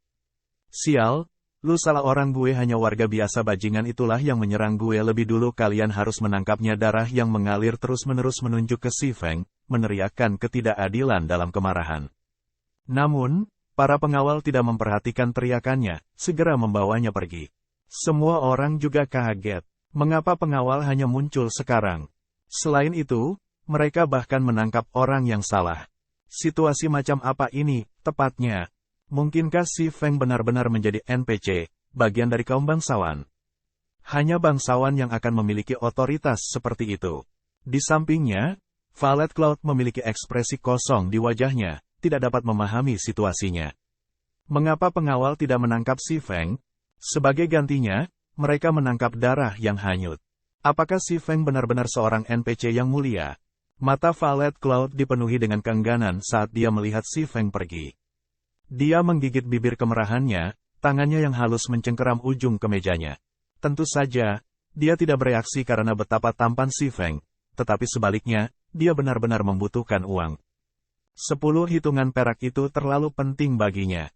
Sial! Lu salah orang, gue hanya warga biasa, bajingan itulah yang menyerang gue lebih dulu, kalian harus menangkapnya. Darah yang mengalir terus-menerus menunjuk ke Si Feng, meneriakkan ketidakadilan dalam kemarahan. Namun, para pengawal tidak memperhatikan teriakannya, segera membawanya pergi. Semua orang juga kaget. Mengapa pengawal hanya muncul sekarang? Selain itu, mereka bahkan menangkap orang yang salah. Situasi macam apa ini, tepatnya? Mungkinkah Si Feng benar-benar menjadi NPC, bagian dari kaum bangsawan? Hanya bangsawan yang akan memiliki otoritas seperti itu. Di sampingnya, Violet Cloud memiliki ekspresi kosong di wajahnya, tidak dapat memahami situasinya. Mengapa pengawal tidak menangkap Si Feng? Sebagai gantinya, mereka menangkap darah yang hanyut. Apakah Si Feng benar-benar seorang NPC yang mulia? Mata Violet Cloud dipenuhi dengan keengganan saat dia melihat Si Feng pergi. Dia menggigit bibir kemerahannya, tangannya yang halus mencengkeram ujung kemejanya. Tentu saja, dia tidak bereaksi karena betapa tampan Si Feng, tetapi sebaliknya, dia benar-benar membutuhkan uang. 10 hitungan perak itu terlalu penting baginya.